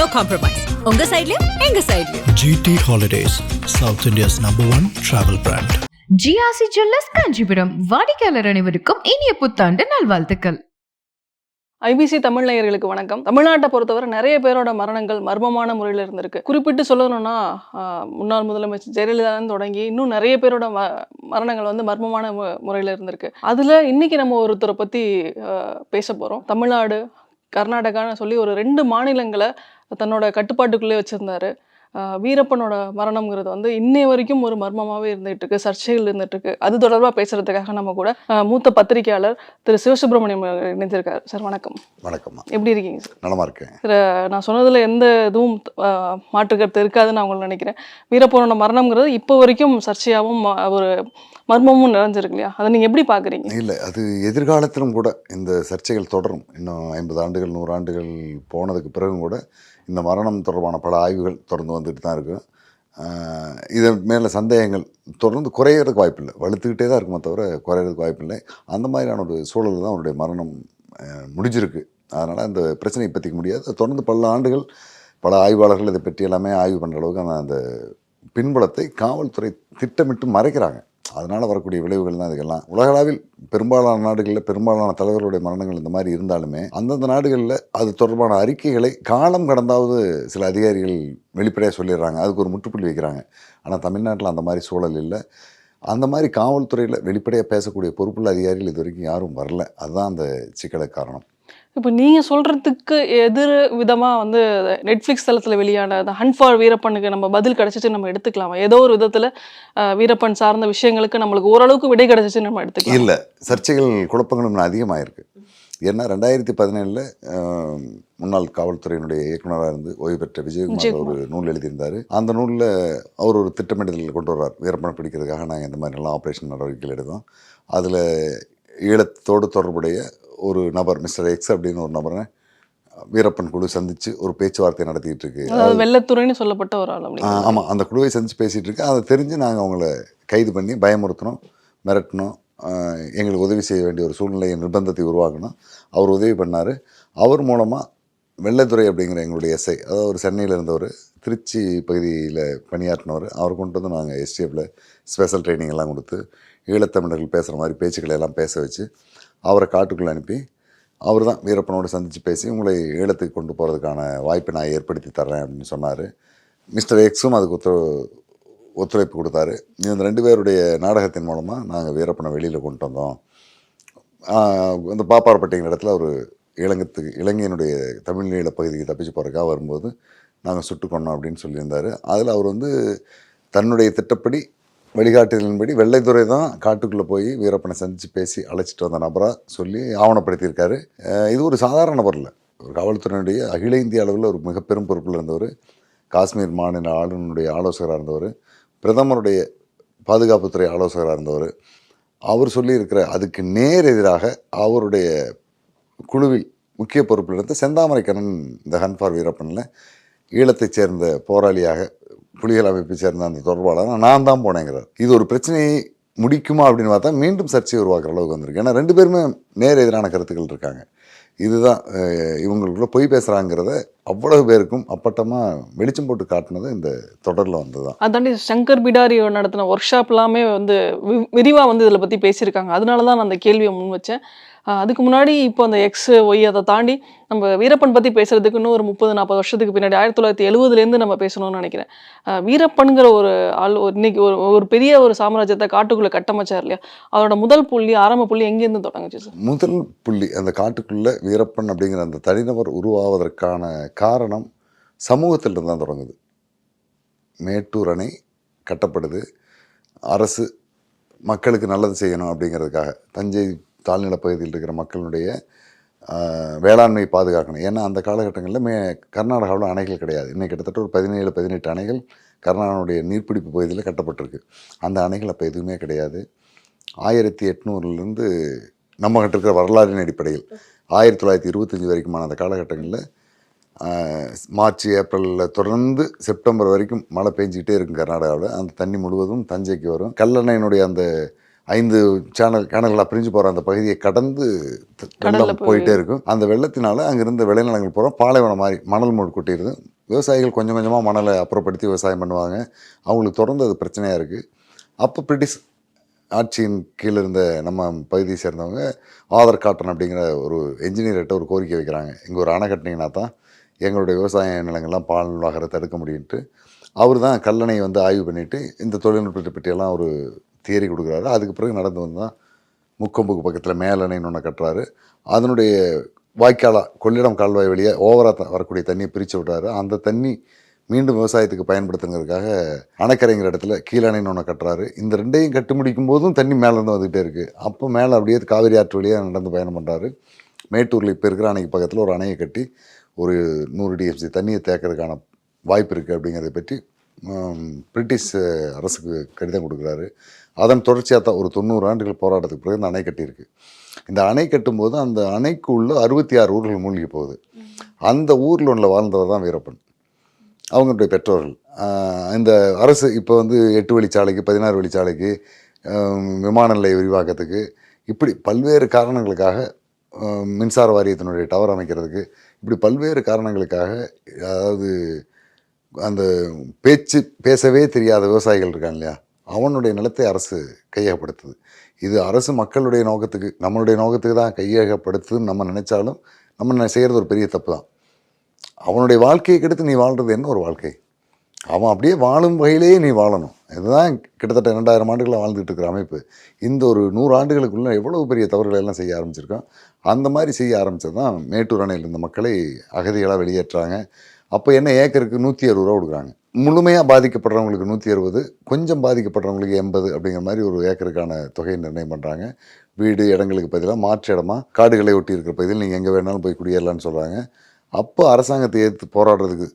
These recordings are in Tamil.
no compromise. உங்க சைடுலயும் எங்க சைடுலயும். GT Holidays, South India's #1 travel brand. GRC Jewellers Kanchipuram வாடிக்கையாளர் அனைவருக்கும் இனிய புத்தாண்டு நல்வாழ்த்துக்கள். ஐபிசி தமிழ் நேயர்களுக்கு வணக்கம். தமிழ்நாட்டை பொறுத்தவரை நிறைய பேரோட மரணங்கள் மர்மமான முறையில் இருந்திருக்கு. குறிப்பிட்டு சொல்லணும்னா முன்னாள் முதலமைச்சர் ஜெயலலிதான்னு தொடங்கி இன்னும் நிறைய பேரோட மரணங்கள் வந்து மர்மமான முறையில் இருந்திருக்கு. அதில் இன்னைக்கு நம்ம ஒருத்தரை பற்றி பேச போகிறோம். தமிழ்நாடு, கர்நாடகான்னு சொல்லி ஒரு 2 மாநிலங்களை தன்னோட கட்டுப்பாட்டுக்குள்ளே வச்சுருந்தாரு. வீரப்பனோட மரணம்ங்கிறது வந்து இன்னைய வரைக்கும் ஒரு மர்மமாகவே இருந்துகிட்டு இருக்கு, சர்ச்சைகள் இருந்துட்டு இருக்கு. அது தொடர்பாக பேசுறதுக்காக நம்ம கூட மூத்த பத்திரிகையாளர் திரு சிவசுப்ரமணியம் இணைந்திருக்காரு. சார் வணக்கம். வணக்கம்மா. எப்படி இருக்கீங்க சார்? நலமா இருக்கேன் சார். நான் சொன்னதில் எந்த இதுவும் மாற்றுக்கருத்து இருக்காதுன்னு நான் உங்களுக்கு நினைக்கிறேன். வீரப்பனோட மரணம்ங்கிறது இப்போ வரைக்கும் சர்ச்சையாகவும் ஒரு மர்மமும் நிறைஞ்சிருக்கு இல்லையா? அதை நீங்கள் எப்படி பார்க்குறீங்க? இல்லை, அது எதிர்காலத்திலும் கூட இந்த சர்ச்சைகள் தொடரும். இன்னும் 50 ஆண்டுகள் 100 ஆண்டுகள் போனதுக்கு பிறகும் கூட இந்த மரணம் தொடர்பான பல ஆய்வுகள் தொடர்ந்து வந்துட்டு தான் இருக்கும். இதன் மேலே சந்தேகங்கள் தொடர்ந்து குறையிறதுக்கு வாய்ப்பில்லை, வலுத்துக்கிட்டே தான் இருக்குமே தவிர குறையிறதுக்கு வாய்ப்பில்லை. அந்த மாதிரியான ஒரு சூழலில் தான் அவருடைய மரணம் முடிஞ்சிருக்கு. அதனால் அந்த பிரச்சனையை பற்றிக்க முடியாது. தொடர்ந்து பல ஆண்டுகள் பல ஆய்வாளர்கள் இதை பற்றி எல்லாமே ஆய்வு பண்ணுற அளவுக்கு அந்த பின்புலத்தை காவல்துறை திட்டமிட்டு மறைக்கிறாங்க. அதனால் வரக்கூடிய விளைவுகள் தான் இதுக்கெல்லாம். உலகளவில் பெரும்பாலான நாடுகளில் பெரும்பாலான தலைவர்களுடைய மரணங்கள் இந்த மாதிரி இருந்தாலுமே அந்தந்த நாடுகளில் அது தொடர்பான அறிக்கைகளை காலம் கடந்தாவது சில அதிகாரிகள் வெளிப்படையாக சொல்லிடுறாங்க, அதுக்கு ஒரு முற்றுப்புள்ளி வைக்கிறாங்க. ஆனால் தமிழ்நாட்டில் அந்த மாதிரி சூழல் இல்லை. அந்த மாதிரி காவல்துறையில் வெளிப்படையாக பேசக்கூடிய பொறுப்புள்ள அதிகாரிகள் இது வரைக்கும் யாரும் வரல. அதுதான் அந்த சிக்கலுக்கு காரணம். இப்போ நீங்கள் சொல்கிறதுக்கு எதிர் விதமாக வந்து நெட்ஃப்ளிக்ஸ் தளத்தில் வெளியான அந்த ஹண்ட் ஃபார் வீரப்பனுக்கு நம்ம பதில் கிடச்சிச்சு நம்ம எடுத்துக்கலாமா? ஏதோ ஒரு விதத்தில் வீரப்பன் சார்ந்த விஷயங்களுக்கு நம்மளுக்கு ஓரளவுக்கு விடை கிடச்சிச்சு நம்ம எடுத்துக்கலாம். இல்லை, சர்ச்சைகள் குழப்பங்களும் அதிகமாகிருக்கு. ஏன்னா 2017 முன்னாள் காவல்துறையினுடைய இயக்குநராக இருந்து ஓய்வு பெற்ற விஜயகுமார் ஒரு நூல் எழுதியிருந்தார். அந்த நூலில் அவர் ஒரு திட்டமிடுதல் கொண்டு வர்றார். வீரப்பனை பிடிக்கிறதுக்காக நாங்கள் இந்த மாதிரிலாம் ஆப்ரேஷன் நடவடிக்கைகள் எடுத்தோம். அதில் ஈழத்தோடு தொடர்புடைய ஒரு நபர் மிஸ்டர் எக்ஸ் அப்படின்னு ஒரு நபரை வீரப்பன் குழு சந்தித்து ஒரு பேச்சுவார்த்தை நடத்திட்டு இருக்கு. வெள்ளத்துறைன்னு சொல்லப்பட்ட ஒரு ஆள். ஆமாம், அந்த குழுவை சந்தித்து பேசிகிட்டு இருக்கு. அதை தெரிஞ்சு நாங்கள் அவங்கள கைது பண்ணி பயமுறுத்தினோம், மிரட்டினோம், எங்களுக்கு உதவி செய்ய வேண்டிய ஒரு சூழ்நிலையை நிர்பந்தத்தை உருவாக்கணும். அவர் உதவி பண்ணார். அவர் மூலமாக வெள்ளத்துறை அப்படிங்கிற எங்களுடைய எஸ்ஐ, அதாவது ஒரு சென்னையில் இருந்தவர், திருச்சி பகுதியில் பணியாற்றினவர், அவர் கொண்டு வந்து நாங்கள் எஸ்டிஎஃப்பில் ஸ்பெஷல் ட்ரைனிங் எல்லாம் கொடுத்து ஈழத்தமிழர்கள் பேசுகிற மாதிரி பேச்சுக்களை எல்லாம் பேச வச்சு அவரை காட்டுக்குள்ளே அனுப்பி அவர் தான் வீரப்பனோடு சந்தித்து பேசி உங்களை ஈழத்துக்கு கொண்டு போகிறதுக்கான வாய்ப்பை நான் ஏற்படுத்தி தர்றேன் அப்படின்னு சொன்னார். மிஸ்டர் எக்ஸும் அதுக்கு ஒத்துழைப்பு கொடுத்தாரு. இந்த 2 பேருடைய நாடகத்தின் மூலமாக நாங்கள் வீரப்பனை வெளியில் கொண்டு வந்தோம். அந்த பாப்பாரப்பட்டிங்கிற இடத்துல ஒரு இலங்கையினுடைய தமிழீழ பகுதிக்கு தப்பிச்சு போகிறதுக்காக வரும்போது நாங்கள் சுட்டுக்கொண்டோம் அப்படின்னு சொல்லியிருந்தார். அதில் அவர் வந்து தன்னுடைய திட்டப்படி வழிகாட்டுதலின்படி வெள்ளைத்துறை தான் காட்டுக்குள்ளே போய் வீரப்பனை சந்தித்து பேசி அழைச்சிட்டு வந்த நபராக சொல்லி ஆவணப்படுத்தியிருக்காரு. இது ஒரு சாதாரண நபர் இல்லை, ஒரு காவல்துறையினுடைய அகில இந்திய அளவில் ஒரு மிக பெரும் பொறுப்பில் இருந்தவர், காஷ்மீர் மாநில ஆளுநருடைய ஆலோசகராக இருந்தவர், பிரதமருடைய பாதுகாப்புத்துறை ஆலோசகராக இருந்தவர். அவர் சொல்லியிருக்கிற அதுக்கு நேர் எதிராக அவருடைய குழுவில் முக்கிய பொறுப்பில் இருந்த செந்தாமரை கண்ணன் இந்த ஹண்ட் ஃபார் வீரப்பனில் ஈழத்தைச் சேர்ந்த போராளியாக புலிகள் அமைப்பை சேர்ந்த அந்த தொடர்பாளர் நான் தான் போனேங்கிறார். இது ஒரு பிரச்சனையை முடிக்குமா அப்படின்னு பார்த்தா மீண்டும் சர்ச்சையை உருவாக்குற அளவுக்கு வந்திருக்கு. ஏன்னா 2 பேருமே நேர் எதிரான கருத்துக்கள் இருக்காங்க. இதுதான் இவங்களுக்குள்ள பொய் பேசுகிறாங்கிறத அவ்வளவு பேருக்கும் அப்பட்டமாக வெளிச்சம் போட்டு காட்டினது இந்த தொடரில் வந்து தான். அதாண்டி சங்கர் பிடாரி நடத்தின ஒர்க் ஷாப் எல்லாமே வந்து விரிவாக வந்து இதில் பற்றி பேசியிருக்காங்க. அதனால தான் நான் அந்த கேள்வியை முன் வச்சேன். அதுக்கு முன்னாடி இப்போ அந்த எக்ஸ் ஒய் அதை தாண்டி நம்ம வீரப்பன் பற்றி பேசுறதுக்கு இன்னும் ஒரு 30-40 வருஷத்துக்கு பின்னாடி 1970 நம்ம பேசணும்னு நினைக்கிறேன். வீரப்பன்கிற ஒரு ஆள் இன்னைக்கு ஒரு பெரிய ஒரு சாம்ராஜ்யத்தை காட்டுக்குள்ளே கட்டமைச்சார் இல்லையா? அதோட முதல் புள்ளி, ஆரம்ப புள்ளி எங்கேருந்து தொடங்குச்சு சார்? முதல் புள்ளி அந்த காட்டுக்குள்ளே வீரப்பன் அப்படிங்கிற அந்த தனிநபர் உருவாவதற்கான காரணம் சமூகத்திலிருந்து தான் தொடங்குது. மேட்டூர் அணை கட்டப்படுது, அரசு மக்களுக்கு நல்லது செய்யணும் அப்படிங்கிறதுக்காக. தஞ்சை தாழ்நில பகுதியில் இருக்கிற மக்களுடைய வேளாண்மை பாதுகாக்கணும். ஏன்னா அந்த காலகட்டங்களில் கர்நாடகாவில் அணைகள் கிடையாது. இன்னைக்கு கிட்டத்தட்ட ஒரு 17-18 அணைகள் கர்நாடகாவுடைய நீர்பிடிப்பு பகுதியில் கட்டப்பட்டிருக்கு. அந்த அணைகள் அப்போ எதுவுமே கிடையாது. 1800 நம்ம கிட்ட இருக்கிற வரலாறின் அடிப்படையில் 1925 வரைக்குமான அந்த காலகட்டங்களில் மார்ச் ஏப்ரலில் தொடர்ந்து செப்டம்பர் வரைக்கும் மழை பெஞ்சிக்கிட்டே இருக்கும் கர்நாடகாவில். அந்த தண்ணி முழுவதும் தஞ்சைக்கு வரும். கல்லணையினுடைய அந்த 5 கேனல்களாக பிரிஞ்சு போகிற அந்த பகுதியை கடந்து வெள்ளம் போயிட்டே இருக்கும். அந்த வெள்ளத்தினால அங்கிருந்த விளைநிலங்கள் பூரா பாலைவனம் மாதிரி மணல் மூடு கொட்டிடுது. விவசாயிகள் கொஞ்சம் கொஞ்சமாக மணலை அப்புறப்படுத்தி விவசாயம் பண்ணுவாங்க. அவங்களுக்கு தொடர்ந்து அது பிரச்சனையாக இருக்குது. அப்போ பிரிட்டிஷ் ஆட்சியின் கீழே இருந்த நம்ம பகுதியை சேர்ந்தவங்க ஆதர் காட்டன் அப்படிங்கிற ஒரு என்ஜினியர்கிட்ட ஒரு கோரிக்கை வைக்கிறாங்க. இங்கே ஒரு அணை கட்டினீங்கன்னா தான் எங்களுடைய விவசாய நிலங்கள்லாம் பாழாகிறத தடுக்க முடியுன்ட்டு. அவர் தான் கல்லணை வந்து ஆய்வு பண்ணிவிட்டு இந்த தொழில்நுட்பத்தை பற்றியெல்லாம் ஒரு தியரி கொடுக்குறாரு. அதுக்கு பிறகு நடந்து வந்தால் முக்கொம்புக்கு பக்கத்தில் மேலணைன்னு ஒன்று கட்டுறாரு. அதனுடைய வாய்க்காலாக கொள்ளிடம் கால்வாய் வழியாக ஓவராக வரக்கூடிய தண்ணியை பிரித்து விட்டாரு. அந்த தண்ணி மீண்டும் விவசாயத்துக்கு பயன்படுத்துங்கிறதுக்காக அணைக்கரைங்கிற இடத்துல கீழணைன்னு ஒன்று கட்டுறாரு. இந்த ரெண்டையும் கட்டி முடிக்கும் போதும் தண்ணி மேலேருந்து வந்துகிட்டே இருக்குது. அப்போ மேலே அப்படியே காவிரி ஆற்று வழியாக நடந்து பயணம் பண்ணுறாரு. மேட்டூரில் இப்போ இருக்கிற அணைக்கு பக்கத்தில் ஒரு அணையை கட்டி ஒரு 100 டிஎம்சி தண்ணியை தேக்கிறதுக்கான வாய்ப்பு இருக்குது அப்படிங்கிறத பற்றி பிரிட்டிஷ் அரசுக்கு கடிதம் கொடுக்குறாரு. அதன் தொடர்ச்சியாக தான் ஒரு 90 ஆண்டுகள் போராட்டத்துக்கு பிறகு இந்த அணை கட்டியிருக்கு. இந்த அணை கட்டும்போது அந்த அணைக்கு உள்ள 66 ஊர்கள் மூழ்கி போகுது. அந்த ஊரில் ஒன்றில் வாழ்ந்தவர் தான் வீரப்பன், அவங்களுடைய பெற்றோர்கள். இந்த அரசு இப்போ வந்து 8 வழிச்சாலைக்கு 16 வழிச்சாலைக்கு விமான நிலைய விரிவாக்கத்துக்கு இப்படி பல்வேறு காரணங்களுக்காக மின்சார வாரியத்தினுடைய டவர் அமைக்கிறதுக்கு இப்படி பல்வேறு காரணங்களுக்காக அதாவது அந்த பேசவே தெரியாத விவசாயிகள் இருக்காங்க இல்லையா, அவனுடைய நிலத்தை அரசு கையகப்படுத்துது. இது அரசு மக்களுடைய நோக்கத்துக்கு நம்மளுடைய நோக்கத்துக்கு தான் கையகப்படுத்துதுன்னு நம்ம நினைச்சாலும் நம்ம செய்கிறது ஒரு பெரிய தப்பு தான். அவனுடைய வாழ்க்கையை கெடுத்து நீ வாழ்கிறது என்ன ஒரு வாழ்க்கை? அவன் அப்படியே வாழும் வகையிலேயே நீ வாழணும். இதுதான் கிட்டத்தட்ட 2000 ஆண்டுகளாக வாழ்ந்துட்டு இருக்கிற அமைப்பு. இந்த ஒரு 100 ஆண்டுகளுக்குள்ளே எவ்வளவு பெரிய தவறுகளை எல்லாம் செய்ய ஆரம்பிச்சிருக்கோம். அந்த மாதிரி செய்ய ஆரம்பித்தது தான் மேட்டூர் அணையில் இருந்த மக்களை அகதிகளாக வெளியேற்றாங்க. அப்போ என்ன ஏக்கருக்கு 160 ரூபா கொடுக்குறாங்க. முழுமையாக பாதிக்கப்படுறவங்களுக்கு 160, கொஞ்சம் பாதிக்கப்படுறவங்களுக்கு 80 அப்படிங்கிற மாதிரி ஒரு ஏக்கருக்கான தொகையை நிர்ணயம் பண்ணுறாங்க. வீடு இடங்களுக்கு பதிலாக மாற்று இடமா காடுகளை ஒட்டி இருக்கிற பகுதியில் நீங்கள் எங்கே வேணாலும் போய் குடியேறலான்னு சொல்கிறாங்க. அப்போ அரசாங்கத்தை ஏற்று போராடுறதுக்கு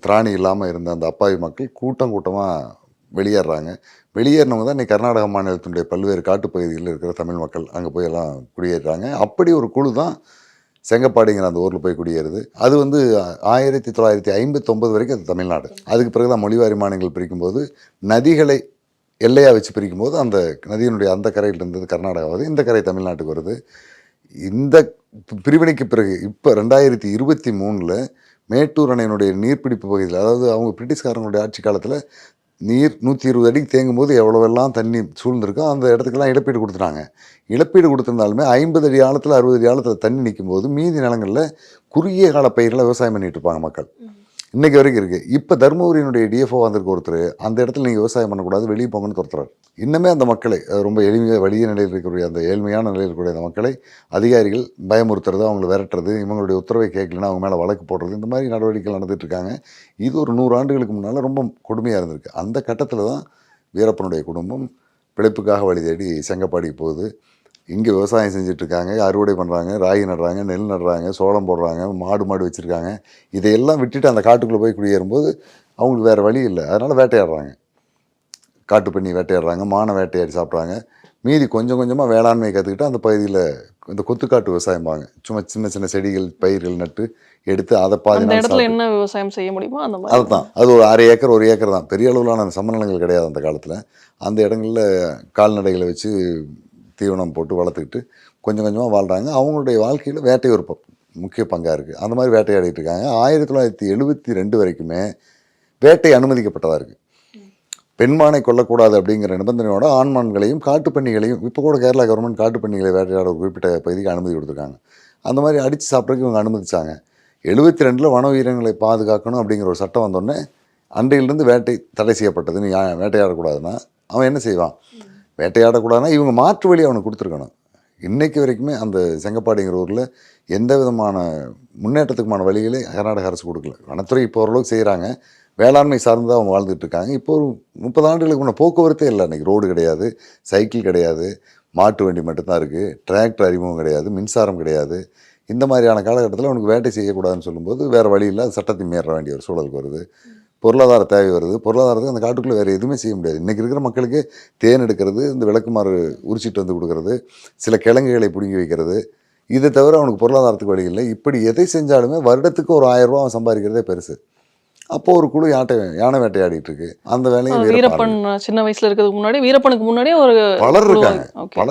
திராணி இல்லாமல் இருந்த அந்த அப்பாவி மக்கள் கூட்டமாக வெளியேறாங்க. வெளியேறினவங்க தான் இன்றைக்கி கர்நாடக மாநிலத்தினுடைய பல்வேறு காட்டுப்பகுதிகளில் இருக்கிற தமிழ் மக்கள் அங்கே போய் எல்லாம் குடியேறாங்க. அப்படி ஒரு குழு தான் செங்கப்பாடிங்கிற அந்த ஊரில் போய் குடியேறுது. அது வந்து 1959 வரைக்கும் அது தமிழ்நாடு. அதுக்கு பிறகு தான் மொழிவாரி மாநிலங்கள் பிரிக்கும்போது நதிகளை எல்லையாக வச்சு பிரிக்கும்போது அந்த நதியினுடைய அந்த கரையில் இருந்தது கர்நாடகா வருது, இந்த கரை தமிழ்நாட்டுக்கு வருது. இந்த பிரிவினைக்கு பிறகு இப்போ 2023 மேட்டூர் அணையினுடைய நீர்பிடிப்பு பகுதியில், அதாவது அவங்க பிரிட்டிஷ்காரங்களுடைய ஆட்சி காலத்தில் நீர் 120 அடிக்கு தேங்கும் போது எவ்வளவெல்லாம் தண்ணி சூழ்ந்திருக்கோ அந்த இடத்துக்கெல்லாம் இழப்பீடு கொடுத்துட்டாங்க. இழப்பீடு கொடுத்துருந்தாலுமே 50 அடி ஆழத்தில் 60 அடி ஆழத்தில் தண்ணி நிற்கும் போது மீதி நிலங்களில் குறுகிய கால பயிர்களை விவசாயம் பண்ணிட்டு இருப்பாங்க மக்கள். இன்றைக்கி வரைக்கும் இருக்குது. இப்போ தருமபுரியினுடைய டிஎஃப்ஓ வந்திருக்க ஒருத்தர் அந்த இடத்துல நீங்கள் விவசாயம் பண்ணக்கூடாது, வெளியே போங்கன்னு துரத்துறாரு. இன்னுமே அந்த மக்களை ரொம்ப எளிமையாக வலிய நிலையில் இருக்கக்கூடிய அந்த ஏழ்மையான நிலையில் இருக்கக்கூடிய அந்த மக்களை அதிகாரிகள் பயமுறுத்துறது, அவங்களை விரட்டுறது, இவங்களுடைய உத்தரவை கேட்கலன்னா அவங்க மேலே வழக்கு போடுறது, இந்த மாதிரி நடவடிக்கைகள் நடந்துட்டு இருக்காங்க. இது ஒரு 100 ஆண்டுகளுக்கு முன்னால் ரொம்ப கொடுமையாக இருந்திருக்கு. அந்த கட்டத்தில் தான் வீரப்பனுடைய குடும்பம் பிழைப்புக்காக வழி தேடி செங்கப்பாடிக்கு போகுது. இங்கே விவசாயம் செஞ்சிட்ருக்காங்க, அறுவடை பண்ணுறாங்க, ராகி நடுறாங்க, நெல் நடுறாங்க, சோளம் போடுறாங்க, மாடு வச்சுருக்காங்க. இதையெல்லாம் விட்டுட்டு அந்த காட்டுக்குள்ளே போய் குடியேறும்போது அவங்களுக்கு வேறு வழி இல்லை. அதனால் வேட்டையாடுறாங்க, காட்டு பண்ணி வேட்டையாடுறாங்க, மானை வேட்டையாடி சாப்பிட்றாங்க. மீதி கொஞ்சம் கொஞ்சமாக வேளாண்மை கற்றுக்கிட்டு அந்த பகுதியில் இந்த கொத்துக்காட்டு விவசாயம்பாங்க, சும்மா சின்ன சின்ன செடிகள் பயிர்கள் நட்டு எடுத்து அதை பாதி இடத்துல என்ன விவசாயம் செய்ய முடியுமோ அந்த மாதிரி அதுதான். அது ஒரு 1/2 ஏக்கர் 1 ஏக்கர் தான், பெரிய அளவிலான சமநிலங்கள் கிடையாது அந்த காலத்தில். அந்த இடங்களில் கால்நடைகளை வச்சு தீவனம் போட்டு வளர்த்துக்கிட்டு கொஞ்சம் கொஞ்சமாக வாழ்கிறாங்க. அவங்களுடைய வாழ்க்கையில் வேட்டை ஒரு முக்கிய பங்காக இருக்குது. அந்த மாதிரி வேட்டையாடிட்டு இருக்காங்க. 1972 வரைக்குமே வேட்டை அனுமதிக்கப்பட்டதாக இருக்குது. பெண்மானை கொல்லக்கூடாது அப்படிங்கிற நிபந்தனையோட ஆண்மான்களையும் காட்டுப்பண்ணிகளையும் இப்போ கூட கேரளா கவர்மெண்ட் காட்டுப்பண்ணிகளை வேட்டையாட ஒரு குறிப்பிட்ட பகுதிக்கு அனுமதி கொடுத்துருக்காங்க. அந்த மாதிரி அடித்து சாப்பிட்றதுக்கு இவங்க அனுமதிச்சாங்க. 72 வன உயிரினங்களை பாதுகாக்கணும் அப்படிங்கிற ஒரு சட்டம் வந்தோடனே அன்றையிலிருந்து வேட்டை தடை செய்யப்பட்டது. நீ வேட்டையாடக்கூடாதுன்னா அவன் என்ன செய்வான்? வேட்டையாடக்கூடாதுன்னா இவங்க மாற்று வழி அவனுக்கு கொடுத்துருக்கணும். இன்றைக்கு வரைக்குமே அந்த செங்கப்பாடிங்கிற ஊரில் எந்த விதமான முன்னேற்றத்துக்குமான வழிகளை கர்நாடக அரசு கொடுக்கல. வனத்துறை இப்போ ஓரளவுக்கு செய்கிறாங்க, வேளாண்மை சார்ந்து தான் அவங்க வாழ்ந்துட்டு இருக்காங்க. இப்போ ஒரு 30 ஆண்டுகளுக்கு முன்னே போக்குவரத்தே இல்லை. அன்றைக்கி ரோடு கிடையாது, சைக்கிள் கிடையாது, மாட்டு வண்டி மட்டும்தான் இருக்குது, டிராக்டர் அறிமுகம் கிடையாது, மின்சாரம் கிடையாது. இந்த மாதிரியான காலகட்டத்தில் அவனுக்கு வேட்டை செய்யக்கூடாதுன்னு சொல்லும்போது வேறு வழி இல்லை, சட்டத்தை மீற வேண்டிய ஒரு சூழலுக்கு வருது. பொருளாதார தேவை வருது. பொருளாதாரத்துக்கு அந்த காட்டுக்குள்ளே வேறு எதுவுமே செய்ய முடியாது. இன்றைக்கி இருக்கிற மக்களுக்கு தேன் எடுக்கிறது, இந்த விளக்குமாறு உரிச்சிட்டு வந்து கொடுக்கறது, சில கிழங்குகளை பிடுங்கி வைக்கிறது, இதை தவிர அவனுக்கு பொருளாதாரத்துக்கு வழி இல்லை. இப்படி எதை செஞ்சாலுமே வருடத்துக்கு ஒரு 1000 ரூபா அவன் சம்பாதிக்கிறதே பெருசு. அப்போது ஒரு குழு யானை வேட்டையாடிட்டு இருக்கு. அந்த வேலையை வீரப்பன் சின்ன வயசுல இருக்கிறதுக்கு முன்னாடி, வீரப்பனுக்கு முன்னாடியே ஒரு பலர்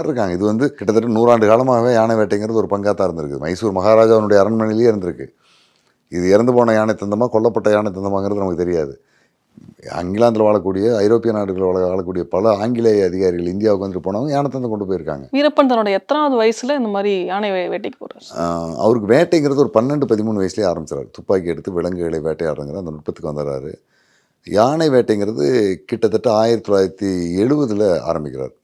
இருக்காங்க. இது வந்து கிட்டத்தட்ட 100 ஆண்டு காலமாகவே யானை வேட்டைங்கிறது ஒரு பங்காக தான் இருந்திருக்கு. மைசூர் மகாராஜாவுடைய அரண்மனையிலேயே இருந்திருக்கு. இது இறந்து போன யானை தந்தமா கொல்லப்பட்ட யானை தந்தமாங்கிறது நமக்கு தெரியாது. இங்கிலாந்தில் வாழக்கூடிய ஐரோப்பிய நாடுகளில் வாழக்கூடிய பல ஆங்கிலேய அதிகாரிகள் இந்தியாவுக்கு வந்துட்டு போனவங்க யானை தந்தம் கொண்டு போயிருக்காங்க. வீரப்பன் தன்னோட எத்தனாவது வயசுல இந்த மாதிரி யானை வேட்டைக்கு போறாரு? அவருக்கு வேட்டைங்கிறது ஒரு 12-13 வயசுலேயே ஆரம்பிச்சிடாரு. துப்பாக்கி எடுத்து விலங்குகளை வேட்டையாடுங்கிற அந்த நுட்பத்துக்கு வந்துடுறாரு. யானை வேட்டைங்கிறது கிட்டத்தட்ட 1970 ஆரம்பிக்கிறார்.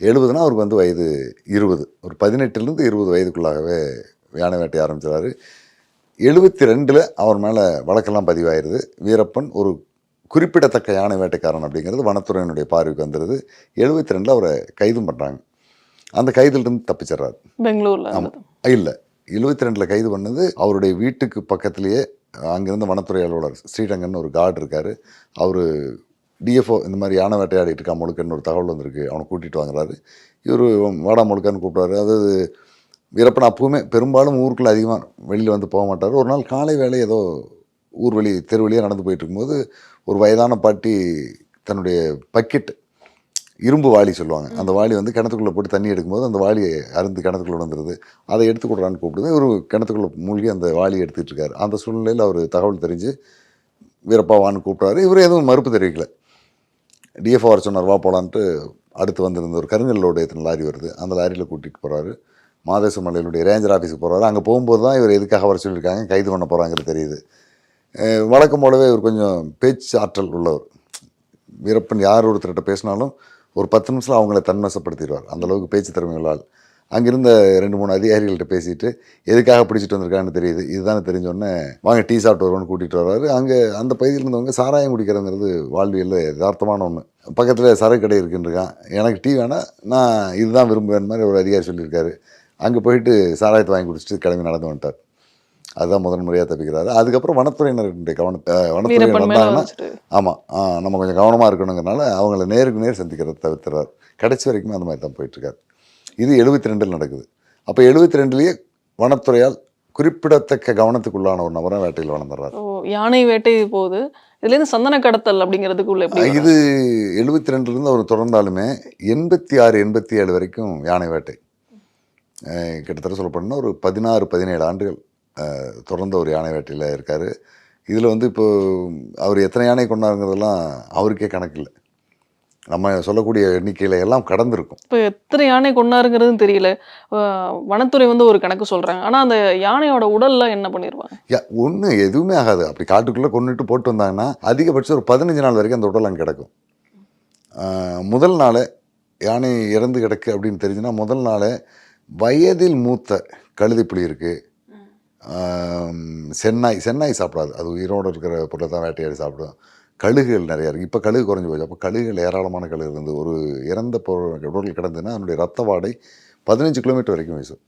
70னா அவருக்கு வந்து வயது 20, ஒரு 18லேருந்து 20 வயதுக்குள்ளாகவே யானை வேட்டை ஆரம்பிச்சிடாரு. 72 அவர் மேலே வழக்கெல்லாம் பதிவாயிருது. வீரப்பன் ஒரு குறிப்பிடத்தக்க யானை வேட்டைக்காரன் அப்படிங்கிறது வனத்துறையினுடைய பார்வைக்கு வந்துடுது. 72 அவரை கைதும் பண்ணுறாங்க. அந்த கைதிலிருந்து தப்பிச்சிட்றாரு. பெங்களூர்ல? ஆமாம், இல்லை, 72 கைது பண்ணது அவருடைய வீட்டுக்கு பக்கத்துலேயே அங்கேருந்து வனத்துறை அலுவலர் ஸ்ரீரங்கன் ஒரு கார்டு இருக்கார். அவர் டிஎஃப்ஓ இந்த மாதிரி யானை வேட்டையாடிட்டு இருக்கா முழுக்கன்னு ஒரு தகவல் வந்திருக்கு, அவனை கூட்டிகிட்டு வாங்குறாரு. இவர் வாடா முழுக்கன்னு கூப்பிட்றாரு. அதாவது வீரப்பன் அப்பவுமே பெரும்பாலும் ஊருக்குள்ளே அதிகமாக வெளியில் வந்து போக மாட்டார். ஒரு நாள் காலை வேலை ஏதோ ஊர் வழி தெரு வழியாக நடந்து போயிட்டு இருக்கும்போது ஒரு வயதான பாட்டி தன்னுடைய பக்கெட், இரும்பு வாளி சொல்லுவாங்க, அந்த வாளி வந்து கிணத்துக்குள்ளே போட்டு தண்ணி எடுக்கும்போது அந்த வாளியை அருந்து கிணத்துக்குள்ளே வந்துடுது. அதை எடுத்து கொடுறான்னு கூப்பிடுது. இவர் கிணத்துக்குள்ளே மூழ்கி அந்த வாளியை எடுத்துகிட்டு இருக்காரு. அந்த சூழ்நிலையில் அவர் தகவல் தெரிஞ்சு வீரப்பாவான்னு கூப்பிட்றாரு. இவர் எதுவும் மறுப்பு தெரிவிக்கல. டிஎஃப்ஓ வர சொன்னார், வா போகலான்ட்டு. அடுத்து வந்திருந்த ஒரு கருங்கல்லோட எத்தனை லாரி வருது, அந்த லாரியில் கூட்டிகிட்டு போகிறாரு. மாதேச மலையிலுடைய ரேஞ்சர் ஆஃபீஸுக்கு போகிறாரு. அங்கே போகும்போது தான் இவர் எதுக்காக வர சொல்லியிருக்காங்க, கைது பண்ண போகிறாங்கிறது தெரியுது. வழக்கம் போலவே இவர் கொஞ்சம் பேச்சு ஆற்றல் உள்ளவர். வீரப்பன் யார் ஒருத்தர்கிட்ட பேசினாலும் ஒரு 10 நிமிஷம் அவங்கள தன்வசப்படுத்திடுவார். அந்தளவுக்கு பேச்சு திறமை உள்ளால். அங்கிருந்த 2-3 அதிகாரிகள்கிட்ட பேசிட்டு எதுக்காக பிடிச்சிட்டு வந்திருக்கான்னு தெரியுது. இதுதானே தெரிஞ்சோடனே வாங்க டீ சாப்பிட்டு வருவோன்னு கூட்டிகிட்டு வர்றாரு. அங்கே அந்த பகுதியில் இருந்தவங்க சாராயம் குடிக்கிறதுங்கிறது வாழ்வியலில் யதார்த்தமான ஒன்று. பக்கத்தில் சரக்கு கடை இருக்குன்றிருக்கான், எனக்கு டீ வேணாம், நான் இதுதான் விரும்புவேன் மாதிரி ஒரு அதிகாரி சொல்லியிருக்காரு. அங்கே போயிட்டு சாராயத்தை வாங்கி குடிச்சிட்டு கிளம்பி நடந்து வந்துட்டார். அதுதான் முதன் முறையாக தப்பிக்கிறாரு. அதுக்கப்புறம் வனத்துறையினருடைய வனத்துறை வந்தாங்கன்னா ஆமாம் நம்ம கொஞ்சம் கவனமாக இருக்கணுங்கிறனால அவங்கள நேருக்கு நேர் சந்திக்கிறத தவிர்த்துறாரு. கடைசி வரைக்குமே அந்த மாதிரி தான் போயிட்டுருக்காரு. இது 72 நடக்குது. அப்போ 72லேயே வனத்துறையால் குறிப்பிடத்தக்க கவனத்துக்குள்ளான ஒரு நபராக வேட்டையில் வளர்ந்துடுறாரு. யானை வேட்டை போகுது, இதுலேருந்து சந்தன கடத்தல் அப்படிங்கிறதுக்குள்ள இது 72லேருந்து அவர் தொடர்ந்தாலுமே 86-87 வரைக்கும் யானை வேட்டை கிட்டத்தட்ட சொல்லப்போனால் ஒரு 16-17 ஆண்டுகள் தொடர்ந்த ஒரு யானை வேட்டையில் இருக்கார். இதில் வந்து இப்போது அவர் எத்தனை யானை கொண்டாருங்கிறதெல்லாம் அவருக்கே கணக்கு இல்லை. நம்ம சொல்லக்கூடிய எண்ணிக்கையில் எல்லாம் கடந்திருக்கும். இப்போ எத்தனை யானை கொண்டாருங்கிறதுன்னு தெரியல. வனத்துறை வந்து ஒரு கணக்கு சொல்கிறாங்க. ஆனால் அந்த யானையோட உடல்லாம் என்ன பண்ணிடுவாங்க? ஒன்று எதுவுமே ஆகாது. அப்படி காட்டுக்குள்ளே கொண்டுட்டு போட்டு வந்தாங்கன்னா அதிகபட்சம் ஒரு 15 நாள் வரைக்கும் அந்த உடல் அங்கே கிடக்கும். முதல் நாள் யானை இறந்து கிடக்கு அப்படின்னு தெரிஞ்சுன்னா முதல் நாள் வயதில் மூத்த கழுதைப்புலி இருக்குது, சென்னாய் சாப்பிடாது, அது உயிரோடு இருக்கிற பொருளை தான் வேட்டையாடி சாப்பிடும். கழுகுகள் நிறையா இருக்குது. இப்போ கழுகு குறைஞ்சி போச்சு. அப்போ கழுகுகள் ஏராளமான கழுகு இருந்து ஒரு இறந்த உடல் கிடந்துன்னா அதனுடைய ரத்த வாடை 15 கிலோமீட்டர் வரைக்கும் வீசும்.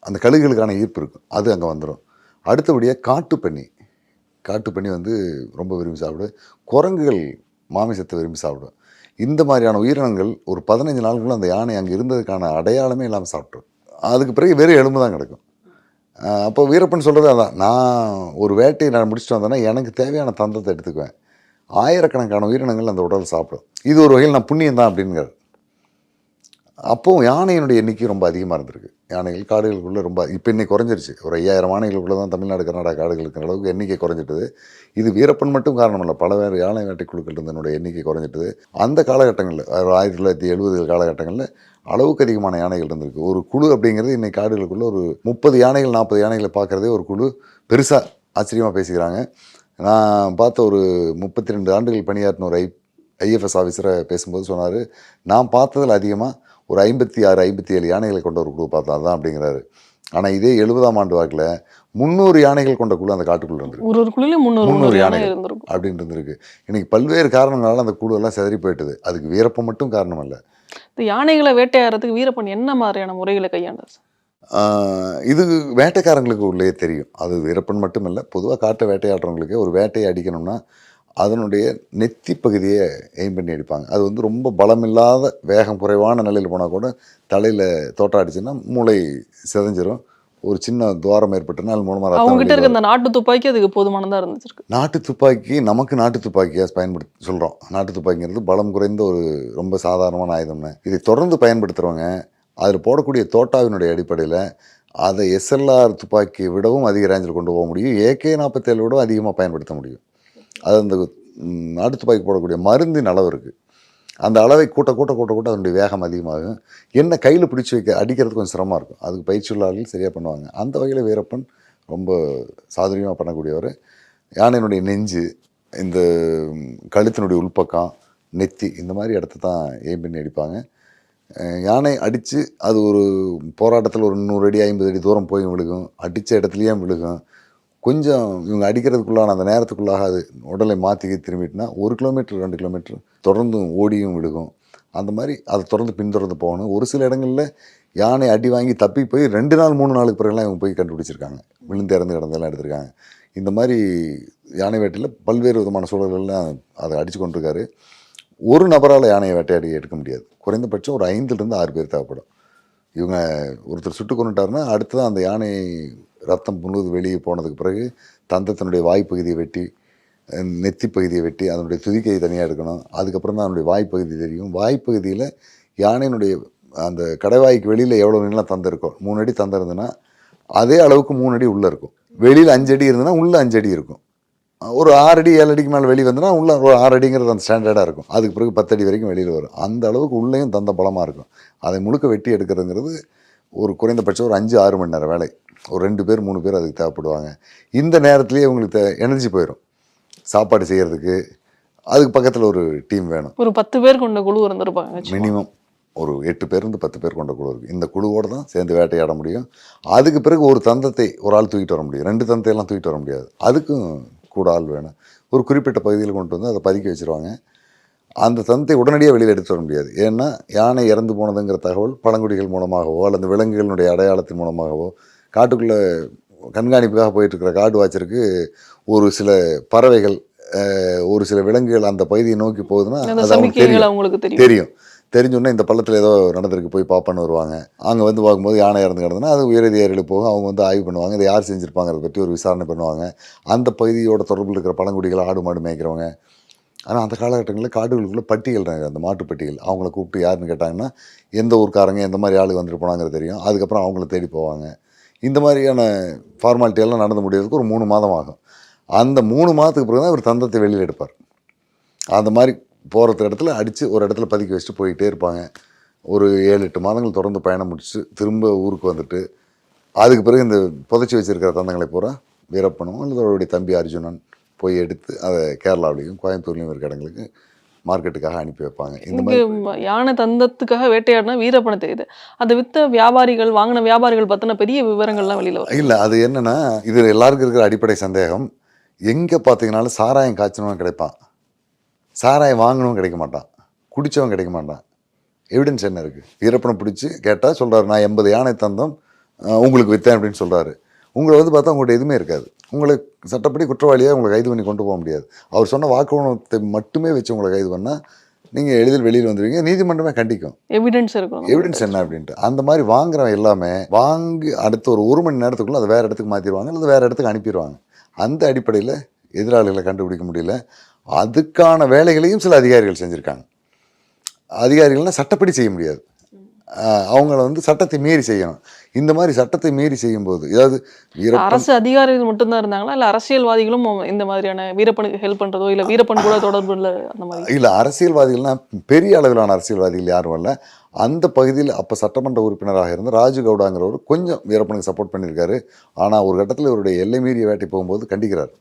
அந்த கழுகுகளுக்கான ஈர்ப்பு இருக்கும், அது அங்கே வந்துடும். அடுத்தபடியாக காட்டுப்பண்ணி வந்து ரொம்ப விரும்பி சாப்பிடும். குரங்குகள் மாமிசத்தை விரும்பி சாப்பிடும். இந்த மாதிரியான உயிரினங்கள் ஒரு 15 நாளுக்குள்ள அந்த யானை அங்கே இருந்ததுக்கான அடையாளமே இல்லாமல் சாப்பிட்ரும். அதுக்கு பிறகு வெறும் எலும்பு தான் கிடக்கும். அப்போ வீரப்பன் சொல்கிறது அதான், நான் ஒரு வேட்டையை நான் முடிச்சுட்டு வந்தேன்னா எனக்கு தேவையான தந்தத்தை எடுத்துக்குவேன். ஆயிரக்கணக்கான உயிரினங்கள் அந்த உடல் சாப்பிடும். இது ஒரு வகையில் நான் புண்ணியம் தான் அப்படிங்கிறார். அப்போது யானையினுடைய எண்ணிக்கை ரொம்ப அதிகமாக இருந்திருக்கு. யானைகள் காடுகளுக்குள்ளே ரொம்ப இப்போ இன்னைக்கு குறைஞ்சிருச்சு. ஒரு 5000 யானைகளுக்குள்ளே தான் தமிழ்நாடு கர்நாடகா காடுகள் இருக்கிற அளவுக்கு எண்ணிக்கை குறைஞ்சிட்டது. இது வீரப்பன் மட்டும் காரணம் இல்லை, பல வேறு யானை வேட்டை குழுக்கள் இருந்தனுடைய எண்ணிக்கை குறைஞ்சிட்டது. அந்த காலகட்டங்களில் 1970 காலகட்டங்களில் அளவுக்கு அதிகமான யானைகள் இருந்திருக்கு. ஒரு குழு அப்படிங்கிறது இன்றைக்கி காடுகளுக்குள்ளே ஒரு 30 யானைகள் 40 யானைகளை பார்க்குறதே ஒரு குழு பெருசாக ஆச்சரியமாக பேசிக்கிறாங்க. நான் பார்த்த ஒரு 32 ஆண்டுகள் பணியாற்றின ஒரு ஐஎஃப்எஸ் ஆஃபீஸரை பேசும்போது சொன்னார், நான் பார்த்ததில் அதிகமாக ஒரு 56-57 யானைகளை கொண்ட ஒரு குழு பார்த்தா தான் அப்படிங்கிறாரு. ஆனால் இதே 70ஆம் ஆண்டு வாக்கில் 300 யானைகள் கொண்ட குழு அந்த காட்டுக்குள்ளே இருந்திருக்கு. ஒரு குழுல 300 யானைகள் அப்படின்னு இருந்திருக்கு. இன்னைக்கு பல்வேறு காரணங்களால் அந்த குழு எல்லாம் சிதறி போயிட்டுது. அதுக்கு வீரப்பன் மட்டும் காரணம் இல்லை. இந்த யானைகளை வேட்டையாடுறதுக்கு வீரப்பன் என்ன மாதிரியான முறைகளை கையாண்டார்? இது வேட்டைக்காரங்களுக்கு உள்ளே தெரியும். அது வீரப்பன் மட்டும் இல்லை, பொதுவாக காட்டை வேட்டையாடுறவங்களுக்கு ஒரு வேட்டையை அடிக்கணும்னா அதனுடைய நெத்தி பகுதியை எய்ம் பண்ணி அடிப்பாங்க. அது வந்து ரொம்ப பலமில்லாத வேகம் குறைவான நிலையில் போனால் கூட தலையில் தோட்டம் அடிச்சுன்னா மூளை சிதைஞ்சிரும். ஒரு சின்ன துவாரம் ஏற்பட்டுன்னா அது மூலமாக அவங்ககிட்ட இருக்க அந்த நாட்டு துப்பாக்கி அதுக்கு போதுமானதாக இருந்துச்சு. நாட்டு துப்பாக்கி நமக்கு நாட்டு துப்பாக்கியாக பயன்படுத்தி சொல்கிறோம். நாட்டு துப்பாக்கிங்கிறது பலம் குறைந்த ஒரு ரொம்ப சாதாரணமான ஆயுதம்னு. இதை தொடர்ந்து பயன்படுத்துகிறவங்க அதில் போடக்கூடிய தோட்டாவினுடைய அடிப்படையில் அதை எஸ்எல்ஆர் துப்பாக்கியை விடவும் அதிக ரேஞ்சில் கொண்டு போக முடியும், AK-47 விடவும் அதிகமாக பயன்படுத்த முடியும். அது அந்த நாட்டு துப்பாக்கி போடக்கூடிய மருந்தின் அளவு இருக்குது. அந்த அளவை கூட்ட கூட்ட கூட்ட கூட்ட அதனுடைய வேகம் அதிகமாகும். என்ன கையில் பிடிச்சி வைக்க அடிக்கிறதுக்கு கொஞ்சம் சிரமமாக இருக்கும். அதுக்கு பயிற்சி உள்ளார்கள் சரியாக பண்ணுவாங்க. அந்த வகையில் வீரப்பன் ரொம்ப சாதுரியமாக பண்ணக்கூடியவர். யானையினுடைய நெஞ்சு, இந்த கழுத்தினுடைய உள்பக்கம், நெத்தி, இந்த மாதிரி இடத்த தான் எய்ம் பண்ணி அடிப்பாங்க. யானை அடித்து அது ஒரு போராட்டத்தில் ஒரு 100 அடி 50 அடி தூரம் போய் விழுகும். அடித்த இடத்துலையே விழுகும். கொஞ்சம் இவங்க அடிக்கிறதுக்குள்ளான அந்த நேரத்துக்குள்ளாக அது உடலை மாற்றி திரும்பிட்டுனா 1 கிலோமீட்டர் 2 கிலோமீட்டர் தொடர்ந்து ஓடியும் விழுகும். அந்த மாதிரி அதை தொடர்ந்து பின்தொடர்ந்து போகணும். ஒரு சில இடங்களில் யானை அடி வாங்கி தப்பி போய் 2 நாள் 3 நாளுக்கு பிறகுலாம் இவங்க போய் கண்டுபிடிச்சிருக்காங்க. விழுந்து இறந்து கிடந்தெல்லாம் எடுத்திருக்காங்க. இந்த மாதிரி யானை வேட்டையில் பல்வேறு விதமான சூழல்கள்லாம் அதை அடித்து கொண்டிருக்காரு. ஒரு நபரால் யானையை வேட்டையாடி எடுக்க முடியாது. குறைந்தபட்சம் ஒரு 5லேருந்து 6 பேர் தேவைப்படும். இவங்க ஒருத்தர் சுட்டு கொண்டுட்டாருன்னா அடுத்ததான் அந்த யானை ரத்தம் முழுவது வெளியே போனதுக்கு பிறகு தந்தத்தினுடைய வாய்ப்பகுதியை வெட்டி, நெத்தி பகுதியை வெட்டி, அதனுடைய துதிக்கையை தனியாக எடுக்கணும். அதுக்கப்புறம் தான் அதனுடைய வாய்ப்பகுதி தெரியும். வாய்ப்பகுதியில் யானையினுடைய அந்த கடைவாய்க்கு வெளியில் எவ்வளோ நீளம் தந்தம் இருக்கும், 3 அடி தந்தம் இருந்ததுன்னா அதே அளவுக்கு 3 அடி உள்ளே இருக்கும். வெளியில் 5 அடி இருந்ததுன்னா உள்ளே 5 அடி இருக்கும். ஒரு 6 அடி 7 அடிக்கு மேலே வெளியே வந்ததுன்னா உள்ள ஒரு 6 அடிங்கிறது அந்த ஸ்டாண்டர்டாக இருக்கும். அதுக்கு பிறகு 10 அடி வரைக்கும் வெளியில் வரும். அந்த அளவுக்கு உள்ளேயும் தந்த பலமாக இருக்கும். அதை முழுக்க வெட்டி எடுக்கிறதுங்கிறது ஒரு குறைந்தபட்சம் ஒரு 5-6 மணி நேரம் வேலை. ஒரு 2 பேர் 3 பேர் அதுக்கு தேவைப்படுவாங்க. இந்த நேரத்துலேயே உங்களுக்கு எனர்ஜி போயிடும் சாப்பாடு செய்கிறதுக்கு. அதுக்கு பக்கத்தில் ஒரு டீம் வேணும். ஒரு 10 பேர் கொண்ட குழு இருந்திருப்பாங்க. மினிமம் ஒரு 8 பேருந்து 10 பேர் கொண்ட குழு இருக்குது. இந்த குழுவோடு தான் சேர்ந்து வேட்டையாட முடியும். அதுக்கு பிறகு ஒரு தந்தத்தை ஒரு ஆள் தூக்கிட்டு வர முடியும். 2 தந்தையெல்லாம் தூக்கிட்டு வர முடியாது. அதுக்கும் கூட ஆள் வேணும். ஒரு குறிப்பிட்ட பகுதியில் கொண்டு வந்து அதை பதுக்கி வச்சுருவாங்க. அந்த தந்தை உடனடியாக வெளியில் எடுத்து வர முடியாது. ஏன்னா யானை இறந்து போனதுங்கிற தகவல் பழங்குடிகள் மூலமாகவோ அல்லது விலங்குகளுடைய அடையாளத்தின் மூலமாகவோ, காட்டுக்குள்ளே கண்காணிப்புக்காக போயிட்டுருக்கிற காடு வாட்சருக்கு ஒரு சில பறவைகள், ஒரு சில விலங்குகள் அந்த பகுதியை நோக்கி போகுதுன்னா அது அவங்களுக்கு தெரியும். தெரிஞ்சோன்னா இந்த பள்ளத்தில் ஏதோ நடந்திருக்கு போய் பார்ப்பன்னு வருவாங்க. அங்கே வந்து பார்க்கும்போது யானை இறந்து கிடந்துன்னா அது உயரதிகாரிகளுக்கு போகும். அவங்க வந்து ஆய்வு பண்ணுவாங்க. இதை யார் செஞ்சுருப்பாங்கிறத பற்றி ஒரு விசாரணை பண்ணுவாங்க. அந்த பகுதியோட தொடர்பில் இருக்கிற பழங்குடிகள், ஆடு மாடு மேய்க்கிறவங்க. ஆனால் அந்த காலகட்டங்களில் காடுகளுக்குள்ளே பட்டியல், அந்த மாட்டுப்பட்டியல், அவங்கள கூப்பிட்டு யாருன்னு கேட்டாங்கன்னா எந்த ஊர்க்காரங்க எந்த மாதிரி ஆள் வந்துட்டு போனாங்கிறது தெரியும். அதுக்கப்புறம் அவங்கள தேடி போவாங்க. இந்த மாதிரியான ஃபார்மாலிட்டியெல்லாம் நடந்து முடியறதுக்கு ஒரு 3 மாதம் ஆகும். அந்த 3 மாதத்துக்கு பிறகு தான் இவர் தந்தத்தை வெளியில் எடுப்பார். அந்த மாதிரி போகிறது இடத்துல அடித்து ஒரு இடத்துல பதுக்கி வச்சுட்டு போயிட்டே இருப்பாங்க. ஒரு 7-8 மாதங்கள் தொடர்ந்து பயணம் முடிச்சு திரும்ப ஊருக்கு வந்துட்டு அதுக்கு பிறகு இந்த புதைச்சி வச்சுருக்கிற தந்தங்களை பூரா வீரப்பனும் அல்லது அவருடைய தம்பி அர்ஜுனன் போய் எடுத்து அதை கேரளாவிலையும் கோயம்புத்தூர்லேயும் இருக்கிற இடங்களுக்கு மார்க்கெட்டுக்காக அனுப்பி வைப்பாங்க. இந்த மாதிரி யானை தந்தத்துக்காக வேட்டையாடினா வீரப்பனை தெரியுது. அதை விற்ற வியாபாரிகள், வாங்கின வியாபாரிகள் பற்றின பெரிய விவரங்கள்லாம் வெளியில் வரும். இல்லை, அது என்னென்னா இது எல்லாருக்கும் இருக்கிற அடிப்படை சந்தேகம். எங்கே பார்த்தீங்கன்னாலும் சாராயம் காய்ச்சணும் கிடைப்பான், சாராயம் வாங்கணும் கிடைக்க மாட்டான், குடித்தவன் கிடைக்க மாட்டான். எவிடன்ஸ் என்ன இருக்குது? வீரப்பனை பிடிச்சி கேட்டால் சொல்கிறார், நான் 80 யானை தந்தம் உங்களுக்கு விற்றேன் அப்படின்னு சொல்கிறாரு. உங்களை வந்து பார்த்தா உங்கள்கிட்ட எதுவுமே இருக்காது. உங்களை சட்டப்படி குற்றவாளியாக உங்களை கைது பண்ணி கொண்டு போக முடியாது. அவர் சொன்ன வாக்குமூலத்தை மட்டுமே வச்சு உங்களை கைது பண்ணால் நீங்கள் எளிதில் வெளியில் வந்துடுவீங்க. நீதிமன்றமே கண்டிக்கும். எவிடன்ஸ் இருக்கும். எவிடன்ஸ் என்ன அப்படின்ட்டு. அந்த மாதிரி வாங்குறவன் எல்லாமே வாங்கி அடுத்த ஒரு 1 மணி நேரத்துக்குள்ளே அதை வேறு இடத்துக்கு மாற்றிடுவாங்க அல்லது வேறு இடத்துக்கு அனுப்பிடுவாங்க. அந்த அடிப்படையில் எதிராளிகளை கண்டுபிடிக்க முடியல. அதுக்கான வேலைகளையும் சில அதிகாரிகள் செஞ்சுருக்காங்க. அதிகாரிகள்னால் சட்டப்படி செய்ய முடியாது. அவங்கள வந்து சட்டத்தை மீறி செய்யணும். இந்த மாதிரி சட்டத்தை மீறி செய்யும்போது, ஏதாவது அரசு அதிகாரிகள் மட்டும்தான் இருந்தாங்களா, இல்லை அரசியல்வாதிகளும் இந்த மாதிரியான வீரப்பனுக்கு ஹெல்ப் பண்ணுறதோ இல்லை வீரப்பன் கூட தொடர்பு இல்லை அந்த மாதிரி? இல்லை, அரசியல்வாதிகள்னால் பெரிய அளவிலான அரசியல்வாதிகள் யாரும் இல்லை. அந்த பகுதியில் அப்போ சட்டமன்ற உறுப்பினராக இருந்த ராஜுகவுடாங்கிறவர் கொஞ்சம் வீரப்பனுக்கு சப்போர்ட் பண்ணியிருக்காரு. ஆனால் ஒரு கட்டத்தில் இவருடைய எல்லை மீறிய வேட்டை போகும்போது கண்டிக்கிறார்.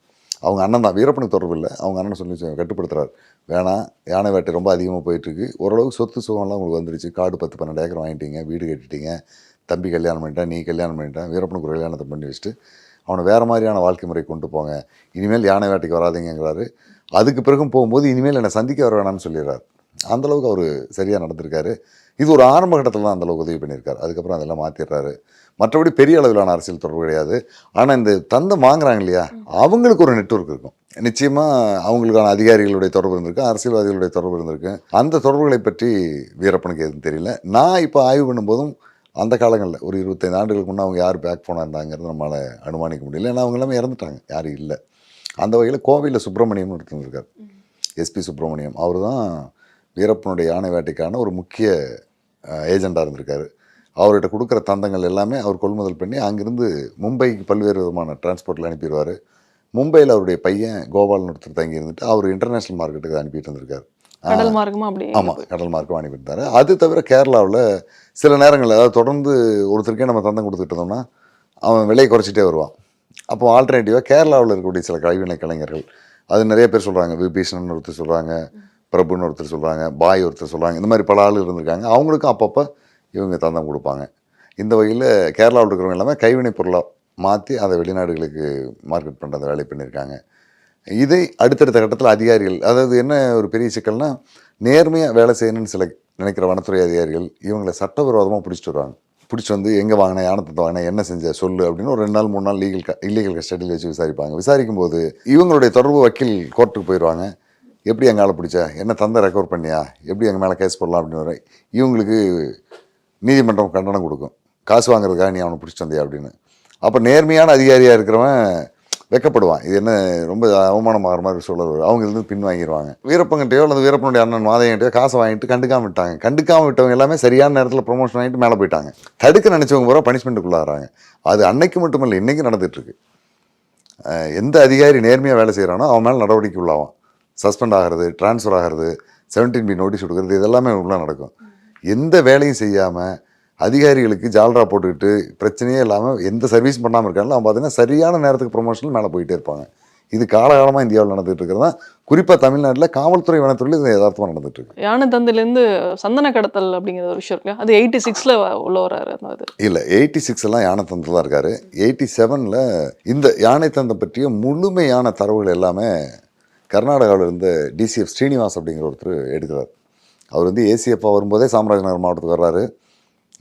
அவங்க அண்ணன் தான், வீரப்பனுக்கு தொடர்பு இல்லை, அவங்க அண்ணன் சொல்லி கட்டுப்படுத்துறாரு. வேணாம், யானை வேட்டை ரொம்ப அதிகமாக போயிட்டுருக்கு, ஓரளவுக்கு சொத்து சுகம்லாம் உங்களுக்கு வந்துருச்சு, காடு 10-12 ஏக்கர் வாங்கிட்டீங்க, வீடு கட்டிட்டீங்க, தம்பி கல்யாணம் பண்ணிட்டான், நீ கல்யாணம் பண்ணிட்டான், வீரப்பனுக்கு ஒரு கல்யாணத்தை பண்ணி வச்சுட்டு அவனை வேறு மாதிரியான வாழ்க்கை முறை கொண்டு போங்க, இனிமேல் யானை வேட்டைக்கு வராதிங்கிறாரு. அதுக்கு பிறகும் போகும்போது இனிமேல் என்னை சந்திக்க வர வேணாம்னு சொல்லிடுறாரு. அந்தளவுக்கு அவர் சரியாக நடந்திருக்காரு. இது ஒரு ஆரம்ப கட்டத்தில் தான் அந்தளவுக்கு உதவி பண்ணியிருக்காரு. அதுக்கப்புறம் அதெல்லாம் மாற்றிடுறாரு. மற்றபடி பெரிய அளவிலான அரசியல் தொடர்பு கிடையாது. ஆனால் இந்த தந்தம் வாங்குறாங்க இல்லையா, அவங்களுக்கு ஒரு நெட்வொர்க் இருக்கும். நிச்சயமாக அவங்களுக்கான அதிகாரிகளுடைய தொடர்பு இருந்திருக்கு, அரசியல்வாதிகளுடைய தொடர்பு இருந்திருக்கு. அந்த தொடர்புகளை பற்றி வீரப்பனுக்கு எதுவும் தெரியல. நான் இப்போ ஆய்வு பண்ணும்போதும் அந்த காலங்களில் ஒரு 25 ஆண்டுகளுக்கு முன்னே அவங்க யார் பேக் போனாக இருந்தாங்கிறது நம்மளால் அனுமானிக்க முடியல. ஏன்னா அவங்க எல்லாமே இறந்துட்டாங்க, யாரும் இல்லை. அந்த வகையில் கோவையில் சுப்பிரமணியம்னு ஒருத்தர் இருக்கார், SP சுப்பிரமணியம். அவர் தான் வீரப்பனுடைய யானை வேட்டைக்கான ஒரு முக்கிய ஏஜெண்டாக இருந்திருக்காரு. அவர்கிட்ட கொடுக்குற தந்தங்கள் எல்லாமே அவர் கொள்முதல் பண்ணி அங்கிருந்து மும்பைக்கு பல்வேறு விதமான டிரான்ஸ்போர்ட்டில் அனுப்பிடுவார். மும்பையில் அவருடைய பையன் கோபால்னு ஒருத்தர் தங்கி இருந்துட்டு அவர் இன்டர்நேஷ்னல் மார்க்கெட்டுக்கு அனுப்பிட்டு இருந்திருக்காரு. கடல் மார்க்கமா அப்படி? ஆமாம், கடல் மார்க்கம் அனுப்பியிருந்தார். அது தவிர கேரளாவில் சில நேரங்களில் அதாவது தொடர்ந்து ஒருத்தருக்கே நம்ம தந்தம் கொடுத்துட்டு இருந்தோம்னா அவன் விலையை குறைச்சிட்டே வருவான். அப்போ ஆல்டர்னேட்டிவாக கேரளாவில் இருக்கக்கூடிய சில கைவினை கலைஞர்கள், அது நிறைய பேர் சொல்கிறாங்க, விபீஷணன் ஒருத்தர் சொல்கிறாங்க, பிரபுன்னு ஒருத்தர் சொல்கிறாங்க, பாய் ஒருத்தர் சொல்கிறாங்க, இந்த மாதிரி பல ஆள் இருந்திருக்காங்க. அவங்களுக்கும் அப்பப்போ இவங்க தந்தம் கொடுப்பாங்க. இந்த வகையில் கேரளாவில் இருக்கிறவங்க எல்லாமே கைவினை பொருளாக மாற்றி அதை வெளிநாடுகளுக்கு மார்க்கெட் பண்ணுற வேலை பண்ணியிருக்காங்க. இதை அடுத்தடுத்த கட்டத்தில் அதிகாரிகள், அதாவது என்ன ஒரு பெரிய சிக்கல்னா, நேர்மையாக வேலை செய்யணும்னு சில நினைக்கிற வனத்துறை அதிகாரிகள் இவங்களை சட்டவிரோதமாக பிடிச்சிட்டு வருவாங்க. பிடிச்சிட்டு வந்து எங்கே வாங்கினேன், யானத்தை வாங்கினேன், என்ன செஞ்ச சொல்லு அப்படின்னு ஒரு 2 நாள் 3 நாள் இல்லீகல் கஸ்டடியில் வச்சு விசாரிப்பாங்க. விசாரிக்கும் போது இவங்களுடைய தொடர்பு வக்கீல் கோர்ட்டுக்கு போயிடுவாங்க. எப்படி எங்கள் ஆளை பிடிச்ச, என்ன தந்தை ரெக்கவர் பண்ணியா, எப்படி எங்கள் மேலே கேஸ் போடலாம் அப்படின்னு வரை இவங்களுக்கு நீதிமன்றம் கண்டனம் கொடுக்கும். காசு வாங்குறதுக்காக நீ அவனை பிடிச்சிட்டு வந்தியா அப்படின்னு. அப்போ நேர்மையான அதிகாரியாக இருக்கிறவன் வெக்கப்படுவான். இது என்ன ரொம்ப அவமானமாகிற மாதிரி சொல்ல, அவங்க இருந்து பின் வாங்கிடுவாங்க. வீரப்பங்கிட்டையோ அல்லது வீரப்பனுடைய அண்ணன் மாதையன்ட்டையோ காசை வாங்கிட்டு கண்டுக்காம விட்டாங்க. கண்டுக்காம விட்டவங்க எல்லாமே சரியான நேரத்தில் ப்ரொமோஷன் வாங்கிட்டு மேலே போயிட்டாங்க. தடுக்க நினச்சவங்க பூரா பனிஷ்மெண்ட்டுக்குள்ளாகிறாங்க. அது அன்னைக்கு மட்டுமில்லை, இன்றைக்கும் நடந்துகிட்ருக்கு. எந்த அதிகாரி நேர்மையாக வேலை செய்கிறானோ அவன் மேலே நடவடிக்கை உள்ளாவான். சஸ்பெண்ட் ஆகிறது, ட்ரான்ஸ்ஃபர் ஆகிறது, 17B நோட்டீஸ் கொடுக்குறது, இதெல்லாமே உள்ளே நடக்கும். எந்த வேலையும் செய்யாமல் அதிகாரிகளுக்கு ஜால்ரா போட்டுக்கிட்டு பிரச்சனையே இல்லாமல் எந்த சர்வீஸ் பண்ணாமல் இருக்காங்களோ அவன் பார்த்தீங்கன்னா சரியான நேரத்துக்கு ப்ரொமோஷனில் மேலே போயிட்டே இருப்பாங்க. இது காலகாலமாக இந்தியாவில் நடந்துகிட்டு இருக்கிறது தான். குறிப்பாக தமிழ்நாட்டில் காவல்துறை வனத்துறையில் இது யதார்த்தமாக நடந்துட்டு இருக்கு. யானை தந்திலேருந்து சந்தன கடத்தல் அப்படிங்கிற ஒரு விஷயம் இருக்கு. அது 86ல் உள்ள வராரு. அது இல்லை, 86 எல்லாம் யானை தந்தில் தான் இருக்காரு. 87ல் இந்த யானை தந்தை பற்றிய முழுமையான தரவுகள் எல்லாமே கர்நாடகாவில் இருந்த DCF ஸ்ரீனிவாஸ் அப்படிங்கிற ஒருத்தர் எடுக்கிறார். அவர் வந்து ACF வரும்போதே சாமராஜநகர் மாவட்டத்துக்கு வர்றாரு.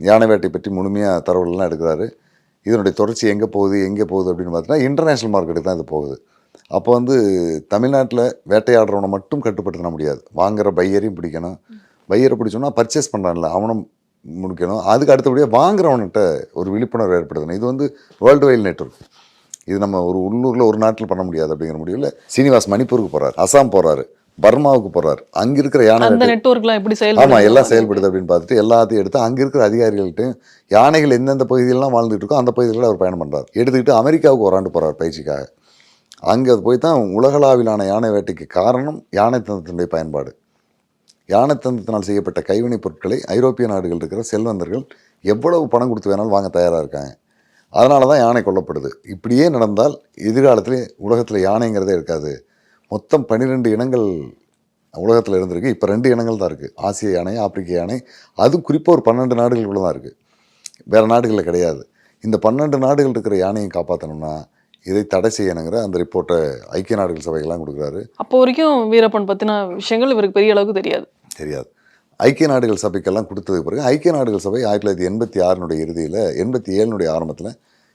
யானை வேட்டை பற்றி முழுமையாக தரவுகள்லாம் எடுக்கிறாரு. இதனுடைய தொடர்ச்சி எங்கே போகுது அப்படின்னு பார்த்தீங்கன்னா இன்டர்நேஷ்னல் மார்க்கெட்டுக்கு தான் இது போகுது. அப்போ வந்து தமிழ்நாட்டில் வேட்டையாடுறவனை மட்டும் கட்டுப்படுத்த முடியாது. வாங்குகிற பையரையும் பிடிக்கணும். பையரை பிடிச்சோன்னா பர்ச்சேஸ் பண்ணுறான்ல அவனும் முடிக்கணும். அதுக்கு அடுத்தபடியாக வாங்குறவன்கிட்ட ஒரு விழிப்புணர்வு ஏற்படுத்தணும். இது வந்து வேர்ல்டு வைட் நெட்வொர்க். இது நம்ம ஒரு உள்ளூரில் ஒரு நாட்டில் பண்ண முடியாது அப்படிங்கிற முடிவில் சீனிவாஸ் மணிப்பூருக்கு போகிறார், அசாம் போகிறாரு, பர்மாவுக்கு போகிறார். அங்கே இருக்கிற யானை நெட்வொர்க்லாம் எப்படி ஆமாம் எல்லாம் செயல்படுது அப்படின்னு பார்த்துட்டு எல்லாத்தையும் எடுத்து அங்கே இருக்கிற அதிகாரிகள்கிட்டையும் யானைகள் எந்தெந்த பகுதியிலலாம் வாழ்ந்துட்டு இருக்கோ அந்த பகுதிகளில் அவர் பயணம் பண்ணுறார். எடுத்துக்கிட்டு அமெரிக்காவுக்கு ஒரு ஆண்டு போகிறார் பயிற்சிக்காக. அங்கே போய் தான் உலகளாவிலான யானை வேட்டைக்கு காரணம் யானை தந்தத்தினுடைய பயன்பாடு. யானை தந்தத்தினால் செய்யப்பட்ட கைவினைப் பொருட்களை ஐரோப்பிய நாடுகள் இருக்கிற செல்வந்தர்கள் எவ்வளவு பணம் கொடுத்து வேணாலும் வாங்க தயாராக இருக்காங்க. அதனால தான் யானை கொல்லப்படுது. இப்படியே நடந்தால் எதிர்காலத்தில் உலகத்தில் யானைங்கிறதே இருக்காது. மொத்தம் 12 இனங்கள் உலகத்தில் இருந்திருக்கு. இப்போ 2 இனங்கள் தான் இருக்குது. ஆசிய யானை, ஆப்பிரிக்க யானை. அதுவும் குறிப்பாக ஒரு 12 நாடுகளுக்குள்ள தான் இருக்குது, வேறு நாடுகளில் கிடையாது. இந்த 12 நாடுகள் இருக்கிற யானையை காப்பாற்றணும்னா இதை தடை செய்யணுங்கிற அந்த ரிப்போர்ட்டை ஐக்கிய நாடுகள் சபைகள்லாம் கொடுக்குறாரு. அப்போ வரைக்கும் வீரப்பன் பற்றின விஷயங்கள் இவருக்கு பெரிய அளவுக்கு தெரியாது. ஐக்கிய நாடுகள் சபைக்கெல்லாம் கொடுத்ததுக்கு பிறகு ஐக்கிய நாடுகள் சபை 1986 இறுதியில் 87 ஆரம்பத்தில்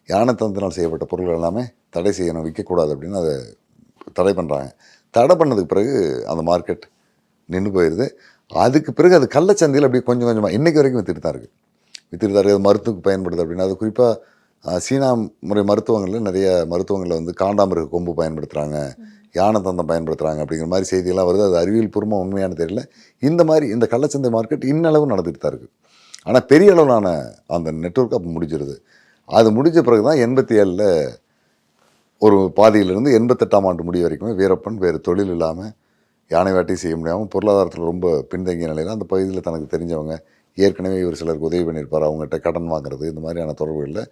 யானை தந்தத்தினால் செய்யப்பட்ட பொருட்கள் எல்லாமே தடை செய்யணும், விற்கக்கூடாது அப்படின்னு அதை தடை பண்ணுறாங்க. தடை பண்ணதுக்கு பிறகு அந்த மார்க்கெட் நின்று போயிடுது. அதுக்கு பிறகு அது கள்ளச்சந்தையில் அப்படி கொஞ்சம் கொஞ்சமாக இன்றைக்கு வரைக்கும் விற்றுட்டு தான் இருக்குது. அது மருத்துவக்கு பயன்படுது அப்படின்னு. அது குறிப்பாக சீனா முறை மருத்துவங்களில் நிறைய மருத்துவங்களில் வந்து காண்டாமிருக கொம்பு பயன்படுத்துகிறாங்க, யானை தந்தம் பயன்படுத்துகிறாங்க அப்படிங்கிற மாதிரி செய்தியெல்லாம் வருது. அது அறிவியல் பூர்வமாக உண்மையான தெரியல. இந்த மாதிரி இந்த கள்ளச்சந்தை மார்க்கெட் இன்னளவு நடந்துகிட்டு தான் இருக்குது. ஆனால் பெரிய அளவிலான அந்த நெட்வொர்க் அப்போ முடிஞ்சிருது. அது முடிஞ்ச பிறகு தான் 87ல் ஒரு பாதியிலிருந்து 88ஆம் ஆண்டு முடிய வரைக்குமே வீரப்பன் வேறு தொழில் இல்லாமல் யானை வேட்டை செய்ய முடியாமல் பொருளாதாரத்தில் ரொம்ப பின்தங்கிய நிலையில் அந்த பகுதியில் தனக்கு தெரிஞ்சவங்க ஏற்கனவே இவர் சிலருக்கு உதவி பண்ணியிருப்பார், அவங்ககிட்ட கடன் வாங்குறது, இந்த மாதிரியான தொடர்புகளில்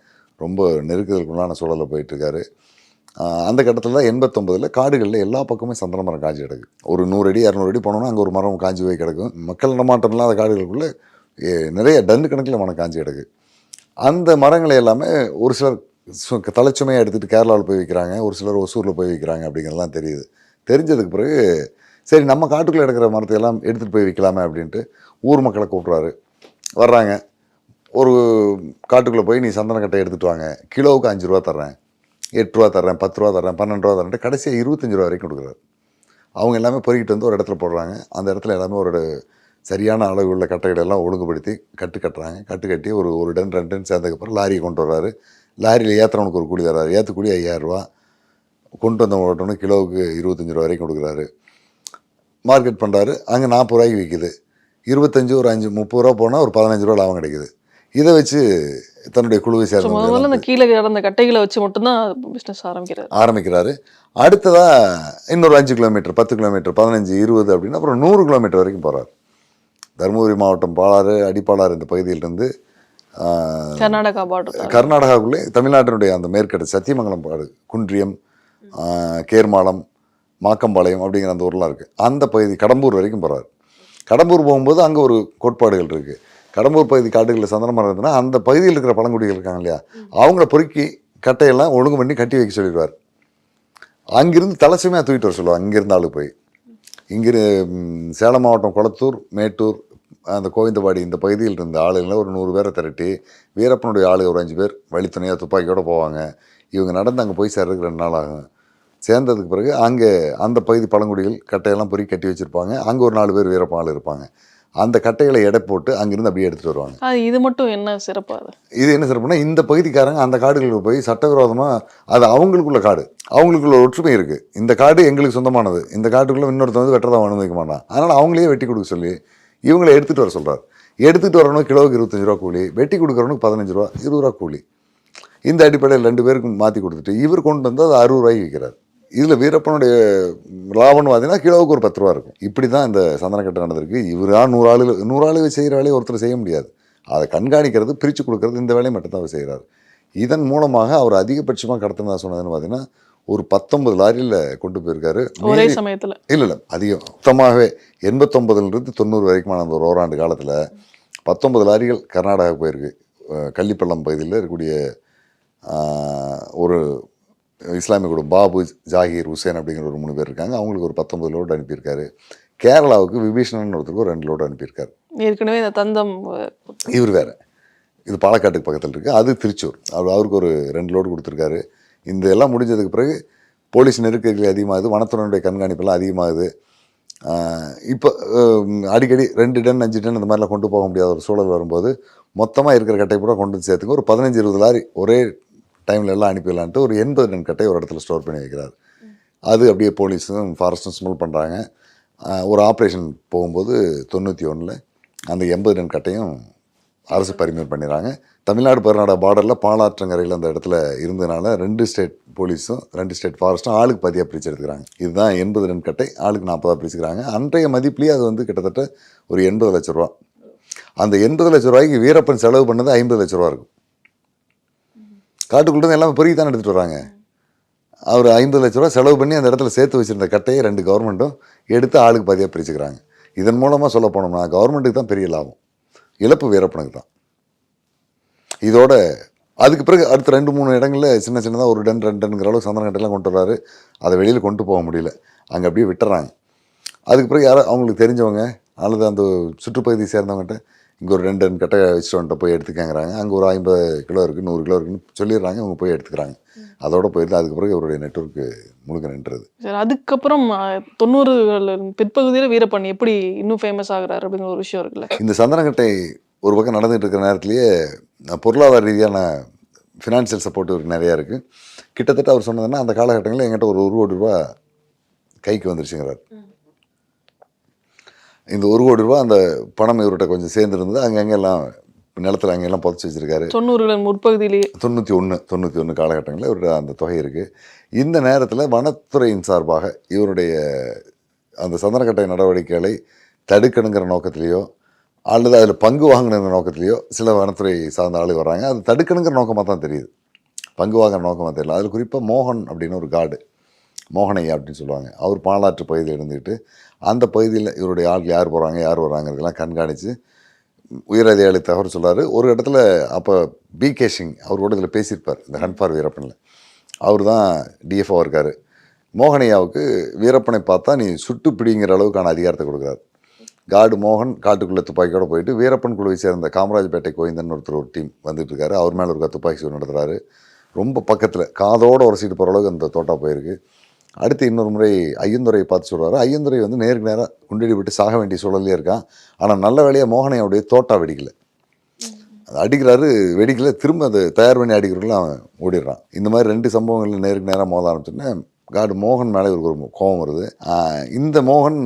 ரொம்ப நெருக்குதலுக்குள்ளான சூழலில் போயிட்டுருக்காரு. அந்த கட்டத்தில் தான் 89ல் காடுகளில் எல்லா பக்கமும் சந்தன மரம் காஞ்சி கிடக்கு. ஒரு 100 அடி 200 அடி போனோன்னா அங்கே ஒரு மரம் காஞ்சி போய் கிடக்கும். மக்கள் நடமாட்டம் இல்லாத காடுகளுக்குள்ளே நிறைய டன் கணக்கில் மரம் காஞ்சி கிடக்கு. அந்த மரங்களை எல்லாமே ஒரு சிலர் தலைச்சுமையாக எடுத்துகிட்டு கேரளாவில் போய் வைக்கிறாங்க, ஒரு சிலர் ஒசூரில் போய் வைக்கிறாங்க அப்படிங்கிறதெல்லாம் தெரியுது. தெரிஞ்சதுக்கு பிறகு சரி நம்ம காட்டுக்குள்ளே எடுக்கிற மரத்தை எல்லாம் எடுத்துகிட்டு போய் விற்கலாமே அப்படின்ட்டு ஊர் மக்களை கூப்பிட்றாரு. வர்றாங்க. ஒரு காட்டுக்குள்ளே போய் நீ சந்தன கட்டை எடுத்துகிட்டு வாங்க, கிலோவுக்கு 5 ரூபா தர்றேன், 8 ரூபா தர்றேன், 10 ரூபா தர்றேன், 12 ரூபா தர்றேன், கடைசியாக 25 ரூபா வரைக்கும் கொடுக்குறாரு. அவங்க எல்லாமே பொறுக்கிட்டு வந்து ஒரு இடத்துல போடுறாங்க. அந்த இடத்துல எல்லாமே ஒரு சரியான அளவு உள்ள கட்டைகளை எல்லாம் ஒழுங்குபடுத்தி கட்டுறாங்க. கட்டி ஒரு டன் 2 டன் சேர்ந்ததுக்கப்புறம் லாரியை கொண்டு வர்றாரு. லாரியில் ஏற்றுறவனுக்கு ஒரு கூலி தர்றாரு. ஏற்ற கூலி 5000 ரூபா. கொண்டு வந்த ஓட்டணும் கிலோவுக்கு 25 ரூபா வரைக்கும் கொடுக்குறாரு. மார்க்கெட் பண்ணுறாரு. அங்கே 40 ரூபாய்க்கு விற்கிது. 25 ஒரு 5 30 ரூபா போனால் ஒரு 15 ரூபா லாபம் கிடைக்குது. இதை வச்சு தன்னுடைய குழுவை ஸோ முதல்ல இந்த சேர்ந்த கீழே கிடந்த கட்டைகளை வச்சு மட்டும்தான் பிஸ்னஸ் ஆரம்பிக்கிறாரு. ஆரம்பிக்கிறாரு. அடுத்ததாக இன்னொரு 5 கிலோமீட்டர் 10 கிலோமீட்டர் 15 20 அப்படின்னு அப்புறம் 100 கிலோமீட்டர் வரைக்கும் போகிறார். தருமபுரி மாவட்டம் பாலாறு அடிப்பாளாறு இந்த பகுதியிலிருந்து கர்நாடகா பார்டர், கர்நாடகாவுக்குள்ளே தமிழ்நாட்டினுடைய அந்த மேற்கட்டு சத்தியமங்கலம் பாடு, குன்றியம், கேர்மாலம், மாக்கம்பாளையம் அப்படிங்கிற அந்த ஊர்லாம் இருக்குது. அந்த பகுதி கடம்பூர் வரைக்கும் போகிறார். கடம்பூர் போகும்போது அங்கே ஒரு கோட்பாடுகள் இருக்குது. கடம்பூர் பகுதி காடுகளில் சந்தன மரம் இருந்ததுன்னா அந்த பகுதியில் இருக்கிற பழங்குடிகள் இருக்காங்க இல்லையா, அவங்கள பொறுக்கி கட்டையெல்லாம் ஒழுங்கு பண்ணி கட்டி வைக்க சொல்லிடுவார். அங்கிருந்து தலைசுமையாக தூக்கிட்டு வர சொல்லுவாங்க. இங்கேருந்து ஆளு போய் இங்கே சேலம் மாவட்டம் கொளத்தூர், மேட்டூர், அந்த கோவிந்தபாடி இந்த பகுதியில் இருந்த ஆளுங்களை ஒரு 100 பேரை திரட்டி வீரப்பனுடைய ஆளு ஒரு 5 பேர் வழித்துணையாக துப்பாக்கியோடு போவாங்க. இவங்க நடந்து அங்கே போய் சேர்றதுக்கு 2 நாள் ஆகும். சேர்ந்ததுக்கு பிறகு அங்கே அந்த பகுதி பழங்குடிகள் கட்டையெல்லாம் பொறி கட்டி வச்சுருப்பாங்க. அங்கே ஒரு 4 பேர் வீரப்பன் ஆள் இருப்பாங்க. அந்த கட்டைகளை எடை போட்டு அங்கிருந்து அப்படியே எடுத்துகிட்டு வருவாங்க. இது மட்டும் என்ன சிறப்பாக? இது என்ன சிறப்புனா, இந்த பகுதிக்காரங்க அந்த காடுகளுக்கு போய் சட்டவிரோதமாக, அது அவங்களுக்குள்ள காடு, அவங்களுக்குள்ள ஒற்றுமை இருக்குது. இந்த காடு எங்களுக்கு சொந்தமானது, இந்த காட்டுக்குள்ளே இன்னொருத்த வந்து வெட்டுறதை அனுமதிக்க மாட்டான், அதனால் அவங்களையே வெட்டி கொடுக்க சொல்லி இவங்களை எடுத்துகிட்டு வர சொல்கிறார். எடுத்துகிட்டு வரணும் கிலோவுக்கு 25 ரூபா கூலி, வெட்டி கொடுக்குறவனுக்கு 15 ரூபா 20 ரூபா கூலி. இந்த அடிப்படையில் 2 பேருக்கும் மாற்றி கொடுத்துட்டு இவர் கொண்டு வந்து அது 60 ரூபாய்க்கு விற்கிறார். இதில் வீரப்பனுடைய லாபம்னு பார்த்தீங்கன்னா கிலோவுக்கு ஒரு 10 ரூபா இருக்கும். இப்படி தான் இந்த சந்தனக்கட்டை நடந்திருக்கு. இவரா 100 ஆளு செய்கிற வேலையை ஒருத்தர் செய்ய முடியாது. அதை கண்காணிக்கிறது, பிரித்து கொடுக்கறது, இந்த வேலையை மட்டும்தான் அவர் செய்கிறார். இதன் மூலமாக அவர் அதிகபட்சமாக கடத்தினா சொன்னதுன்னு பார்த்தீங்கன்னா ஒரு 19 லாரியில் கொண்டு போயிருக்காரு ஒரே சமயத்தில். இல்லை அதிகம், மொத்தமாகவே 89லிருந்து 90 வரைக்குமான அந்த ஒரு ஓராண்டு காலத்தில் 19 லாரிகள் கர்நாடகா போயிருக்கு. கள்ளிப்பள்ளம் பகுதியில் இருக்கக்கூடிய ஒரு இஸ்லாமிய குடும்பம் பாபு, ஜாகீர், ஹுசேன் அப்படிங்கிற ஒரு 3 பேர் இருக்காங்க. அவங்களுக்கு ஒரு 19 லோடு அனுப்பியிருக்காரு. கேரளாவுக்கு விபீஷணன் ஒருத்தருக்கு ஒரு 2 லோடு அனுப்பியிருக்காரு. ஏற்கனவே இந்த தந்தம் இவர் வேறு, இது பாலக்காட்டுக்கு பக்கத்தில் இருக்குது, அது திருச்சூர். அவருக்கு ஒரு 2 லோடு கொடுத்துருக்காரு. இந்த எல்லாம் முடிஞ்சதுக்கு பிறகு போலீஸ் நெருக்கடிகள் அதிகமாகுது, வனத்துறையினுடைய கண்காணிப்பெல்லாம் அதிகமாகுது. இப்போ அடிக்கடி 2 டன் 5 டன் இந்த மாதிரிலாம் கொண்டு போக முடியாத ஒரு சூழல் வரும்போது மொத்தமாக இருக்கிற கட்டை பூரா கொண்டு வந்து சேர்த்துங்க, ஒரு 15-20 லாரி ஒரே டைமில் எல்லாம் அனுப்பிடலான்ட்டு ஒரு 80 டன் கட்டை ஒரு இடத்துல ஸ்டோர் பண்ணி வைக்கிறார். அது அப்படியே போலீஸும் ஃபாரஸ்ட்டும் ஸ்மெல் பண்ணுறாங்க. ஒரு ஆப்ரேஷன் போகும்போது 91 அந்த 80 டன் கட்டையும் அரசு பறிமுதல் பண்ணிடுறாங்க. தமிழ்நாடு கர்நாடகா பார்டரில் பாலாற்றங்கரையில் அந்த இடத்துல இருந்ததுனால 2 ஸ்டேட் போலீஸும் 2 ஸ்டேட் ஃபாரஸ்ட்டும் ஆளுக்கு 10 பிரித்து எடுத்துக்கிறாங்க. இதுதான் 80 டன் கட்டை, ஆளுக்கு 40 பிரிச்சுக்கிறாங்க. அன்றைய மதிப்புலேயே அது வந்து கிட்டத்தட்ட ஒரு 80 லட்ச ரூபா. அந்த 80 லட்ச ரூபாய்க்கு வீரப்பன் செலவு பண்ணது 50 லட்ச ரூபா இருக்கும். காட்டுக்குள்ளே எல்லாமே பொறுக்கி தான் எடுத்துகிட்டு வராங்க. அவர் 50 லட்ச ரூபா செலவு பண்ணி அந்த இடத்துல சேர்த்து வச்சுருந்த கட்டையை 2 கவர்மெண்ட்டும் எடுத்து ஆளுக்கு 10 பிரிச்சுக்கிறாங்க. இதன் மூலமாக சொல்ல போனோம்னா கவர்மெண்ட்டுக்கு தான் பெரிய லாபம், இழப்பு வீரப்பனுக்கு தான். இதோட அதுக்கு பிறகு அடுத்த 2-3 இடங்களில் சின்ன சின்னதாக 1 டன் 2 டன்ங்கிற அளவுக்கு சந்தன கட்டையெல்லாம் கொண்டு வர்றாரு. அதை வெளியில் கொண்டு போக முடியல, அங்கே அப்படியே விட்டுறாங்க. அதுக்கு பிறகு யாரும் அவங்களுக்கு தெரிஞ்சவங்க அல்லது அந்த சுற்றுப்பகுதியை சேர்ந்தவங்ககிட்ட இங்கே ஒரு 2 டன் கட்டை வச்சுட்டு வந்துட்டு போய் எடுத்துக்கங்கிறாங்க. அங்கே ஒரு 50 கிலோ இருக்குது 100 கிலோ இருக்குன்னு சொல்லிடுறாங்க, அவங்க போய் எடுத்துக்கிறாங்க. அதோட போயிட்டு அதுக்கு பிறகு இவருடைய நெட்வொர்க்கு முழுக்க நின்றுது. சரி, அதுக்கப்புறம் 90கள் பிற்பகுதியில் வீரப்பன் எப்படி இன்னும் ஃபேமஸ் ஆகுறாரு அப்படிங்கிற ஒரு விஷயம் இருக்குல்ல. இந்த சந்தனக்கட்டை ஒரு பக்கம் நடந்துகிட்டு இருக்கிற நேரத்துலேயே பொருளாதார ரீதியான ஃபினான்ஷியல் சப்போர்ட் இவருக்கு நிறையா இருக்குது. கிட்டத்தட்ட அவர் சொன்னதுன்னா அந்த காலகட்டங்களில் எங்கிட்ட ஒரு 1 கோடி ரூபா கைக்கு வந்துருச்சுங்கிறார். இந்த 1 கோடி ரூபா அந்த பணம் இவர்கிட்ட கொஞ்சம் சேர்ந்துருந்தது. அங்கெல்லாம் நிலத்தில் அங்கெல்லாம் புதைச்சி வச்சிருக்காரு. 90களின் முற்பகுதியிலேயே 91 காலகட்டங்களில் இவருடைய அந்த தொகை இருக்குது. இந்த நேரத்தில் வனத்துறையின் சார்பாக இவருடைய அந்த சந்தனக்கட்டை நடவடிக்கைகளை தடுக்கணுங்கிற நோக்கத்திலேயோ அல்லது அதில் பங்கு வாங்கணுங்கிற நோக்கத்திலேயோ சில வனத்துறை சார்ந்த ஆளு வராங்க. அது தடுக்கணுங்கிற நோக்கமாக தான் தெரியுது, பங்கு வாங்குற நோக்கமாக தெரியல. அதில் குறிப்பாக மோகன் அப்படின்னு ஒரு காடு, மோகனையா அப்படின்னு சொல்லுவாங்க, அவர் பாலாற்று பகுதியில் இருந்துக்கிட்டு அந்த பகுதியில் இவருடைய ஆள் யார் போகிறாங்க யார் வராங்கிறதெல்லாம் கண்காணித்து உயர் அதிகாரி தகவல் சொல்கிறார். ஒரு இடத்துல அப்போ B.K. சிங் அவர் கூட இதில் பேசியிருப்பார், இந்த ஹண்ட் ஃபார் வீரப்பனில். அவர் தான் DFO இருக்கார். மோகனையாவுக்கு வீரப்பனை பார்த்தா நீ சுட்டு பிடிங்கிற அளவுக்கான அதிகாரத்தை கொடுக்குறாரு. காடு மோகன் காட்டுக்குள்ளே துப்பாக்கியோடு போயிட்டு வீரப்பன் குழுவை சேர்ந்த காமராஜ்பேட்டை கோவிந்தன் ஒருத்தர் ஒரு டீம் வந்துட்டு இருக்காரு. அவர் மேலே ஒரு துப்பாக்கி சூடு நடத்துகிறாரு. ரொம்ப பக்கத்தில் காதோடு உரசிட்டு போகிற அளவுக்கு அந்த தோட்டா போயிருக்கு. அடுத்து இன்னொரு முறை ஐயந்துரையை பார்த்து சொல்கிறாரு. ஐயந்துரை வந்து நேருக்கு நேராக குண்டடி விட்டு சாக வேண்டிய சூழலே இருக்கான். ஆனால் நல்ல வேலையாக மோகனையோடைய தோட்டா வெடிக்கலை, அடிக்கிறாரு வெடிக்கலை, திரும்ப அதை தயார் பண்ணி அடிக்கிறதுக்குள்ள அவன் ஓடிடுறான். இந்த மாதிரி 2 சம்பவங்கள் நேருக்கு நேராக மோத ஆரம்பிச்சோன்னே காடு மோகன் மேலே இவருக்கு ஒரு கோபம் வருது. இந்த மோகன்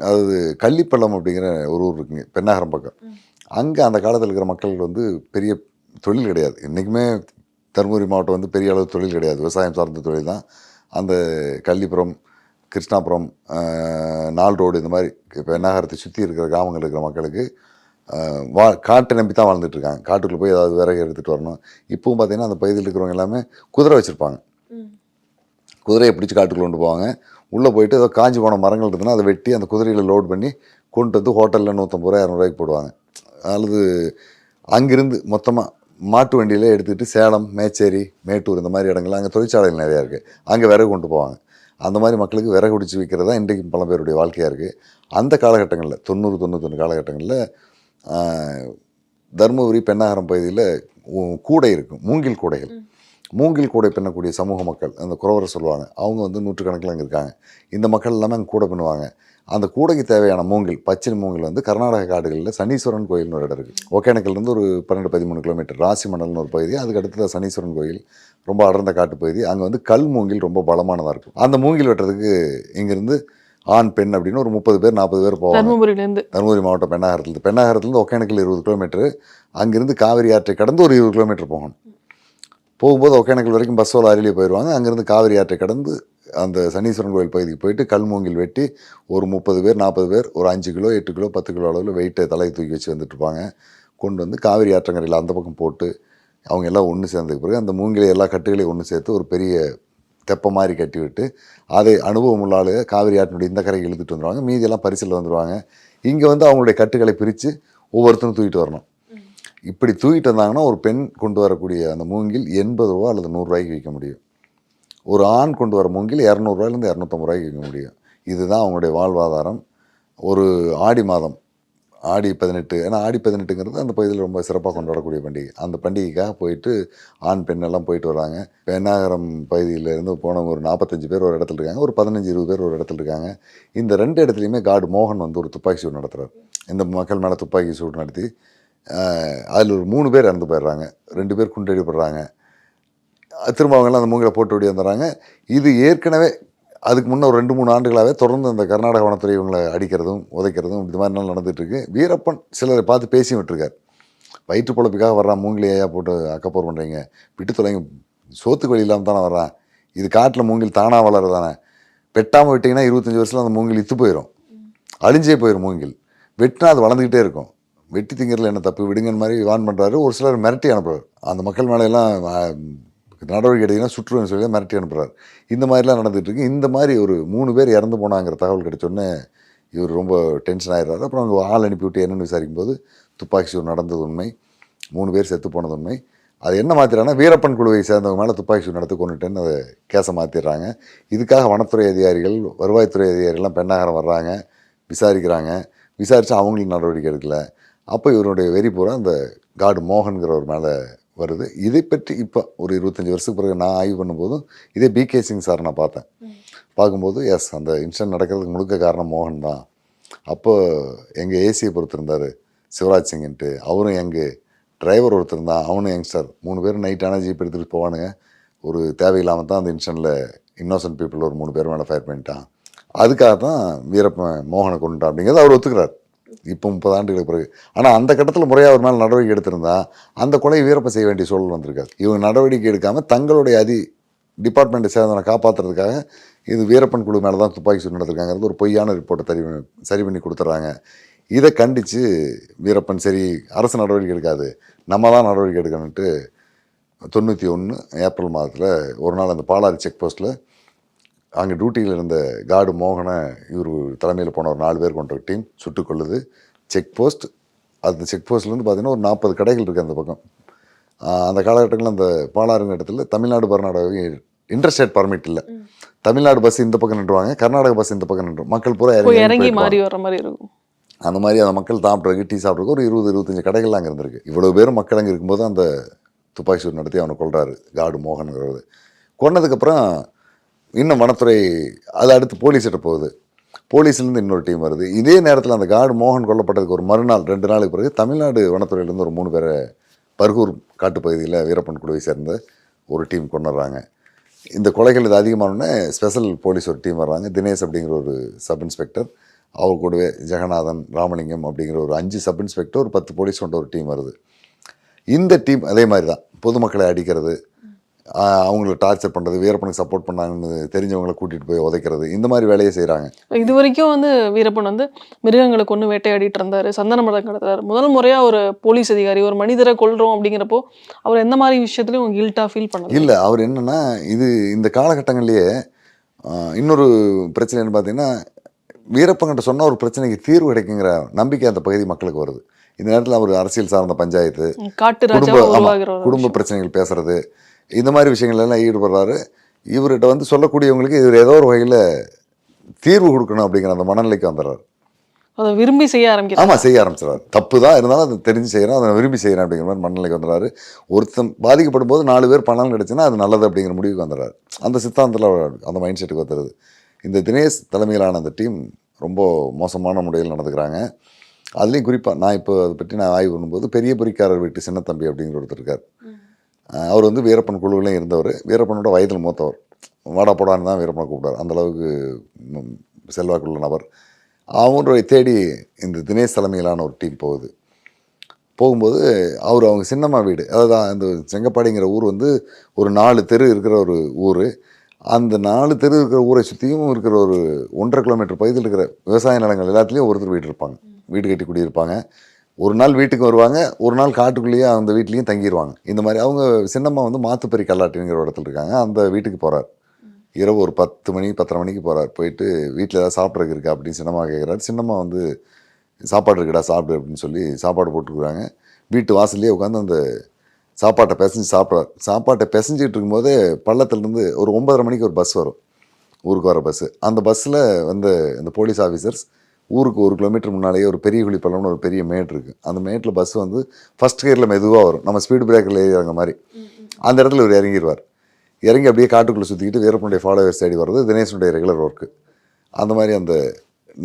அது கள்ளிப்பள்ளம் அப்படிங்கிற ஒரு ஊர் இருக்குங்க, பெண்ணாகரம் பக்கம். அங்கே அந்த காலத்தில் இருக்கிற மக்கள் வந்து பெரிய தொழில் கிடையாது. இன்றைக்குமே தருமபுரி மாவட்டம் வந்து பெரிய அளவு தொழில் கிடையாது, விவசாயம் சார்ந்த தொழில் தான். அந்த கள்ளிப்புறம், கிருஷ்ணாபுரம், நால் ரோடு, இந்த மாதிரி இப்போ பெண்ணாகரத்தை சுற்றி இருக்கிற கிராமங்கள் இருக்கிற மக்களுக்கு காட்டை நம்பி தான் வாழ்ந்துட்டு இருக்காங்க. காட்டுக்குள்ளே போய் ஏதாவது விறகு எடுத்துகிட்டு வரணும். இப்பவும் பார்த்தீங்கன்னா அந்த பகுதியில் இருக்கிறவங்க எல்லாமே குதிரை வச்சுருப்பாங்க. குதிரையை பிடிச்சி காட்டுக்குள்ளே கொண்டு போவாங்க. உள்ளே போயிட்டு ஏதோ காஞ்சி போன மரங்கள் இருந்ததுன்னா அதை வெட்டி அந்த குதிரையில் லோட் பண்ணி கொண்டு வந்து ஹோட்டலில் 150 ரூபா 200 போடுவாங்க. அல்லது அங்கிருந்து மொத்தமாக மாட்டு வண்டியிலே எடுத்துகிட்டு சேலம், மேச்சேரி, மேட்டூர் இந்த மாதிரி இடங்கள்லாம் அங்கே தொழிற்சாலைகள் நிறையா இருக்குது, அங்கே விறகு கொண்டு போவாங்க. அந்த மாதிரி மக்களுக்கு விறகு பிடிச்சி விற்கிறது தான் இன்றைக்கு பல பேருடைய வாழ்க்கையாக இருக்குது. அந்த காலகட்டங்களில் 90-91 காலகட்டங்களில் தருமபுரி பெண்ணாகரம் பகுதியில் கூடை இருக்கும், மூங்கில் கூடைகள். மூங்கில் கூடை பின்னக்கூடிய சமூக மக்கள், அந்த குறவரை சொல்லுவாங்க, அவங்க வந்து நூற்றுக்கணக்கில் அங்கே இருக்காங்க. இந்த மக்கள் எல்லாமே அங்கே கூடை பின்னுவாங்க. அந்த கூடைக்கு தேவையான மூங்கில், பச்சினி மூங்கில் வந்து கர்நாடக காடுகளில் சனீஸ்வரன் கோயில்னு ஒரு இடம் இருக்குது. ஒகேனக்கல்லேருந்து ஒரு 12-13 கிலோமீட்டர், ராசிமண்டல்னு ஒரு பகுதி, அதுக்கு அடுத்தது சனீஸ்வரன் கோயில், ரொம்ப அடர்ந்த காட்டு பகுதி. அங்கே வந்து கல் மூங்கில் ரொம்ப பலமானதாக இருக்கும். அந்த மூங்கில் வெட்டுறதுக்கு இங்கேருந்து ஆண் பெண் அப்படின்னு ஒரு 30 பேர் 40 பேர் போவாங்க. தருமபுரி மாவட்டம் பெண்ணாகரத்துலேருந்து ஒகேனக்கல் 20 கிலோமீட்டர், அங்கேருந்து காவிரி ஆற்றை கடந்து ஒரு 20 கிலோமீட்டர் போகணும். போகும்போது ஒகேனக்கல் வரைக்கும் பஸ்ஸோ லாரியிலே போயிடுவாங்க. அங்கேருந்து காவிரி ஆற்றை கடந்து அந்த சனீஸ்வரன் கோயில் பகுதிக்கு போயிட்டு கல் மூங்கில் வெட்டி ஒரு 30 பேர் 40 பேர் ஒரு 5 கிலோ 8 கிலோ 10 கிலோ அளவில் வெயிட்டை தலையை தூக்கி வச்சு வந்துட்டுருப்பாங்க. கொண்டு வந்து காவிரி ஆற்றங்கரையில் அந்த பக்கம் போட்டு அவங்க எல்லாம் ஒன்று சேர்ந்ததுக்கு பிறகு அந்த மூங்கிலை எல்லா கட்டுகளையும் ஒன்று சேர்த்து ஒரு பெரிய தெப்பை மாதிரி கட்டி விட்டு அதை அனுபவம் உள்ளால் காவிரி ஆற்றினுடைய இந்த கரைக்கு இழுத்துட்டு வந்துடுவாங்க. மீதியெல்லாம் பரிசில் வந்துடுவாங்க. இங்கே வந்து அவங்களுடைய கட்டுகளை பிரித்து ஒவ்வொருத்தரும் தூக்கிட்டு வரணும். இப்படி தூக்கிட்டு வந்தாங்கன்னா ஒரு பெண் கொண்டு வரக்கூடிய அந்த மூங்கில் 80 ரூபா அல்லது 100 ரூபாய்க்கு விற்க முடியும். ஒரு ஆண் கொண்டு வர மூங்கில் 200 ரூபாயிலேருந்து 250 ரூபாய்க்கு விற்க முடியும். இதுதான் அவங்களுடைய வாழ்வாதாரம். ஒரு ஆடி மாதம், ஆடி 18, ஏன்னா ஆடி 18ங்கிறது அந்த பகுதியில் ரொம்ப சிறப்பாக கொண்டாடக்கூடிய பண்டிகை. அந்த பண்டிகைக்காக போயிட்டு ஆண் பெண் எல்லாம் போயிட்டு வராங்க. பெண்ணாகரம் பகுதியிலேருந்து போனவங்க ஒரு 45 பேர் ஒரு இடத்துல இருக்காங்க, ஒரு 15-20 பேர் ஒரு இடத்துல இருக்காங்க. இந்த 2 இடத்துலையுமே காடு மோகன் வந்து ஒரு துப்பாக்கி சூடு நடத்துகிறார். இந்த மக்கள் மேலே துப்பாக்கி சூடு நடத்தி அதில் ஒரு 3 பேர் இறந்து போயிடுறாங்க, 2 பேர் குண்டடிப்படுறாங்க. திரும்ப அவங்கெல்லாம் அந்த மூங்கிலை போட்டு ஓடி வந்துடுறாங்க. இது ஏற்கனவே அதுக்கு முன்னே ஒரு 2-3 ஆண்டுகளாகவே தொடர்ந்து அந்த கர்நாடக வனத்துறை இவங்களை அடிக்கிறதும் உதைக்கிறதும் இது மாதிரிலாம் நடந்துகிட்ருக்கு. வீரப்பன் சிலரை பார்த்து பேசி விட்டுருக்கார். வயிற்று பொழப்புக்காக வர்றான், மூங்கிலையா போட்டு அக்கப்போர் பண்ணுறீங்க, விட்டு தொலைங்க, சோத்துக்கு வழி இல்லாமல் தானே வர்றான், இது காட்டில் மூங்கில் தானாக வளருதானே, வெட்டாமல் விட்டிங்கன்னா 25 வருஷத்தில் அந்த மூங்கில் இத்து போயிடும், அழிஞ்சே போயிடும். மூங்கில் வெட்டினா அது வளர்ந்துக்கிட்டே இருக்கும், வெட்டி திங்கிறதுல என்ன தப்பு, விடுங்கன்னு மாதிரி வான் பண்ணுறாரு. ஒரு சிலர் மிரட்டி அனுப்புறாரு. அந்த மக்கள் மேலையெல்லாம் நடவடிக்கை எடுத்தீங்கன்னா சுற்றுன்னு சொல்லி மிரட்டி அனுப்புகிறார். இந்த மாதிரிலாம் நடந்துகிட்ருக்கு. இந்த மாதிரி ஒரு 3 பேர் இறந்து போனாங்கிற தகவல் கிடைச்சோன்னே இவர் ரொம்ப டென்ஷன் ஆகிடுறாரு. அப்புறம் அங்கே ஆள் அனுப்பிவிட்டு என்னென்னு விசாரிக்கும் போது துப்பாக்கி சூடு நடந்தது உண்மை, 3 பேர் செத்து போனது உண்மை. அது என்ன மாற்றிடுறாங்கன்னா வீரப்பன் குழுவை சேர்ந்தவங்க மேலே துப்பாக்கி சூடு நடத்தி கொண்டுட்டேன்னு அதை கேஸை மாற்றிடுறாங்க. இதுக்காக வனத்துறை அதிகாரிகள், வருவாய்த்துறை அதிகாரிகள்லாம் பெண்ணாகரம் வர்றாங்க, விசாரிக்கிறாங்க. விசாரித்து அவங்களுக்கு நடவடிக்கை எடுக்கலை. அப்போ இவருடைய வெறி பூரா அந்த காடு மோகன்கிறவர் மேலே வருது. இதை பற்றி இப்போ ஒரு 25 வருஷத்துக்கு பிறகு நான் ஆய்வு பண்ணும்போதும் இதே பிகே சிங் சார் நான் பார்த்தேன். பார்க்கும்போது எஸ், அந்த இன்சிடென்ட் நடக்கிறதுக்கு முழுக்க காரணம் மோகன் தான். அப்போ எங்கள் ஏசியை பொறுத்திருந்தார் சிவராஜ் சிங்ன்ட்டு, அவரும் எங்கள் டிரைவர் ஒருத்தர் இருந்தான், அவனும் யங்ஸ்டர். 3 பேர் நைட்டான ஜீப் எடுத்துகிட்டு போவானுங்க. ஒரு தேவையில்லாமல் தான் அந்த இன்சிடென்ட்டில் இன்னோசன்ட் பீப்புள் ஒரு 3 பேர் மேலே ஃபயர் பண்ணிட்டான். அதுக்காக தான் வீரப்பன் மோகனை கொண்டுட்டான் அப்படிங்கிறது அவர் ஒத்துக்கிறார் இப்போ 30 ஆண்டுகளுக்கு பிறகு. ஆனால் அந்த கட்டத்தில் முறையாக அவர் மேலே நடவடிக்கை எடுத்திருந்தா அந்த கொலை வீரப்பன் செய்ய வேண்டிய சூழல் வந்திருக்காது. இவங்க நடவடிக்கை எடுக்காமல் தங்களுடைய டிபார்ட்மெண்ட்டை சேர்ந்தவனை காப்பாற்றுறதுக்காக இது வீரப்பன் குழு மேலே தான் துப்பாக்கி சூடு நடத்திருக்காங்கிறது ஒரு பொய்யான ரிப்போர்ட்டை சரி பண்ணி கொடுத்துட்றாங்க. இதை கண்டித்து வீரப்பன் சரி அரசு நடவடிக்கை எடுக்காது, நம்ம தான் நடவடிக்கை எடுக்கணுன்ட்டு 91 ஏப்ரல் மாதத்தில் ஒரு நாள் அந்த பாலாறு செக் போஸ்ட்டில் அங்கே டியூட்டியில் இருந்த காடு மோகனை இவர் தலைமையில் போன ஒரு 4 பேர் கொண்ட டீம் சுட்டுக் கொள்ளுது. செக் போஸ்ட், அந்த செக் போஸ்ட்லேருந்து பார்த்தீங்கன்னா ஒரு 40 கடைகள் இருக்குது அந்த பக்கம். அந்த காலகட்டங்களில் அந்த பாலாறுங்க இடத்துல தமிழ்நாடு கர்நாடகா இன்டர்ஸ்டேட் பர்மிட் இல்லை. தமிழ்நாடு பஸ் இந்த பக்கம் நின்றுவாங்க, கர்நாடக பஸ் இந்த பக்கம் நின்று மக்கள் பூரா இறங்கி மாறி வர மாதிரி இருக்கும். அந்த மாதிரி அந்த மக்கள் சாப்பிட்றதுக்கு டீ சாப்பிட்றதுக்கு ஒரு 20-25 கடைகள் அங்கே இருந்திருக்கு. இவ்வளோ பேரும் மக்கள் அங்கே இருக்கும்போது அந்த துப்பாக்கி சூடு நடத்தி அவனை கொள்றாரு காடு மோகனுங்கிறது. கொன்னதுக்கப்புறம் இன்னும் வனத்துறை அது அடுத்து போலீஸ்கிட்ட போகுது. போலீஸ்லேருந்து இன்னொரு டீம் வருது. இதே நேரத்தில் அந்த காடு மோகன் கொல்லப்பட்டதுக்கு ஒரு மறுநாள் 2 நாளுக்கு பிறகு தமிழ்நாடு வனத்துறையிலேருந்து ஒரு 3 பேரை பர்கூர் காட்டுப்பகுதியில் வீரப்பன் குழுவை சேர்ந்த ஒரு டீம் கொண்டுறாங்க. இந்த கொலைகள் இது அதிகமானோடனே ஸ்பெஷல் போலீஸ் ஒரு டீம் வர்றாங்க. தினேஷ் அப்படிங்கிற ஒரு சப் இன்ஸ்பெக்டர், அவர் கூடவே ஜெகநாதன், ராமலிங்கம் அப்படிங்கிற ஒரு 5 சப் இன்ஸ்பெக்டர், ஒரு 10 போலீஸ் கொண்ட ஒரு டீம் வருது. இந்த டீம் அதே மாதிரி தான் பொதுமக்களை அடிக்கிறது, அவங்கள டார்ச்சர் பண்ணுறது, வீரப்பனுக்கு சப்போர்ட் பண்ணாங்கன்னு தெரிஞ்சவங்களை கூட்டிகிட்டு போய் உதைக்கிறது, இந்த மாதிரி வேலையை செய்கிறாங்க. இது வரைக்கும் வந்து வீரப்பன் வந்து மிருகங்களை கொண்டு வேட்டையாடிட்டு இருந்தாரு, சந்தன மரம் கடத்துறாரு. முதல் முறையாக ஒரு போலீஸ் அதிகாரி ஒரு மனிதரை கொல்றோம் அப்படிங்கிறப்போ அவர் எந்த மாதிரி விஷயத்துலையும் கில்ட்டாக ஃபீல் பண்ணல. இல்லை, அவர் என்னென்னா இந்த காலகட்டங்கள்லேயே இன்னொரு பிரச்சனை என்ன பார்த்தீங்கன்னா, வீரப்பன்கிட்ட சொன்னால் ஒரு பிரச்சனைக்கு தீர்வு கிடைக்குங்கிற நம்பிக்கை அந்த பகுதி மக்களுக்கு வருது. இந்த நேரத்தில் அவர் அரசியல் சார்ந்த பஞ்சாயத்து, குடும்ப பிரச்சனைகள் பேசுறது, இந்த மாதிரி விஷயங்கள்லாம் ஈடுபடுறாரு. இவர்கிட்ட வந்து சொல்லக்கூடியவங்களுக்கு இவர் ஏதோ ஒரு வகையில் தீர்வு கொடுக்கணும் அப்படிங்கிற அந்த மனநிலைக்கு வந்துடுறாரு. அதை விரும்பி செய்ய ஆரம்பிக்கிறார். ஆமாம், செய்ய ஆரம்பிச்சிடறாரு. தப்பு தான் இருந்தாலும் அதை தெரிஞ்சு செய்கிறேன், அதை விரும்பி செய்கிறேன் அப்படிங்கிற மாதிரி மனநிலைக்கு வந்துடுறாரு. ஒருத்தன் பாதிக்கப்படும் போது 4 பேர் பணம் கிடச்சுன்னா அது நல்லது அப்படிங்கிற முடிவுக்கு வந்துடுறாரு. அந்த சித்தாந்தத்தில் அந்த மைண்ட் செட்டுக்கு வந்துடுது. இந்த தினேஷ் தலைமையிலான அந்த டீம் ரொம்ப மோசமான முறையில் நடந்துக்கிறாங்க. அதுலேயும் குறிப்பாக நான் இப்போ அதை பற்றி ஆய்வு பண்ணும்போது பெரிய பொறிக்காரர் வீட்டு சின்னத்தம்பி அப்படிங்கிற ஒருத்தர் இருக்கார். அவர் வந்து வீரப்பன் குழுவிலையும் இருந்தவர், வீரப்பனோட வயதில் மூத்தவர். வாடா போடான்னு தான் வீரப்பனை கூப்பிட்டார், அந்தளவுக்கு செல்வாக்குள்ள நபர். அவரை தேடி இந்த தினேஷ் தலைமையிலான ஒரு டீம் போகும்போது அவங்க சின்னம்மா வீடு, அதாவது அந்த செங்கப்பாடிங்கிற ஊர் வந்து ஒரு 4 தெரு இருக்கிற ஒரு ஊர். அந்த 4 தெரு இருக்கிற ஊரை சுற்றியும் இருக்கிற ஒரு 1.5 கிலோமீட்டர் பகுதியில் இருக்கிற விவசாய நிலங்கள் எல்லாத்துலேயும் ஒருத்தர் வீடு இருப்பாங்க, வீடு கட்டி குடியிருப்பாங்க. ஒரு நாள் வீட்டுக்கு வருவாங்க, ஒரு நாள் காட்டுக்குள்ளேயே அந்த வீட்லேயும் தங்கிடுவாங்க. இந்த மாதிரி அவங்க சின்னம்மா வந்து மாத்துப்பறி கல்லாட்டிங்கிற இடத்துல இருக்காங்க. அந்த வீட்டுக்கு போகிறார். இரவு ஒரு 10 மணி 10:30 மணிக்கு போகிறார். போயிட்டு வீட்டில் ஏதாவது சாப்பிட்றதுக்கு இருக்கா அப்படின்னு சின்னம்மா கேட்குறாரு. சின்னம்மா வந்து சாப்பாடு இருக்குடா சாப்பிடு அப்படின்னு சொல்லி சாப்பாடு போட்டுருக்குறாங்க. வீட்டு வாசல்லையே உட்காந்து அந்த சாப்பாட்டை பிசைஞ்சு சாப்பிட்றாரு. சாப்பாட்டை பிசைஞ்சிட்டு இருக்கும்போதே பள்ளத்துலேருந்து ஒரு 9:30 மணிக்கு ஒரு பஸ் வரும், ஊருக்கு வர பஸ்ஸு. அந்த பஸ்ஸில் வந்து இந்த போலீஸ் ஆஃபீஸர்ஸ் ஊருக்கு 1 கிலோமீட்டர் முன்னாலேயே ஒரு பெரிய குழி பள்ளம்னு ஒரு பெரிய மேட் இருக்குது. அந்த மேட்டில் பஸ் வந்து ஃபஸ்ட் கியரில் மெதுவாக வரும், நம்ம ஸ்பீடு பிரேக்கரில் ஏறிற மாதிரி. அந்த இடத்துல இவர் இறங்கிடுவார். இறங்கி அப்படியே காட்டுக்குள்ளே சுற்றிக்கிட்டு வீரப்பனுடைய ஃபாலோவர்ஸ் தேடி வர்றது தினேஷனுடைய ரெகுலர் ஒர்க்கு. அந்த மாதிரி அந்த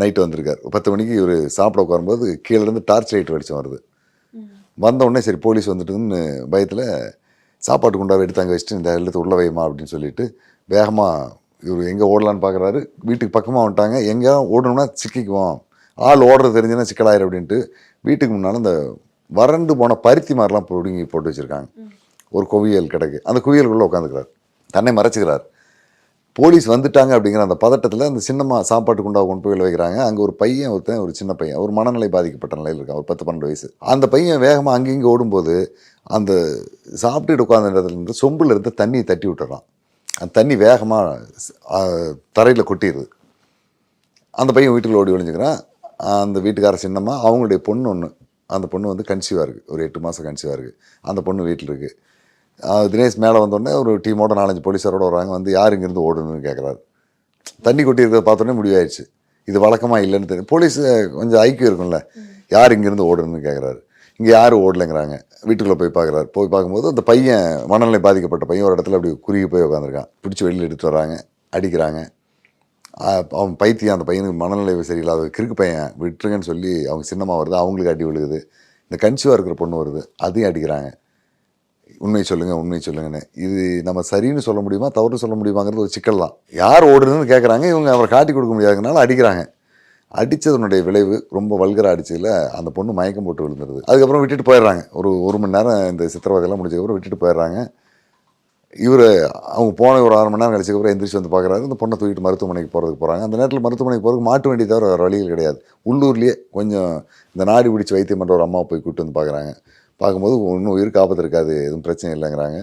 நைட்டு வந்திருக்கார். 10 மணிக்கு இவர் சாப்பிட உட்காரும்போது கீழேருந்து டார்ச் லைட் வெளிச்சம் வருது. வந்தவுடனே சரி போலீஸ் வந்துட்டுன்னு பயத்தில் சாப்பாட்டு குண்டாவை எடுத்து அங்கே வச்சுட்டு இந்த எழுத்து உள்ள வைமா அப்படின்னு சொல்லிட்டு வேகமாக இவர் எங்கே ஓடலான்னு பார்க்குறாரு. வீட்டுக்கு பக்கமாக வந்துட்டாங்க. எங்கே ஓடணும்னா சிக்கிக்குவோம், ஆள் ஓடுறது தெரிஞ்சுன்னா சிக்கலாயிரு அப்படின்ட்டு வீட்டுக்கு முன்னால் இந்த வறண்டு போன பருத்தி மாதிரிலாம் பிடுங்கி போட்டு வச்சுருக்காங்க. ஒரு குவியல் கிடக்கு, அந்த குவியலுக்குள்ளே உட்காந்துக்கிறார், தன்னை மறைச்சிக்கிறார். போலீஸ் வந்துட்டாங்க அப்படிங்கிற அந்த பதட்டத்தில் அந்த சின்னம்மா சாப்பாட்டு குண்டாவை கொண்டு போய் வைக்கிறாங்க. அங்கே ஒரு பையன் ஒருத்தன், ஒரு சின்ன பையன், ஒரு மனநிலை பாதிக்கப்பட்ட நிலையில் இருக்கான், ஒரு 10-12 வயசு. அந்த பையன் வேகமாக அங்கேயும் ஓடும்போது அந்த சாப்பிட்டுட்டு உட்காந்த இடத்துலேருந்து சொம்பில் இருந்து தண்ணியை தட்டி விட்டுறான். அந்த தண்ணி வேகமாக தரையில் கொட்டிடுது. அந்த பையன் வீட்டுக்குள்ள ஓடி ஒழிஞ்சுக்கிறான். அந்த வீட்டுக்கார சின்னம்மா, அவங்களுடைய பொண்ணு ஒன்று, அந்த பொண்ணு வந்து கன்சீவாக இருக்குது, ஒரு 8 மாதம் கன்சீவாக இருக்குது. அந்த பொண்ணு வீட்டில் இருக்குது. தினேஷ் மேலே வந்தோடனே ஒரு டீமோட 4-5 போலீஸாரோடு வராங்க. வந்து யார் இங்கேருந்து ஓடணும்னு கேட்குறாரு. தண்ணி கொட்டி இருக்கிறத பார்த்தோன்னே முடிவாயிடுச்சு, இது வழக்கமாக இல்லைன்னு தெரியும். போலீஸ் கொஞ்சம் ஐக்கியம் இருக்கும்ல, யார் இங்கேருந்து ஓடணும்னு கேட்குறாரு. இங்கே யாரும் ஓடலைங்கிறாங்க. வீட்டுக்குள்ளே போய் பார்க்குறாரு. போய் பார்க்கும்போது அந்த பையன், மனநிலை பாதிக்கப்பட்ட பையன், ஒரு இடத்துல அப்படி குறுகி போய் உட்காந்துருக்கான். பிடிச்சி வெளியில் எடுத்துட்டு வராங்க, அடிக்கிறாங்க. அவன் பைத்தியம், அந்த பையனுக்கு மனநிலை சரியில்லாத கிறுக்கு பையன், விட்டுருங்கன்னு சொல்லி அவங்க சின்னம்மா வருது, அவங்களுக்கு அடி விழுகுது. இந்த கன்சீவாக இருக்கிற பொண்ணு வருது, அதையும் அடிக்கிறாங்க. உண்மை சொல்லுங்கள் உண்மை சொல்லுங்கன்னு. இது நம்ம சரின்னு சொல்ல முடியுமா தவறு சொல்ல முடியுமாங்கிறது ஒரு சிக்கல் தான். யார் ஓடுறதுன்னு கேட்குறாங்க. இவங்க அவரை காட்டி கொடுக்க முடியாதுனால அடிக்கிறாங்க. அடித்ததனுடைய விளைவு ரொம்ப வல்கராக அடிச்சதில் அந்த பொண்ணு மயக்கம் போட்டு விழுந்துருது. அதுக்கப்புறம் விட்டுட்டு போயிடுறாங்க. ஒரு மணி நேரம் இந்த சித்திரவதையெல்லாம் முடிஞ்சதுக்கப்புறம் விட்டுட்டு போயிடுறாங்க. இவர் அவங்க போன ஒரு 6 மணி நேரம் கழிச்சதுக்கப்புறம் எந்திரிச்சு வந்து பார்க்குறாரு. இந்த பொண்ணை தூக்கிட்டு மருத்துவமனைக்கு போகிறாங்க. அந்த நேரத்தில் மருத்துவமனைக்கு போகிறதுக்கு மாட்டு வண்டி தவிர வேறு வழிகள் கிடையாது. உள்ளூர்லேயே கொஞ்சம் இந்த நாடி பிடிச்சி வைத்தியம் பண்ணுற ஒரு அம்மாவை போய் கூப்பிட்டு வந்து பார்க்குறாங்க. பார்க்கும்போது ஒன்றும் உயிருக்கு ஆபத்து இருக்காது, எதுவும் பிரச்சனை இல்லைங்கிறாங்க.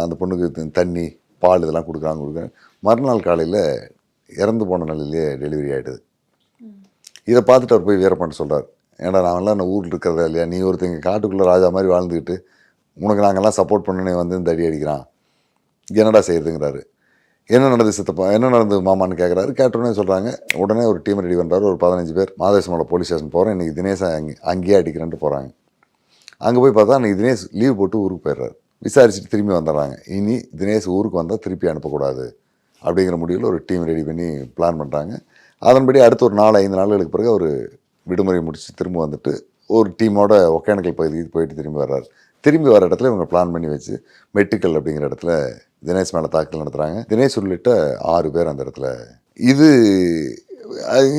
அந்த பொண்ணுக்கு தண்ணி பால் இதெல்லாம் கொடுக்குறாங்க. மறுநாள் காலையில் இறந்து போன நிலையிலே டெலிவரி ஆகிடுது. இதை பார்த்துட்டு அவர் போய் வீரப்பன் சொல்கிறார், ஏன்னா நாங்கள்லாம் இந்த ஊரில் இருக்கிறதா இல்லையா, நீ ஒருத்தங்க காட்டுக்குள்ளே ராஜா மாதிரி வாழ்ந்துக்கிட்டு உனக்கு நாங்கள்லாம் சப்போர்ட் பண்ணனே வந்து இந்த அடி அடிக்கிறான், என்னடா செய்யுதுங்கிறாரு. என்ன நடந்தது சித்தப்பா, என்ன நடந்தது மாமான்னு கேட்குறாரு. கேட்டோடனே சொல்கிறாங்க, உடனே ஒரு டீம் ரெடி பண்ணுறாரு. ஒரு 15 பேர் மாதேசமலை போலீஸ் ஸ்டேஷன் போகிறோம், இன்றைக்கி தினேஷை அங்கேயே அடிக்கிறேன்ட்டு போகிறாங்க. அங்கே போய் பார்த்தா அன்றைக்கி தினேஷ் லீவ் போட்டு ஊருக்கு போயிடுறாரு. விசாரிச்சுட்டு திரும்பி வந்துடுறாங்க. இனி தினேஷ் ஊருக்கு வந்தால் திருப்பி அனுப்பக்கூடாது அப்படிங்கிற முடிவில் ஒரு டீம் ரெடி பண்ணி பிளான் பண்ணுறாங்க. அதன்படி அடுத்து ஒரு 4-5 நாட்களுக்கு பிறகு அவர் விடுமுறை முடிச்சு திரும்ப வந்துட்டு ஒரு டீமோட ஒகேனக்கல் பகுதிக்கு போயிட்டு திரும்பி வர்றாரு. திரும்பி வர இடத்துல இவங்க பிளான் பண்ணி வச்சு மெட்டுக்கல் அப்படிங்கிற இடத்துல தினேஷ் மேலே தாக்குதல் நடத்துகிறாங்க. தினேஷ் உள்ளிட்ட 6 பேர் அந்த இடத்துல. இது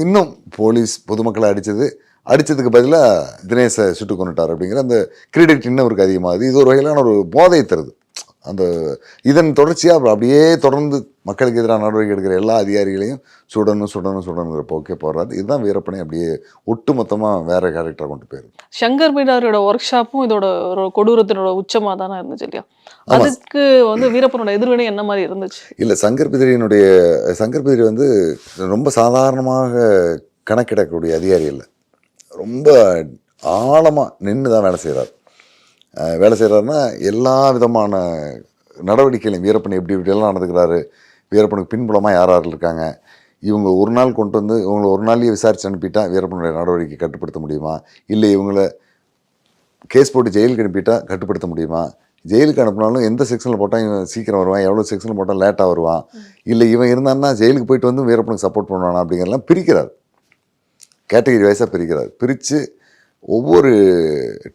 இன்னும் போலீஸ் பொதுமக்களை அடித்ததுக்கு பதிலாக தினேஷை சுட்டு கொண்டுட்டார் அப்படிங்கிற அந்த கிரெடிட் இன்னும் அவருக்கு அதிகமாகுது. இது ஒரு வகையிலான ஒரு போதை தருது. அந்த இதன் தொடர்ச்சியாக அப்படியே தொடர்ந்து மக்களுக்கு எதிராக நடவடிக்கை எடுக்கிற எல்லா அதிகாரிகளையும் சுடணுங்கிற போக்கே போடுறாரு. இதுதான் வீரப்பனை அப்படியே ஒட்டு மொத்தமாக வேற கேரக்டரை கொண்டு போயிருது. சங்கர் பிடாரியோட ஒர்க் ஷாப்பும் இதோட ஒரு கொடூரத்தினோட உச்சமாக தானே இருந்துச்சு இல்லையா? அதுக்கு வீரப்பனோட எதிர்வினை என்ன மாதிரி இருந்துச்சு? இல்லை, சங்கர் பிதிரி வந்து ரொம்ப சாதாரணமாக கணக்கிடக்கூடிய அதிகாரி இல்லை. ரொம்ப ஆழமாக நின்று தான் வேலை செய்கிறாருன்னா எல்லா விதமான நடவடிக்கைகளையும் வீரப்பன் எப்படியெல்லாம் நடந்துக்கிறாரு, வீரப்பனுக்கு பின்புலமாக யார் இருக்காங்க, இவங்க ஒரு நாள் கொண்டு வந்து இவங்களை ஒரு நாள்லேயே விசாரித்து அனுப்பிட்டா வீரப்பனுடைய நடவடிக்கை கட்டுப்படுத்த முடியுமா, இல்லை இவங்களை கேஸ் போட்டு ஜெயிலுக்கு அனுப்பிட்டா கட்டுப்படுத்த முடியுமா, ஜெயிலுக்கு அனுப்பினாலும் எந்த செக்ஷனில் போட்டால் இவன் சீக்கிரம் வருவான், எவ்வளோ செக்ஷனில் போட்டால் லேட்டாக வருவான், இல்லை இவன் இருந்தான்னா ஜெயிலுக்கு போயிட்டு வந்து வீரப்பனுக்கு சப்போர்ட் பண்ணுவானா அப்படிங்கிறதெல்லாம் பிரிக்கிறார். கேட்டகரி வைஸாக பிரித்து ஒவ்வொரு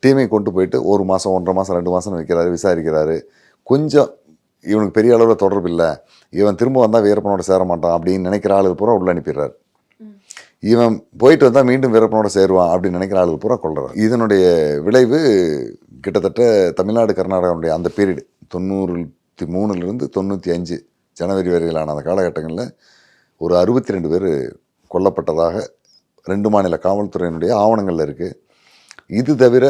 டீமையும் கொண்டு போயிட்டு 1 மாதம் 1.5 மாதம் 2 மாதம் வைக்கிறாரு, விசாரிக்கிறாரு. கொஞ்சம் இவனுக்கு பெரிய அளவில் தொடர்பு இல்லை, இவன் திரும்ப வந்தால் வீரப்பனோட சேர மாட்டான் அப்படின்னு நினைக்கிற ஆளுகள் பூரா உள்ள அனுப்பிடுறாரு. இவன் போயிட்டு வந்தால் மீண்டும் வீரப்பனோட சேருவான் அப்படின்னு நினைக்கிற ஆளுகள் பூரா கொள்றாரு. இதனுடைய விளைவு கிட்டத்தட்ட தமிழ்நாடு கர்நாடகாவுடைய அந்த பீரியடு 93லேருந்து 95 ஜனவரி வரையிலான அந்த காலகட்டங்களில் ஒரு 62 பேர் கொல்லப்பட்டதாக 2 மாநில காவல்துறையினுடைய ஆவணங்களில் இருக்குது. இது தவிர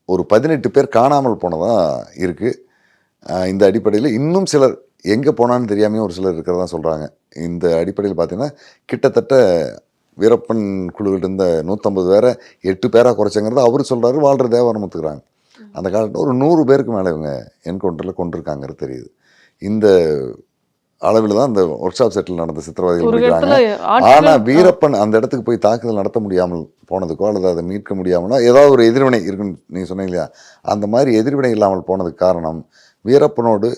ஒரு 18 பேர் காணாமல் போனதாக இருக்குது. இந்த அடிப்படையில் இன்னும் சிலர் எங்கே போனான்னு தெரியாமையும் ஒரு சிலர் இருக்கிறதா சொல்கிறாங்க. இந்த அடிப்படையில் பார்த்தீங்கன்னா கிட்டத்தட்ட வீரப்பன் குழுவில் இருந்த 150 பேரை 8 பேராக குறைச்சங்கிறது அவர் சொல்கிறாரு. வாழ்கிற தேவாரம் ஒத்துக்கிறாங்க. அந்த காலத்தில் ஒரு 100 பேருக்கு மேலே இவங்க என்கவுண்டரில் கொண்டிருக்காங்கிறது தெரியுது. இந்த அளவில் தான் அந்த ஒர்க் ஷாப் செட்டில் நடந்த சித்திரவதைகள் முடிக்கிறாங்க. ஆனால் வீரப்பன் அந்த இடத்துக்கு போய் தாக்குதல் நடத்த முடியாமல் போனதுக்கோ அல்லது அதை மீட்க முடியாமலோ ஏதாவது ஒரு எதிர்வினை இருக்குன்னு நீங்கள் சொன்னீங்க இல்லையா, அந்த மாதிரி எதிர்வினை இல்லாமல் போனதுக்கு காரணம் வீரப்பனோடு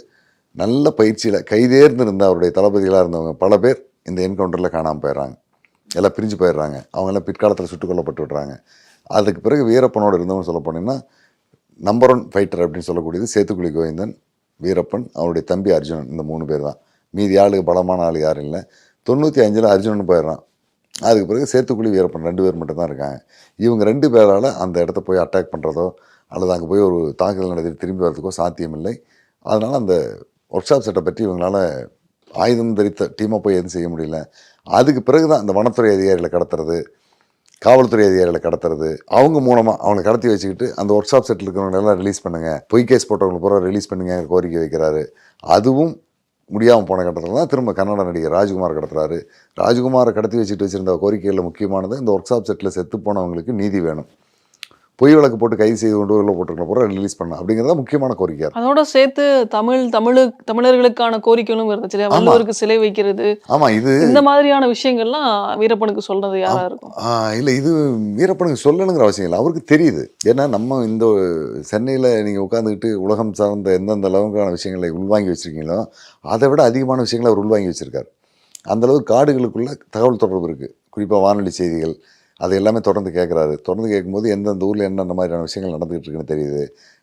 நல்ல பயிற்சியில் கைதேர்ந்திருந்த அவருடைய தளபதிகளாக இருந்தவங்க பல பேர் இந்த என்கவுண்டரில் காணாமல் போயிடுறாங்க, எல்லாம் பிரிஞ்சு போயிடுறாங்க. அவங்கெல்லாம் பிற்காலத்தில் சுட்டுக் கொல்லப்பட்டு விடுறாங்க. அதுக்கு பிறகு வீரப்பனோடு இருந்தவங்க சொல்ல போனீங்கன்னா நம்பர் 1 ஃபைட்டர் அப்படின்னு சொல்லக்கூடியது சேத்துக்குழி கோவிந்தன், வீரப்பன், அவருடைய தம்பி அர்ஜுனன். இந்த 3 பேர் தான். மீதி ஆளுக்கு பலமான ஆள் யாரும் இல்லை. 95 அர்ஜுனன் போயிடுறான். அதுக்கு பிறகு சேத்துக்குழி வீரப்பன் 2 பேர் மட்டும்தான் இருக்காங்க. இவங்க 2 பேரால் அந்த இடத்த போய் அட்டாக் பண்ணுறதோ அல்லது அங்கே போய் ஒரு தாக்குதல் நடத்தி திரும்பி வரதுக்கோ சாத்தியமில்லை. அதனால் அந்த ஒர்க் ஷாப் செட்டை பற்றி இவங்களால் ஆயுதம் தரித்த டீமாக போய் எதுவும் செய்ய முடியல. அதுக்கு பிறகு தான் இந்த வனத்துறை அதிகாரிகளை கடத்துறது, காவல்துறை அதிகாரிகளை கடத்துறது, அவங்க மூலமாக அவங்களை கடத்தி வச்சுக்கிட்டு அந்த ஒர்க் ஷாப் செட்டில் இருக்கிறவங்களெல்லாம் ரிலீஸ் பண்ணுங்கள், பொய் கேஸ் போட்டவங்களை பூரா ரிலீஸ் பண்ணுங்க கோரிக்கை வைக்கிறாரு. அதுவும் முடியாமல் போன கட்டத்தில் தான் திரும்ப கன்னட நடிகர் ராஜ்குமார் கடத்துறாரு. ராஜ்குமாரை கடத்தி வச்சுருந்த கோரிக்கைகளில் முக்கியமானது இந்த ஒர்க் ஷாப் செட்டில் செத்து போனவங்களுக்கு நீதி வேணும், பொய் வழக்கு போட்டு கைது செய்து கொண்டு உள்ள போட்டுருக்க பூரா ரிலீஸ் பண்ண அப்படிங்கிறத முக்கியமான கோரிக்கை. அதோட சேர்த்து தமிழர்களுக்கான கோரிக்கைகளும் இருந்துச்சு. வள்ளுவருக்கு சிலை வைக்கிறது, ஆமாம், இது இந்த மாதிரியான விஷயங்கள்லாம் வீரப்பனுக்கு சொல்றது யாரா இருக்கும்? இல்லை, இது வீரப்பனுக்கு சொல்லணுங்கிற அவசியம் இல்லை, அவருக்கு தெரியுது. ஏன்னா நம்ம இந்த சென்னையில் நீங்கள் உட்காந்துக்கிட்டு உலகம் சார்ந்த எந்தெந்த அளவுக்கான விஷயங்களை உள்வாங்கி வச்சுருக்கீங்களோ அதை விட அதிகமான விஷயங்களை அவர் உள்வாங்கி வச்சுருக்கார். அந்தளவு காடுகளுக்குள்ள தகவல் தொடர்பு இருக்குது. குறிப்பாக வானொலி செய்திகள் அது எல்லாமே தொடர்ந்து கேட்குறாரு. தொடர்ந்து கேட்கும்போது எந்தெந்த ஊரில் என்னென்ன மாதிரியான விஷயங்கள் நடந்துகிட்டு இருக்குன்னு தெரியுது.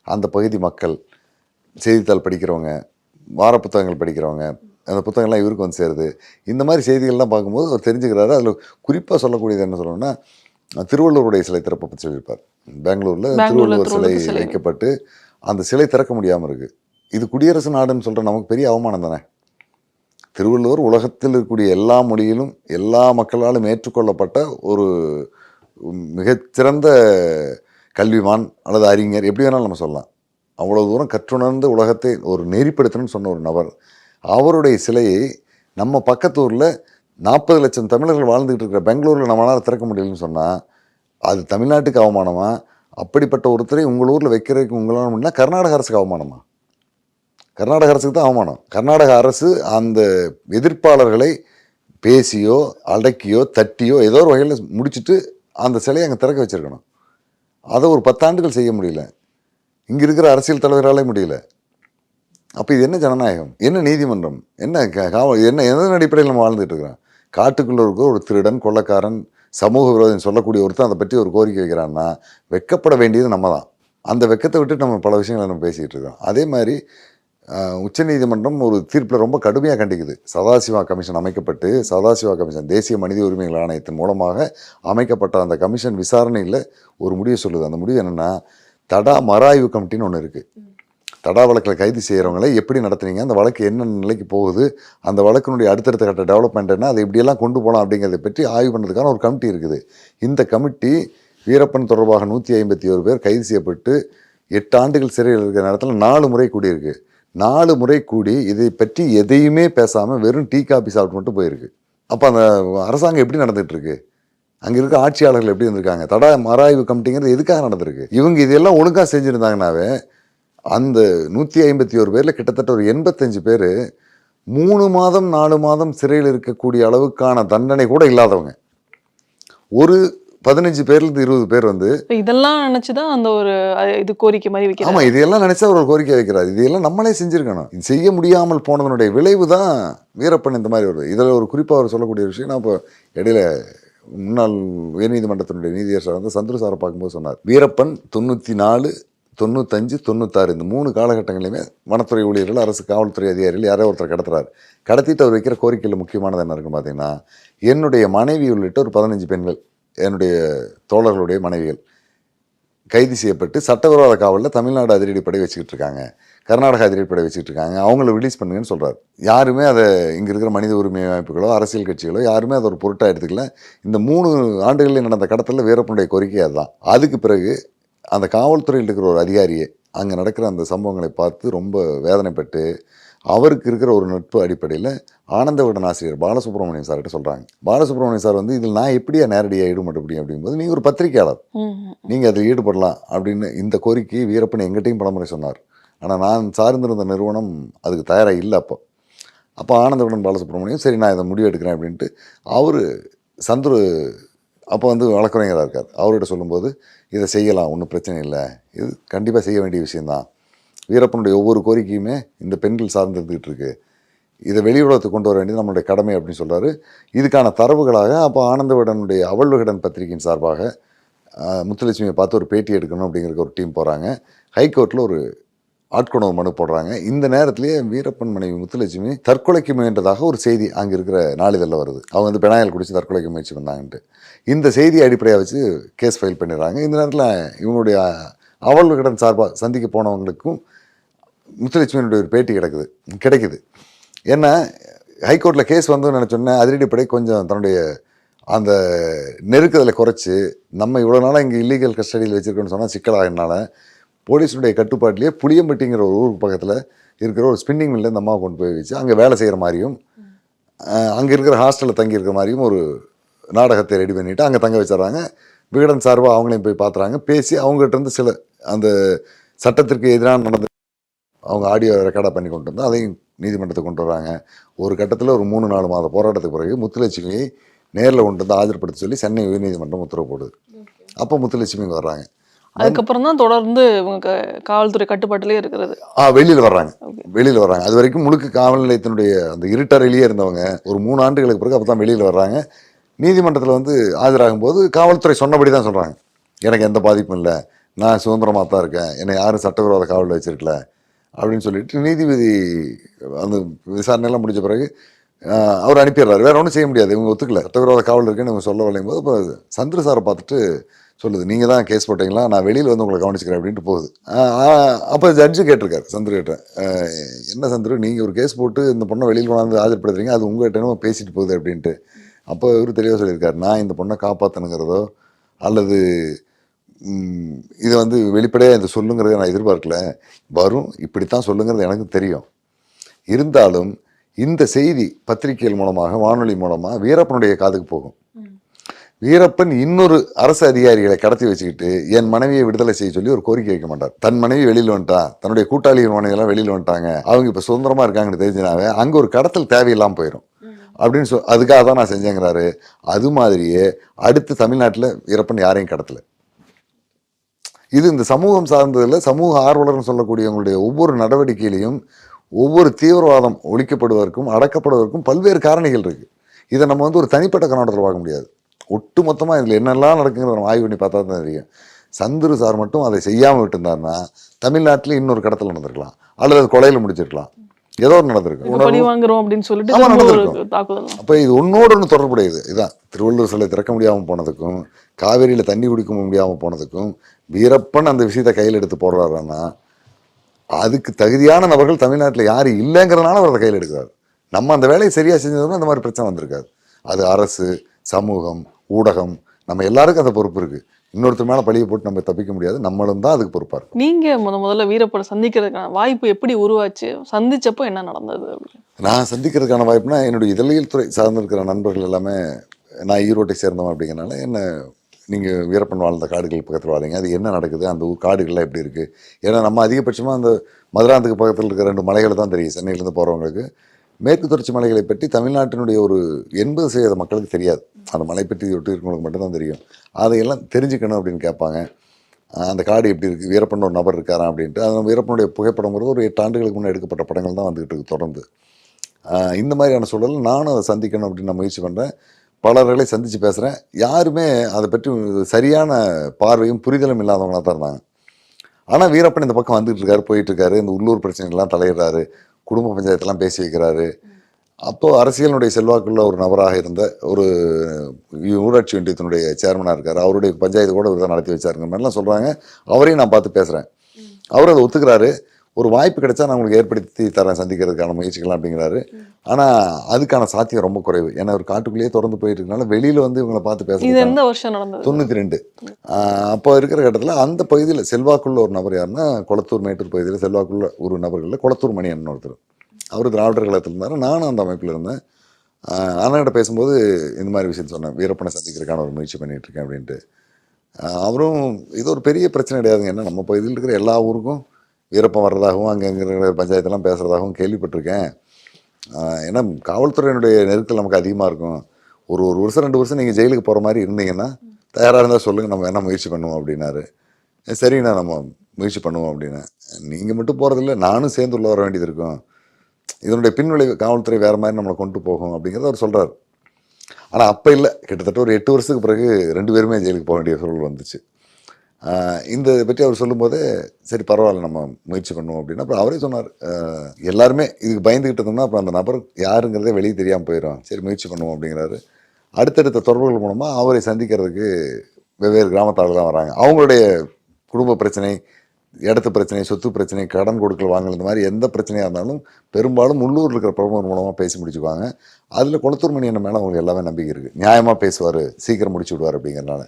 அந்த பகுதி மக்கள், செய்தித்தாள் படிக்கிறவங்க, வார புத்தகங்கள் படிக்கிறவங்க, அந்த புத்தகங்கள்லாம் இவருக்கு வந்து சேருது. இந்த மாதிரி செய்திகள்லாம் பார்க்கும்போது அவர் தெரிஞ்சுக்கிறாரு. அதில் குறிப்பாக சொல்லக்கூடியது என்ன சொல்லணும்னா, திருவள்ளுவருடைய சிலை திறப்பை பற்றி சொல்லியிருப்பார். பெங்களூரில் திருவள்ளுவர் சிலை வைக்கப்பட்டு அந்த சிலை திறக்க முடியாமல் இருக்குது. இது குடியரசு நாடுன்னு சொல்கிற நமக்கு பெரிய அவமானம் தானே. திருவள்ளுவர் உலகத்தில் இருக்கக்கூடிய எல்லா மொழியிலும் எல்லா மக்களாலும் ஏற்றுக்கொள்ளப்பட்ட ஒரு மிகச்சிறந்த கல்விமான் அல்லது அறிஞர், எப்படி வேணாலும் நம்ம சொல்லலாம். அவ்வளோ தூரம் கற்றுணர்ந்து உலகத்தை ஒரு நெறிப்படுத்தணும்னு சொன்ன ஒரு நபர். அவருடைய சிலையை நம்ம பக்கத்தூரில் 40 லட்சம் தமிழர்கள் வாழ்ந்துக்கிட்டு இருக்கிற பெங்களூரில் நம்மளால் திறக்க முடியலன்னு சொன்னால் அது தமிழ்நாட்டுக்கு அவமானமா? அப்படிப்பட்ட ஒருத்தரை உங்கள் ஊரில் வைக்கிறதுக்கு உங்களால் முடியல. கர்நாடக அரசுக்கு அவமானமா? கர்நாடக அரசுக்கு தான் அவமானம். கர்நாடக அரசு அந்த எதிர்ப்பாளர்களை பேசியோ அடக்கியோ தட்டியோ ஏதோ ஒரு வகையில் முடிச்சுட்டு அந்த சிலையை அங்கே திறக்க வச்சுருக்கணும். அதை ஒரு 10 ஆண்டுகள் செய்ய முடியல. இங்கே இருக்கிற அரசியல் தலைவராலே முடியல. அப்போ இது என்ன ஜனநாயகம், என்ன நீதிமன்றம், என்ன என்ன எதன் அடிப்படையில் நம்ம வாழ்ந்துட்டு இருக்கிறோம்? காட்டுக்குள்ளே இருக்க ஒரு திருடன், கொள்ளைக்காரன், சமூக விரோதம் சொல்லக்கூடிய ஒருத்தர் அதை பற்றி ஒரு கோரிக்கை வைக்கிறான்னா வெக்கப்பட வேண்டியது நம்ம தான். அந்த வெக்கத்தை விட்டு நம்ம பல விஷயங்களை நம்ம பேசிகிட்டு இருக்கோம். அதே மாதிரி உச்சநீதிமன்றம் ஒரு தீர்ப்பில் ரொம்ப கடுமையாக கண்டிக்குது. சதாசிவா கமிஷன் அமைக்கப்பட்டு, சதாசிவா கமிஷன் தேசிய மனித உரிமைகள் ஆணையத்தின் மூலமாக அமைக்கப்பட்ட அந்த கமிஷன் விசாரணையில் ஒரு முடிவு சொல்லுது. அந்த முடிவு என்னென்னா, தடா மறாய்வு கமிட்டின்னு ஒன்று இருக்குது. தடா வழக்கில் கைது செய்கிறவங்களை எப்படி நடத்துனீங்க, அந்த வழக்கு என்ன நிலைக்கு போகுது, அந்த வழக்கினுடைய அடுத்தடுத்த கட்ட டெவலப்மெண்ட் என்ன, அதை இப்படியெல்லாம் கொண்டு போகலாம் அப்படிங்கிறத பற்றி ஆய்வு பண்ணுறதுக்கான ஒரு கமிட்டி இருக்குது. இந்த கமிட்டி வீரப்பன் தொடர்பாக 151 பேர் கைது செய்யப்பட்டு 8 ஆண்டுகள் சிறையில் இருக்கிற நேரத்தில் 4 முறை கூடியிருக்கு. 4 முறை கூடி இதை பற்றி எதையுமே பேசாமல் வெறும் டீ காபி சாப்பிட்டு மட்டும் போயிருக்கு. அப்போ அந்த அரசாங்கம் எப்படி நடந்துகிட்டு இருக்கு, அங்கே இருக்க ஆட்சியாளர்கள் எப்படி இருந்திருக்காங்க, தடா மறாய்வு கமிட்டிங்கிறது எதுக்காக நடந்திருக்கு? இவங்க இதெல்லாம் ஒழுங்காக செஞ்சுருந்தாங்கனாவே அந்த 151 பேரில் கிட்டத்தட்ட ஒரு 85 பேர் 3 மாதம் 4 மாதம் சிறையில் இருக்கக்கூடிய அளவுக்கான தண்டனை கூட இல்லாதவங்க. ஒரு 15 பேர்லேருந்து 20 பேர் வந்து இதெல்லாம் நினைச்சுதான் அந்த ஒரு இது கோரிக்கை மாதிரி வைக்கிறாங்க. ஆமாம், இதையெல்லாம் நினைச்சா ஒரு கோரிக்கை வைக்கிறார். இதையெல்லாம் நம்மளே செஞ்சுருக்கணும். இது செய்ய முடியாமல் போனதனுடைய விளைவு தான் வீரப்பன் இந்த மாதிரி வருது. இதில் ஒரு குறிப்பாக அவர் சொல்லக்கூடிய விஷயம், நான் இப்போ இடையில முன்னாள் உயர்நீதிமன்றத்தினுடைய நீதியரசர் வந்து சந்துரு சாரை பார்க்கும்போது சொன்னார், வீரப்பன் 94, 95, 96 இந்த 3 காலகட்டங்களையுமே வனத்துறை ஊழியர்கள், அரசு காவல்துறை அதிகாரிகள் யாரோ ஒருத்தர் கடத்துறாரு. கடத்திட்டு அவர் வைக்கிற கோரிக்கையில் முக்கியமானது என்ன இருக்குன்னு பார்த்தீங்கன்னா, என்னுடைய மனைவி உள்ளிட்ட ஒரு 15 பெண்கள், என்னுடைய தோழர்களுடைய மனைவிகள் கைது செய்யப்பட்டு சட்டவிரோத காவலில் தமிழ்நாடு அதிரடிப்படை வச்சுக்கிட்டு இருக்காங்க, கர்நாடகா அதிரடிப்படை வச்சுக்கிட்டு இருக்காங்க, அவங்கள ரிலீஸ் பண்ணுங்கன்னு சொல்கிறார். யாருமே அதை இங்கே இருக்கிற மனித உரிமை அமைப்புகளோ அரசியல் கட்சிகளோ யாருமே அதை ஒரு பொருட்டாக எடுத்துக்கல. இந்த 3 ஆண்டுகளில் நடந்த கடத்தலில் வீரப்பனுடைய கோரிக்கை அதுதான். அதுக்கு பிறகு அந்த காவல்துறையில் இருக்கிற ஒரு அதிகாரியை அங்கே நடக்கிற அந்த சம்பவங்களை பார்த்து ரொம்ப வேதனைப்பட்டு அவருக்கு இருக்கிற ஒரு நட்பு அடிப்படையில் ஆனந்த விகடன் ஆசிரியர் பாலசுப்ரமணியம் சார்கிட்ட சொல்கிறாங்க. பாலசுப்ரமணியம் சார் வந்து இதில் நான் எப்படியா நேரடியாக ஈடுபட முடியும் அப்படிங்கும்போது, நீங்கள் ஒரு பத்திரிகையாளர், நீங்கள் அதில் ஈடுபடலாம் அப்படின்னு இந்த கோரிக்கையை வீரப்பன் எங்கிட்டையும் பலமுறை சொன்னார். ஆனால் நான் சார்ந்திருந்த நிறுவனம் அதுக்கு தயாராக இல்லை. அப்போ ஆனந்த விகடன் பாலசுப்ரமணியம் சரி நான் இதை முடிவு எடுக்கிறேன் அப்படின்ட்டு அவர் சந்துரு அப்போ வந்து வழக்கறிஞராக இருக்கார், அவர்கிட்ட சொல்லும்போது இதை செய்யலாம், ஒன்றும் பிரச்சனை இல்லை, இது கண்டிப்பாக செய்ய வேண்டிய விஷயந்தான், வீரப்பனுடைய ஒவ்வொரு கோரிக்கையுமே இந்த பெண்கள் சார்ந்து இருந்துகிட்டு இருக்கு, இதை வெளியுலகத்துக்கு கொண்டு வர வேண்டியது நம்மளுடைய கடமை அப்படின்னு சொல்கிறாரு. இதுக்கான தரவுகளாக அப்போ ஆனந்த விகடனுடைய அவள் விகடன் பத்திரிகையின் சார்பாக முத்துலட்சுமியை பார்த்து ஒரு பேட்டி எடுக்கணும் அப்படிங்கிற ஒரு டீம் போகிறாங்க. ஹைகோர்ட்டில் ஒரு ஆட்கொணவு மனு போடுறாங்க. இந்த நேரத்திலேயே வீரப்பன் மனைவி முத்துலட்சுமி தற்கொலைக்கு முயன்றதாக ஒரு செய்தி அங்கே இருக்கிற நாளிதழில் வருது. அவங்க வந்து பெனாயில் குடித்து தற்கொலைக்கு முயற்சி பண்ணாங்கன்ட்டு இந்த செய்தியை அடிப்படையாக வச்சு கேஸ் ஃபைல் பண்ணிடுறாங்க. இந்த நேரத்தில் இவங்களுடைய அவள் விகடன் சார்பாக சந்திக்க போனவங்களுக்கும் முத்துலட்சுமியினுடைய ஒரு பேட்டி கிடைக்குது. ஏன்னா ஹைகோர்ட்டில் கேஸ் வந்து நினச்சோன்னே அதிரடிப்படை கொஞ்சம் தன்னுடைய அந்த நெருக்குதலை குறைச்சி, நம்ம இவ்வளோ நாளாக இங்கே இல்லீகல் கஸ்டடியில் வச்சுருக்கோன்னு சொன்னால் சிக்கலாகினால போலீஸுடைய கட்டுப்பாட்டிலேயே புளியம்பட்டிங்கிற ஒரு ஊருக்கு பக்கத்தில் இருக்கிற ஒரு ஸ்பின்னிங் மில்லில் இந்த அம்மாவை கொண்டு போய் வச்சு அங்கே வேலை செய்கிற மாதிரியும் அங்கே இருக்கிற ஹாஸ்டலில் தங்கி இருக்கிற மாதிரியும் ஒரு நாடகத்தை ரெடி பண்ணிவிட்டு அங்கே தங்க வச்சிடறாங்க. விகடன் சார்பாக அவங்களையும் போய் பார்த்துறாங்க. பேசி அவங்ககிட்ட இருந்து சில அந்த சட்டத்திற்கு எதிரான நடந்த அவங்க ஆடியோ ரெக்கார்டாக பண்ணி கொண்டு வந்து அதையும் நீதிமன்றத்துக்கு கொண்டு வராங்க. ஒரு கட்டத்தில் ஒரு 3-4 மாத போராட்டத்துக்கு பிறகு முத்துலட்சுமியை நேரில் கொண்டு வந்து ஆஜர்படுத்த சொல்லி சென்னை உயர்நீதிமன்றம் உத்தரவு போடுது. அப்போ முத்துலட்சுமி இங்கே வர்றாங்க. அதுக்கப்புறம் தான் தொடர்ந்து இவங்க காவல்துறை கட்டுப்பாட்டிலே இருக்கிறது. வெளியில் வர்றாங்க. அது வரைக்கும் முழுக்க காவல் நிலையத்தினுடைய அந்த இருட்டறையிலேயே இருந்தவங்க ஒரு 3 ஆண்டுகளுக்கு பிறகு அப்போ தான் வெளியில் வர்றாங்க. நீதிமன்றத்தில் வந்து ஆஜராகும் போது காவல்துறை சொன்னபடி தான் சொல்கிறாங்க, எனக்கு எந்த பாதிப்பும் இல்லை, நான் சுதந்திரமாக தான் இருக்கேன், என்னை யாரும் சட்டவிரோத காவலில் வச்சிருக்கல அப்படின்னு சொல்லிட்டு நீதிபதி அந்த விசாரணையெல்லாம் முடிஞ்ச பிறகு அவர் அனுப்பிடுறாரு. வேற ஒன்றும் செய்ய முடியாது, இவங்க ஒத்துக்கல, சட்டவிரோத காவல் இருக்குன்னு இவங்க சொல்ல விளையும் போது இப்போ சந்திர சாரை பார்த்துட்டு சொல்லுது, நீங்கள் தான் கேஸ் போட்டீங்களா, நான் வெளியில் வந்து உங்களை கவனிச்சுக்கிறேன் அப்படின்ட்டு போகுது. அப்போ ஜட்ஜு கேட்டிருக்காரு சந்துரு கிட்ட, என்ன சந்துரு நீங்கள் ஒரு கேஸ் போட்டு இந்த பொண்ணை வெளியில் கொண்டாந்து ஆஜர்படுத்துறீங்க, அது உங்கள்கிட்ட என்னமோ பேசிட்டு போகுது அப்படின்ட்டு. அப்போ இவர் தெளிவாக சொல்லியிருக்காரு, நான் இந்த பொண்ணை காப்பாற்றணுங்கிறதோ அல்லது இதை வந்து வெளிப்படையாக இதை சொல்லுங்கிறத நான் எதிர்பார்க்கல, வரும் இப்படித்தான் சொல்லுங்கிறது எனக்கு தெரியும், இருந்தாலும் இந்த செய்தி பத்திரிகைகள் மூலமாக வானொலி மூலமாக வீரப்பனுடைய காதுக்கு போகும். வீரப்பன் இன்னொரு அரசு அதிகாரிகளை கடத்தி வச்சுக்கிட்டு என் மனைவியை விடுதலை செய்ய சொல்லி ஒரு கோரிக்கை வைக்க மாட்டார். தன் மனைவி வெளியில் வந்துட்டா, தன்னுடைய கூட்டாளிகள் மனைவியெல்லாம் வெளியில் வந்துட்டாங்க, அவங்க இப்போ சுதந்திரமாக இருக்காங்கன்னு தெரிஞ்சினாவே அங்கே ஒரு கடத்தல் தேவையில்லாமல் போயிடும் அப்படின்னு அதுக்காக தான் நான் செஞ்சேங்கிறாரு. அது மாதிரியே அடுத்து தமிழ்நாட்டில் வீரப்பன் யாரையும் கடத்தலை. இது இந்த சமூகம் சார்ந்ததில் சமூக ஆர்வலர்னு சொல்லக்கூடியவங்களுடைய ஒவ்வொரு நடவடிக்கையிலையும் ஒவ்வொரு தீவிரவாதம் ஒழிக்கப்படுவதற்கும் அடக்கப்படுவதற்கும் பல்வேறு காரணிகள் இருக்குது. இதை நம்ம வந்து ஒரு தனிப்பட்ட கண்ணோட்டத்தில் பார்க்க முடியாது. ஒட்டு மொத்தமாக இதில் என்னெல்லாம் நடக்குங்கிறத நம்ம ஆய்வு பண்ணி பார்த்தா தான் தெரியும். சந்துரு சார் மட்டும் அதை செய்யாமல் விட்டுருந்தாருன்னா தமிழ்நாட்டில் இன்னொரு கடத்தல் நடந்திருக்கலாம், அல்லது அது கொலையில் முடிச்சிருக்கலாம், ஏதோ ஒரு நடந்திருக்கு. பழி வாங்குறோம் அப்படின்னு சொல்லிட்டு ஆமா, திரும்ப ஒரு நடந்திருக்கும். தாக்குதல். அப்போ இது ஒன்னோடு ஒன்று தொடர்புடையது. இதுதான் திருவள்ளுவர் சிலை திறக்க முடியாமல் போனதுக்கும், காவேரியில் தண்ணி குடிக்க முடியாமல் போனதுக்கும், வீரப்பன் அந்த விஷயத்தை கையில் எடுத்து போடுறாருன்னா அதுக்கு தகுதியான நபர்கள் தமிழ்நாட்டில் யார் இல்லைங்கிறதுனால அவர் அதை கையில் எடுக்கிறார். நம்ம அந்த வேலையை சரியாக செஞ்சதுன்னா அந்த மாதிரி பிரச்சனை வந்திருக்காது. அது அரசு, சமூகம், ஊடகம், நம்ம எல்லாருக்கும் அந்த பொறுப்பு இருக்குது. இன்னொருத்தர் மேலே பழியை போட்டு நம்ம தப்பிக்க முடியாது, நம்மளும் தான் அதுக்கு பொறுப்பாக இருக்கும். நீங்க முதல்ல வீரப்பனை சந்திக்கிறதுக்கான வாய்ப்பு எப்படி உருவாச்சு, சந்திச்சப்போ என்ன நடந்தது அப்படின்னு? நான் சந்திக்கிறதுக்கான வாய்ப்புனா, என்னுடைய இதழியல் துறை சார்ந்திருக்கிற நண்பர்கள் எல்லாமே, நான் ஈரோட்டை சேர்ந்தவன் அப்படிங்கிறனால, என்ன நீங்கள் வீரப்பன் வாழ்ந்த காடுகள் பக்கத்தில் வரீங்க, அது என்ன நடக்குது, அந்த ஊர் காடுகள்லாம் எப்படி இருக்குது. ஏன்னா நம்ம அதிகபட்சமாக அந்த மதுராந்துக்கு பக்கத்தில் இருக்கிற 2 மலைகளை தான் தெரியும். சென்னையிலேருந்து போகிறவங்களுக்கு மேற்கு தொடர்ச்சி மலைகளை பற்றி தமிழ்நாட்டினுடைய ஒரு 80% மக்களுக்கு தெரியாது. அந்த மலை பற்றி ஒட்டி இருக்கிறவங்களுக்கு மட்டும்தான் தெரியும். அதையெல்லாம் தெரிஞ்சுக்கணும் அப்படின்னு கேட்பாங்க. அந்த காடு எப்படி இருக்குது, வீரப்பன் ஒரு நபர் இருக்காராம் அப்படின்ட்டு. அந்த வீரப்பனுடைய புகைப்படம் ஒரு 8 ஆண்டுகளுக்கு முன்னே எடுக்கப்பட்ட படங்கள் தான் வந்துகிட்டு இருக்கு தொடர்ந்து. இந்த மாதிரியான சூழல் நானும் அதை சந்திக்கணும் அப்படின்னு நான் முயற்சி பண்ணுறேன். பலர்களை சந்தித்து பேசுகிறேன். யாருமே அதை பற்றி சரியான பார்வையும் புரிதலும் இல்லாதவங்களாக தான் இருந்தாங்க. ஆனால் வீரப்பன் இந்த பக்கம் வந்துட்டு இருக்காரு, போயிட்டு இருக்காரு, இந்த உள்ளூர் பிரச்சனைகள்லாம் தலையிடுறாரு, குடும்ப பஞ்சாயத்தெல்லாம் பேசி வைக்கிறாரு. அப்போது அரசியலினுடைய செல்வாக்குள்ள ஒரு நபராக இருந்த ஒரு ஊராட்சி ஒன்றியத்தினுடைய சேர்மனாக இருக்கார், அவருடைய பஞ்சாயத்து கூட இவர் தான் நடத்தி வச்சாருங்க மாதிரிலாம் சொல்கிறாங்க. அவரையும் நான் பார்த்து பேசுகிறேன். அவர் அதை ஒத்துக்கிறாரு. ஒரு வாய்ப்பு கிடைச்சா நான் உங்களுக்கு ஏற்படுத்தி தரேன் சந்திக்கிறதுக்கான முயற்சிக்கலாம் அப்படிங்கிறாரு. ஆனால் அதுக்கான சாத்தியம் ரொம்ப குறைவு. ஏன்னா ஒரு காட்டுக்குள்ளேயே தொடர்ந்து போயிட்டு இருக்கனால வெளியில் வந்து இவங்களை பார்த்து இது பேசுறது எந்த வருஷம் நடந்தது? 92. அப்போ இருக்கிற கட்டத்தில் அந்த பகுதியில் செல்வாக்குள்ள ஒரு நபர் யாருன்னா, கொளத்தூர் மேட்டூர் பகுதியில் செல்வாக்குள்ள ஒரு நபர்களில் கொளத்தூர் மணியன் ஒருத்தர். அவர் திராவிடர் கழகத்தில் இருந்தார், நானும் அந்த அமைப்பில் இருந்தேன். அண்ணன்கிட்ட பேசும்போது இந்த மாதிரி விஷயத்தை சொன்னேன், வீரப்பனை சந்திக்கிறதுக்கான ஒரு முயற்சி பண்ணிகிட்டு இருக்கேன் அப்படின்ட்டு. அவரும் இது ஒரு பெரிய பிரச்சனை கிடையாதுங்க, ஏன்னா நம்ம பகுதியில் இருக்கிற எல்லா ஊருக்கும் வீரப்பன் வர்றதாகவும் அங்கே இருக்கிற பஞ்சாயத்தெல்லாம் பேசுகிறதாகவும் கேள்விப்பட்டிருக்கேன். ஏன்னா காவல்துறையினுடைய நெருக்கல் நமக்கு அதிகமாக இருக்கும். ஒரு வருஷம் 2 வருஷம் நீங்கள் ஜெயிலுக்கு போகிற மாதிரி இருந்தீங்கன்னா தயாராக இருந்தால் சொல்லுங்கள், நம்ம என்ன முயற்சி பண்ணுவோம் அப்படின்னாரு. சரிண்ணா நம்ம முயற்சி பண்ணுவோம் அப்படின்னு. நீங்கள் மட்டும் போகிறதில்ல, நானும் சேர்ந்து உள்ள வர வேண்டியது இருக்கும், இதனுடைய பின்விளைவு காவல்துறை வேறு மாதிரி நம்மளை கொண்டு போகும் அப்படிங்கிறத அவர் சொல்கிறார். ஆனால் அப்போ இல்லை, கிட்டத்தட்ட ஒரு 8 வருஷத்துக்கு பிறகு 2 பேருமே ஜெயிலுக்கு போக வேண்டிய சூழல் வந்துச்சு. இந்த பற்றி அவர் சொல்லும்போதே சரி பரவாயில்ல நம்ம முயற்சி பண்ணுவோம் அப்படின்னா, அப்புறம் அவரே சொன்னார், எல்லாருமே இதுக்கு பயந்துக்கிட்டு இருந்தோம்னா அப்புறம் அந்த நபர் யாருங்கிறதே வெளியே தெரியாமல் போயிடும், சரி முயற்சி பண்ணுவோம் அப்படிங்கிறாரு. அடுத்தடுத்த தொடர்புகள் மூலமாக அவரை சந்திக்கிறதுக்கு வெவ்வேறு கிராமத்தால் தான் வராங்க. அவங்களுடைய குடும்ப பிரச்சனை, இடத்து பிரச்சனை, சொத்து பிரச்சனை, கடன் கொடுக்கல் வாங்கல், இந்த மாதிரி எந்த பிரச்சனையாக இருந்தாலும் பெரும்பாலும் உள்ளூரில் இருக்கிற பிரமுகர் மூலமாக பேசி முடிச்சுக்குவாங்க. அதில் கொளத்தூர் மணி என்ன மேலே அவங்களுக்கு எல்லாமே நம்பிக்கை இருக்குது, நியாயமாக பேசுவார், சீக்கிரம் முடிச்சு விடுவார் அப்படிங்கிறனால.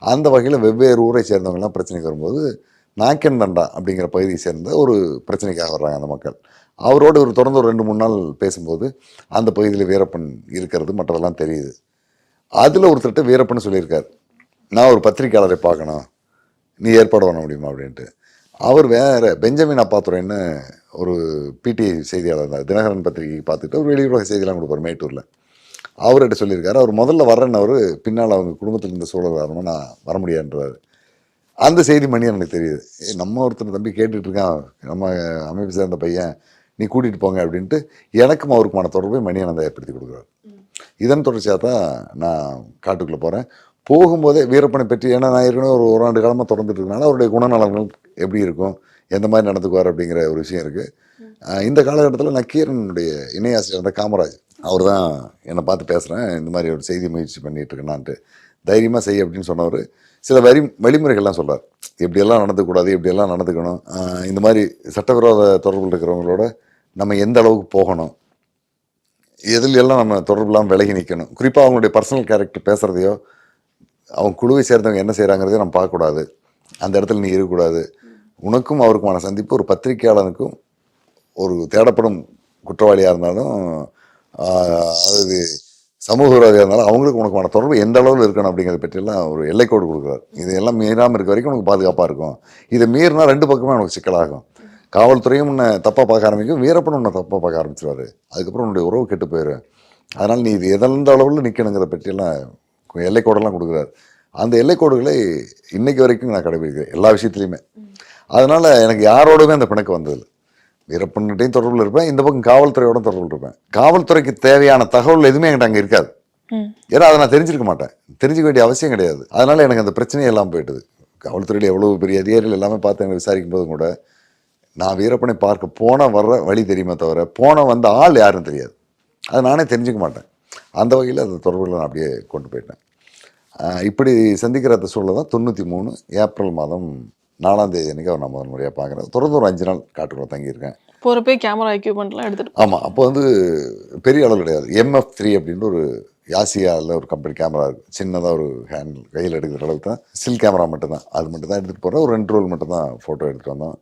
அந்த வகையில் வெவ்வேறு ஊரை சேர்ந்தவங்கலாம் பிரச்சனைக்கு வரும்போது நாக்கென்தண்டா அப்படிங்கிற பகுதியை சேர்ந்த ஒரு பிரச்சனைக்காக வர்றாங்க அந்த மக்கள். அவரோடு ஒரு தொடர்ந்து ஒரு 2-3 நாள் பேசும்போது அந்த பகுதியில் வீரப்பன் இருக்கிறது மற்றதெல்லாம் தெரியுது. அதில் ஒருத்தர்கிட்ட வீரப்பன் சொல்லியிருக்கார், நான் ஒரு பத்திரிக்கையாளரை பார்க்கணும், நீ ஏற்பாடு பண்ண முடியுமா அப்படின்ட்டு. அவர் வேறு பெஞ்சமின் அப்பாத்துறைன்னு ஒரு பிடிஐ செய்தியாளர் இருந்தார், தினகரன் பத்திரிகைக்கு பார்த்துட்டு ஒரு வெளியுறவு செய்தியெல்லாம் கொடுப்பார் மேட்டூரில். அவர்கிட்ட சொல்லியிருக்காரு, அவர் முதல்ல வர்றேன்னு அவர் பின்னால் அவங்க குடும்பத்தில் இருந்த சூழல் காரணமாக நான் வர முடியாதுன்றார். அந்த செய்தி மணியன் எனக்கு தெரியுது, நம்ம ஒருத்தர் தம்பி கேட்டுட்டு இருக்கான், நம்ம அமைப்பு சேர்ந்த பையன், நீ கூட்டிகிட்டு போங்க அப்படின்ட்டு எனக்கும் அவருக்குமான தொடர்பை மணியன் அதை ஏற்படுத்தி கொடுக்குறாரு. இதன் தொடர்ச்சியாக தான் நான் காட்டுக்குள்ளே போகிறேன். போகும்போதே வீரப்பனை பற்றி, ஏன்னா நான் ஏற்கனவே ஒரு ஆண்டு காலமாக தொடர்ந்துட்டு இருக்கனால அவருடைய குணநலங்கள் எப்படி இருக்கும், எந்த மாதிரி நடந்துக்குவார் அப்படிங்கிற ஒரு விஷயம் இருக்குது. இந்த காலகட்டத்தில் நக்கீரனுடைய இணையாசிரியர் இருந்த காமராஜ் அவர் தான் என்னை பார்த்து பேசுகிறேன், இந்த மாதிரி ஒரு செய்தி முயற்சி பண்ணிகிட்டு இருக்கேனான்ட்டு. தைரியமாக செய் அப்படின்னு சொன்னவர் சில வழிமுறைகள்லாம் சொல்கிறார், எப்படியெல்லாம் நடந்துக்கூடாது, எப்படியெல்லாம் நடந்துக்கணும், இந்த மாதிரி சட்டவிரோத தொடர்பில் இருக்கிறவங்களோட நம்ம எந்த அளவுக்கு போகணும், எதிலெல்லாம் நம்ம தொடர்பு இல்லாமல் விலகி நிற்கணும், குறிப்பாக அவங்களுடைய பர்சனல் கேரக்டர் பேசுகிறதையோ அவங்க குழுவை சேர்ந்தவங்க என்ன செய்கிறாங்கிறதையோ நம்ம பார்க்கக்கூடாது, அந்த இடத்துல நீ இருக்கக்கூடாது, உனக்கும் அவருக்குமான சந்திப்பு ஒரு பத்திரிகையாளனுக்கும் ஒரு தேடப்படும் குற்றவாளியாக இருந்தாலும் அது சமூக விரோதியாக இருந்தாலும் அவங்களுக்கு உனக்கான தொடர்பு எந்த அளவில் இருக்கணும் அப்படிங்கிறத பற்றியெல்லாம் ஒரு எல்லைக்கோடு கொடுக்குறாரு. இதையெல்லாம் மீறாமல் இருக்க வரைக்கும் உனக்கு பாதுகாப்பாக இருக்கும், இதை மீறினா 2 பக்கமே உனக்கு சிக்கலாகும், காவல்துறையும் உன்னை தப்பாக பார்க்க ஆரம்பிக்கும், வீரப்பனும் உன்னை தப்பாக பார்க்க ஆரம்பிச்சிருவார், அதுக்கப்புறம் உன்னுடைய உறவு கெட்டு போயிடும், அதனால் நீ இது எந்த அளவில் நிற்கணுங்கிற பற்றியெல்லாம் எல்லைக்கோடெல்லாம் கொடுக்குறாரு. அந்த எல்லைக்கோடுகளை இன்னைக்கு வரைக்கும் நான் கடைபிடிக்கிறேன் எல்லா விஷயத்துலையுமே. அதனால் எனக்கு யாரோடவே அந்த பிணக்கு வந்ததில்லை. வீரப்பன்கிட்டையும் தொடர்பில் இருப்பேன், இந்த பக்கம் காவல்துறையோட தொடர்பில் இருப்பேன். காவல்துறைக்கு தேவையான தகவல் எதுவுமே என்கிட்ட அங்கே இருக்காது, ஏன்னா அதை நான் தெரிஞ்சிருக்க மாட்டேன், தெரிஞ்சுக்க வேண்டிய அவசியம் கிடையாது. அதனால் எனக்கு அந்த பிரச்சனையெல்லாம் போயிட்டுது. காவல்துறையில் எவ்வளோ பெரிய அதிகாரிகள் எல்லாமே பார்த்து எங்களை விசாரிக்கும் போதும் கூட நான் வீரப்பனை பார்க்க வர்ற வழி தெரியுமே தவிர வந்த ஆள் யாரும் தெரியாது. அது நானே தெரிஞ்சுக்க மாட்டேன். அந்த வகையில் அந்த தொடர்புகளை நான் அப்படியே கொண்டு போயிட்டேன். இப்படி சந்திக்கிற அந்த சூழலை தான் 93 ஏப்ரல் மாதம் 4ஆம் தேதி அன்றைக்கி அவர் நான் முதல் முறையாக பார்க்குறேன். தொடர்ந்து ஒரு 5 நாள் காட்டுக்குள்ளே தங்கியிருக்கேன். போகிறப்பே கேமரா எக்யூப்மெண்ட்லாம் எடுத்துகிட்டு. ஆமாம், அப்போ வந்து பெரிய அளவு கிடையாது. MF3 அப்படின்ற ஒரு யாசியாவில் ஒரு கம்பெனி கேமரா இருக்குது. சின்னதாக ஒரு ஹேண்டில் கையில் எடுக்கிற அளவுக்கு தான், ஸ்டில் கேமரா மட்டும்தான், அது மட்டும் தான் எடுத்துகிட்டு போகிறேன். ஒரு 2 ரோல் மட்டும் தான் ஃபோட்டோ எடுத்துகிட்டு வந்தோம்.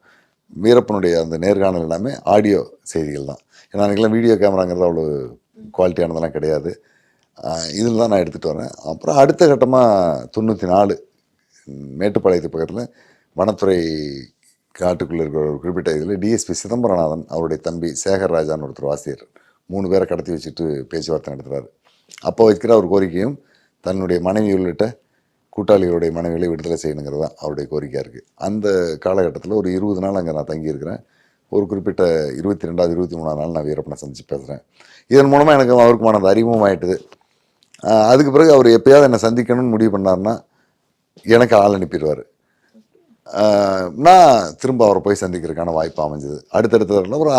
வீரப்பனுடைய அந்த நேர்காணல் எல்லாமே ஆடியோ செய்திகள் தான். ஏன்னா அன்றைக்கெல்லாம் வீடியோ கேமராங்கிறது அவ்வளோ குவாலிட்டியானதெல்லாம் கிடையாது. இதில் தான் நான் எடுத்துகிட்டு வரேன். அப்புறம் அடுத்த கட்டமாக 94 மேட்டுப்பாளையத்து பக்கத்தில் வனத்துறை காட்டுக்குள்ளே இருக்கிற ஒரு குறிப்பிட்ட இதில் டிஎஸ்பி சிதம்பரநாதன் அவருடைய தம்பி சேகர் ராஜான்னு ஒருத்தர் வாசியர் 3 பேரை கடத்தி வச்சுட்டு பேச்சுவார்த்தை நடத்துகிறார். அப்போ வைக்கிற ஒரு கோரிக்கையும் தன்னுடைய மனைவி உள்ளிட்ட கூட்டாளிகளுடைய மனைவிகளை விடுதலை செய்யணுங்கிறது தான் அவருடைய கோரிக்கையாக இருக்குது. அந்த காலகட்டத்தில் ஒரு 20 நாள் அங்கே நான் தங்கியிருக்கிறேன். ஒரு குறிப்பிட்ட 22வது 23ஆம் நாள் நான் வீரப்பனை சந்தித்து பேசுகிறேன். இதன் மூலமாக எனக்கு அவருக்குமான அந்த அறிமுகம் ஆகிட்டுது. அதுக்கு பிறகு அவர் எப்போயாவது என்னை சந்திக்கணும்னு முடிவு பண்ணார்னா எனக்கு ஆள் அனுப்பிடுவார். நான் திரும்ப அவரை போய் சந்திக்கிறதுக்கான வாய்ப்பு அமைஞ்சது. அடுத்தடுத்த ஒரு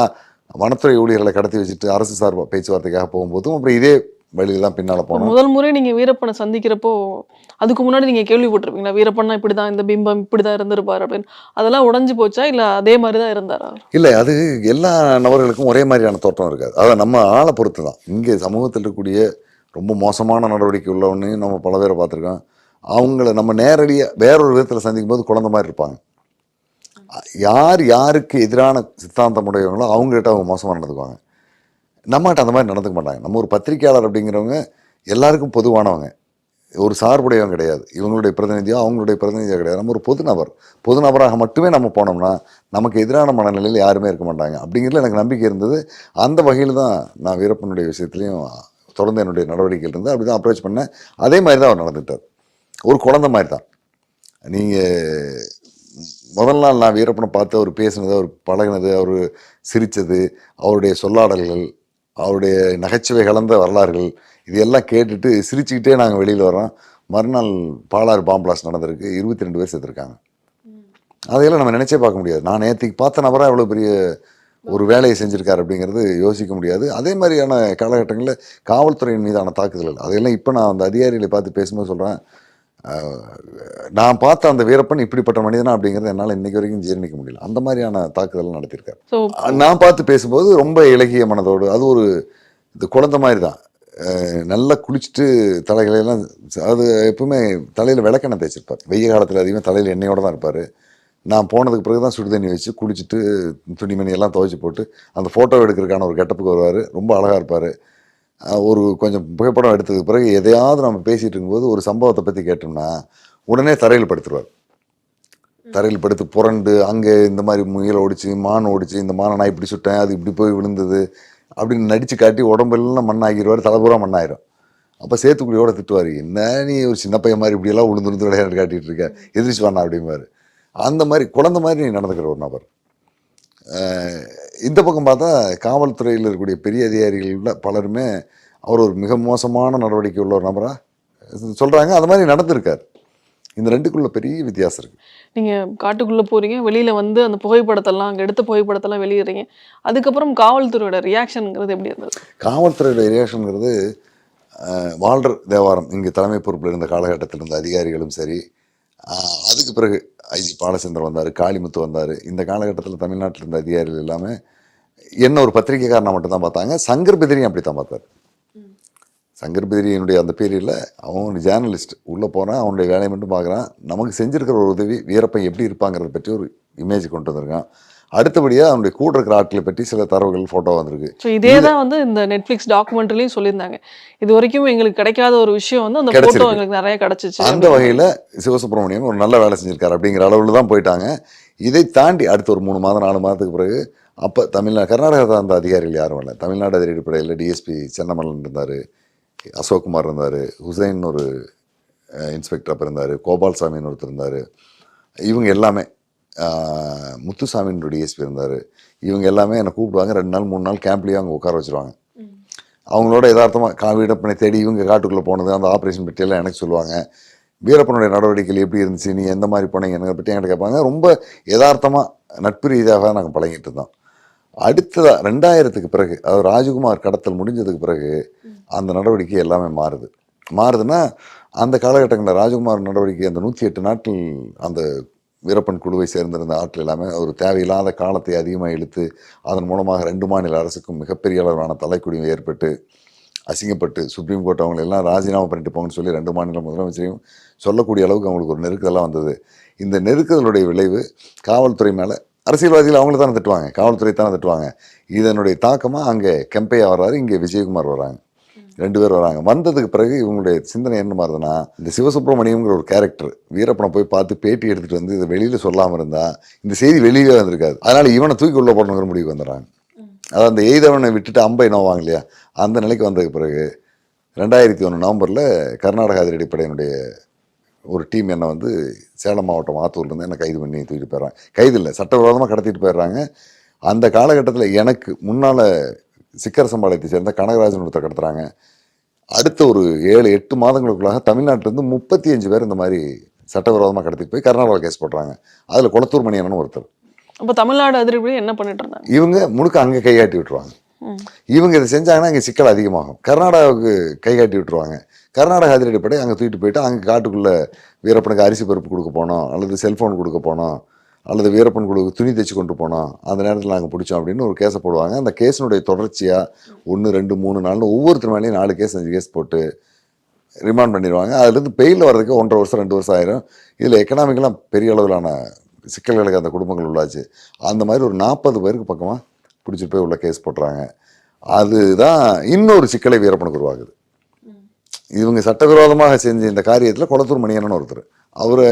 வனத்துறை ஊழியர்களை கடத்தி வச்சுட்டு அரசு சார்பாக பேச்சுவார்த்தைக்காக போகும்போதும் அப்புறம் இதே வழியில் தான் பின்னால் போனோம். முதல் முறை நீங்கள் வீரப்பனை சந்திக்கிறப்போ அதுக்கு முன்னாடி நீங்கள் கேள்விப்பட்டிருப்பீங்களா, வீரப்பன்னா இப்படி தான், இந்த பிம்பம் இப்படி தான் இருந்திருப்பார் அப்படின்னு? அதெல்லாம் உடஞ்சி போச்சா இல்லை அதே மாதிரி தான் இருந்தாரா? இல்லை, அது எல்லா நபர்களுக்கும் ஒரே மாதிரியான தோற்றம் இருக்காது. அதான் நம்ம ஆளை பொறுத்து தான். இங்கே சமூகத்தில் இருக்கக்கூடிய ரொம்ப மோசமான நடவடிக்கை உள்ளவன்னு நம்ம பல பேரை பார்த்துருக்கோம். அவங்கள நம்ம நேரடியாக வேறொரு விதத்தில் சந்திக்கும் போது குழந்தை மாதிரி இருப்பாங்க. யாருக்கு எதிரான சித்தாந்தம் உடையவங்களோ அவங்ககிட்ட அவங்க மோசமாக நடந்துக்குவாங்க. நம்மகிட்ட அந்த மாதிரி நடந்துக்க மாட்டாங்க. நம்ம ஒரு பத்திரிகையாளர் அப்படிங்கிறவங்க எல்லாருக்கும் பொதுவானவங்க, ஒரு சார்புடையவங்க கிடையாது. இவங்களுடைய பிரதிநிதியோ அவங்களுடைய பிரதிநிதியோ கிடையாது. நம்ம ஒரு பொதுநபராக மட்டுமே நம்ம போனோம்னா நமக்கு எதிரான மனநிலையில் யாருமே இருக்க மாட்டாங்க அப்படிங்கிறதுல எனக்கு நம்பிக்கை இருந்தது. அந்த வகையில் தான் நான் வீரப்பனுடைய விஷயத்துலையும் தொடர்ந்து என்னுடைய நடவடிக்கைகள் இருந்து அப்படி தான் அப்ரோச் பண்ணேன். அதே மாதிரி தான் அவர் நடந்துட்டார். ஒரு குழந்தை மாதிரி தான். நீங்கள் முதல் நாள் நான் வீரப்பனை பார்த்து அவர் பேசுனது, அவர் பழகினது, அவர் சிரித்தது, அவருடைய சொல்லாடல்கள், அவருடைய நகைச்சுவை கலந்த வரலாறுகள், இது எல்லாம் கேட்டுட்டு சிரிச்சுக்கிட்டே நாங்கள் வெளியில் வரோம். மறுநாள் பாலாறு பாம்பு பிளாஸ்ட் நடந்திருக்கு. 22 பேர் செத்துருக்காங்க. அதையெல்லாம் நம்ம நினச்சே பார்க்க முடியாது. நான் நேற்றுக்கு பார்த்த நபராக எவ்வளோ பெரிய ஒரு வேலையை செஞ்சுருக்காரு அப்படிங்கிறது யோசிக்க முடியாது. அதே மாதிரியான காலகட்டங்களில் காவல்துறையின் மீதான தாக்குதல்கள் அதையெல்லாம் இப்போ நான் அந்த அதிகாரிகளை பார்த்து பேசும்போது சொல்கிறேன், நான் பார்த்த அந்த வீரப்பன் இப்படிப்பட்ட மனிதனா அப்படிங்கிறது என்னால் இன்னைக்கு வரைக்கும் ஜீரணிக்க முடியல. அந்த மாதிரியான தாக்குதல் நடத்தியிருக்காரு. நான் பார்த்து பேசும்போது ரொம்ப இலகிய மனதோடு, அது ஒரு இது குழந்தை மாதிரி தான். நல்லா குளிச்சுட்டு தலைகளையெல்லாம், அது எப்பவுமே தலையில் விளக்கெண்ணெய் தேய்ச்சிருப்பார். வெய்ய காலத்தில் அதிகமாக தலையில் எண்ணெயோடு தான் இருப்பார். நான் போனதுக்கு பிறகு தான் சுடு தண்ணி வச்சு குளிச்சுட்டு துணிமணி எல்லாம் துவைச்சி போட்டு அந்த ஃபோட்டோ எடுக்கிறதுக்கான ஒரு கெட்டப்புக்கு வருவார். ரொம்ப அழகாக இருப்பார். ஒரு கொஞ்சம் புகைப்படம் எடுத்ததுக்கு பிறகு எதையாவது நம்ம பேசிகிட்டு இருக்கும்போது ஒரு சம்பவத்தை பற்றி கேட்டோம்னா உடனே தரையில் படுத்துருவார். தரையில் படுத்து புரண்டு அங்கே இந்த மாதிரி முயல் ஓடிச்சு, மான் ஓடிச்சு, இந்த மானை நான் இப்படி சுட்டேன், அது இப்படி போய் விழுந்தது அப்படின்னு நடித்து காட்டி உடம்பெல்லாம் மண்ணாகிடுவார். தலைபூரா மண்ணாயிரும். அப்போ சேத்துக்குடியோட திட்டுவார், என்ன நீ ஒரு சின்ன பையன் மாதிரி இப்படியெல்லாம் உளுந்து விளையாட்டு காட்டிகிட்டு இருக்க, எதிர்த்து வாண்ணா அப்படிம்பாரு. அந்த மாதிரி குழந்தை மாதிரி நீ நடந்துக்கிற ஒரு நபர். இந்த பக்கம் பார்த்தா காவல்துறையில் இருக்கக்கூடிய பெரிய அதிகாரிகளில் பலருமே அவர் ஒரு மிக மோசமான நடவடிக்கை உள்ள ஒரு நபராக சொல்கிறாங்க. அது மாதிரி நடந்திருக்கார். இந்த ரெண்டுக்குள்ள பெரிய வித்தியாசம் இருக்குது. நீங்கள் காட்டுக்குள்ளே போகிறீங்க, வெளியில் வந்து அந்த புகைப்படத்தெல்லாம், அங்கே எடுத்த புகைப்படத்தெல்லாம் வெளியிடுறீங்க. அதுக்கப்புறம் காவல்துறையோட ரியாக்ஷனுங்கிறது எப்படி இருந்தது? காவல்துறையோட ரியாக்ஷனுங்கிறது வால்டர் தேவாரம் இங்கே தலைமை பொறுப்பில் இருந்த காலகட்டத்தில் இருந்த அதிகாரிகளும் சரி, அதுக்கு பிறகு ஐஜி பாலச்சந்திரன் வந்தார், காளிமுத்து வந்தார். இந்த காலகட்டத்தில் தமிழ்நாட்டில் இருந்த அதிகாரிகள் எல்லாமே என்ன ஒரு பத்திரிகைக்காரனை மட்டும் தான் பார்த்தாங்க. சங்கர் பெதிரியும் அப்படி தான் பார்த்தார். சங்கர் பெதிரியினுடைய அந்த பீரியடில் அவன் ஒரு ஜேர்னலிஸ்ட், உள்ளே போகிறான், அவனுடைய வேலையை மட்டும் பார்க்குறான். நமக்கு செஞ்சுருக்கிற ஒரு உதவி, வீரப்பன் எப்படி இருப்பாங்கிறத பற்றி ஒரு இமேஜ் கொண்டு வந்திருக்கான். அடுத்தபடியாக அவனுடைய கூட இருக்கிற ஆட்களை பற்றி சில தரவுகள் ஃபோட்டோ வந்திருக்கு. ஸோ இதே தான் வந்து இந்த நெட்ஃப்ளிக்ஸ் டாக்குமெண்ட்ரிலையும் சொல்லியிருந்தாங்க. இது வரைக்கும் எங்களுக்கு கிடைக்காத ஒரு விஷயம் வந்து அந்த ஃபோட்டோ எங்களுக்கு நிறைய கிடச்சிச்சு. அந்த வகையில் சிவசுப்ரமணியம் ஒரு நல்ல வேலை செஞ்சுருக்காரு அப்படிங்கிற அளவில் தான் போயிட்டாங்க. இதை தாண்டி அடுத்த ஒரு 3 மாதம் 4 மாதத்துக்கு பிறகு அப்போ கர்நாடகா அந்த அதிகாரிகள் யாரும் இல்லை. தமிழ்நாடு அதிரடிப்படையில் டிஎஸ்பி சென்னமல்லன் இருந்தார், அசோக்குமார் இருந்தார், ஹுசைன் ஒரு இன்ஸ்பெக்டர் அப்போ இருந்தார், கோபால்சாமின்னு ஒருத்தர் இருந்தார். இவங்க எல்லாமே, முத்துசாமின்னு டிஎஸ்பி இருந்தார். இவங்க எல்லாமே என்னை கூப்பிடுவாங்க. 2 நாள் 3 நாள் கேம்ப்லேயே அவங்க உட்கார வச்சுருவாங்க. அவங்களோட யதார்த்தமாக வீரப்பனை தேடி இவங்க காட்டுக்குள்ளே போனது, அந்த ஆப்ரேஷன் பற்றியெல்லாம் எனக்கு சொல்லுவாங்க. வீரப்பனுடைய நடவடிக்கைகள் எப்படி இருந்துச்சு, நீ எந்த மாதிரி போனீங்க என்னை பற்றி என்கிட்ட கேட்பாங்க. ரொம்ப யதார்த்தமாக நட்பு ரீதியாக நாங்கள் பழகிட்டு இருந்தோம். அடுத்ததாக 2000க்கு பிறகு, அதாவது ராஜகுமார் கடத்தல் முடிஞ்சதுக்கு பிறகு அந்த நடவடிக்கை எல்லாமே மாறுதுன்னா அந்த காலகட்டங்களில் ராஜகுமார் நடவடிக்கை அந்த 108 நாட்கள் அந்த வீரப்பன் குழுவை சேர்ந்திருந்த ஆட்கள் எல்லாமே ஒரு தேவையில்லாத காலத்தை அதிகமாக இழுத்து அதன் மூலமாக 2 மாநில அரசுக்கும் மிகப்பெரிய அளவிலான தலைக்குடியும் ஏற்பட்டு அசிங்கப்பட்டு சுப்ரீம் கோர்ட் அவங்களை எல்லாம் ராஜினாமா பண்ணிட்டு போங்கன்னு சொல்லி 2 மாநில முதலமைச்சரையும் சொல்லக்கூடிய அளவுக்கு அவங்களுக்கு ஒரு நெருக்கதெல்லாம் வந்தது. இந்த நெருக்கதலுடைய விளைவு காவல்துறை மேலே, அரசியல்வாதிகள் அவங்கள தானே திட்டுவாங்க, காவல்துறை தானே திட்டுவாங்க. இதனுடைய தாக்கமாக அங்கே கெம்பையா வர்றாரு, இங்கே விஜயகுமார் வராங்க, 2 பேர் வராங்க. வந்ததுக்கு பிறகு இவங்களுடைய சிந்தனை என்ன மாறுதுன்னா, இந்த சிவசுப்ரமணியம்ங்கிற ஒரு கேரக்டர் வீரப்பனை போய் பார்த்து பேட்டி எடுத்துகிட்டு வந்து இதை வெளியில் சொல்லாமல் இருந்தால் இந்த செய்தி வெளியே வந்திருக்காது. அதனால் இவனை தூக்கி உள்ள போடணுங்கிற முடிவுக்கு வந்துடுறாங்க. அதாவது அந்த எய்தவனை விட்டுட்டு அம்பை நோவாங்க இல்லையா, அந்த நிலைக்கு வந்ததுக்கு பிறகு 2001 நவம்பரில் கர்நாடக அதிரடிப்படையினுடைய ஒரு டீம் என்னை வந்து சேலம் மாவட்டம் ஆத்தூர்லேருந்து என்னை கைது பண்ணி தூக்கிட்டு போயிடுறாங்க. கைது இல்லை, சட்டவிரோதமாக கடத்திட்டு போயிடுறாங்க. அந்த காலகட்டத்தில் எனக்கு முன்னால் சிக்கரசம்பாளையத்தை சேர்ந்த கனகராஜன் ஒருத்தர் கடத்துறாங்க. அடுத்த ஒரு 7-8 மாதங்களுக்குள்ளாக தமிழ்நாட்டிலேருந்து 35 பேர் இந்த மாதிரி சட்டவிரோதமாக கடத்திட்டு போய் கர்நாடகா கேஸ் போடுறாங்க. அதில் குளத்தூர் மணியன்னு ஒருத்தர். அப்போ தமிழ்நாடு அதிரடி என்ன பண்ணிட்டு இருந்தாங்க? இவங்க முழுக்க அங்கே கைகாட்டி விட்டுருவாங்க. இவங்க இதை செஞ்சாங்கன்னா இங்கே சிக்கல் அதிகமாகும். கர்நாடகாவுக்கு கைகாட்டி விட்டுருவாங்க. கர்நாடக அதிரடிப்படை அங்கே தூக்கிட்டு போயிட்டு அங்கே காட்டுக்குள்ளே வீரப்பனுக்கு அரிசி பருப்பு கொடுக்க போனோம், அல்லது செல்ஃபோன் கொடுக்க போனோம், அல்லது வீரப்பன் குழுவுக்கு துணி தைச்சு கொண்டு போனோம், அந்த நேரத்தில் நாங்கள் பிடிச்சோம் அப்படின்னு ஒரு கேஸை போடுவாங்க. அந்த கேஸினுடைய தொடர்ச்சியாக 1, 2, 3 நாள்னு ஒவ்வொருத்தர் மேலேயும் 4 கேஸ் 5 கேஸ் போட்டு ரிமாண்ட் பண்ணிடுவாங்க. அதுலேருந்து பெயிலில் வர்றதுக்கு 1.5 வருஷம் 2 வருஷம் ஆயிரும். இதில் எக்கனாமிக்கெலாம் பெரிய அளவிலான சிக்கல்களுக்கு அந்த குடும்பங்கள் உள்ளாச்சு. அந்த மாதிரி ஒரு 40 பேருக்கு பக்கமாக பிடிச்சிட்டு போய் உள்ள கேஸ் போட்டுறாங்க. அதுதான் இன்னொரு சிக்கலை வீரப்பனுக்கு உருவாகுது. இவங்க சட்டவிரோதமாக செஞ்ச இந்த காரியத்தில் குளத்தூர் மணியன்னு ஒருத்தர், அவர்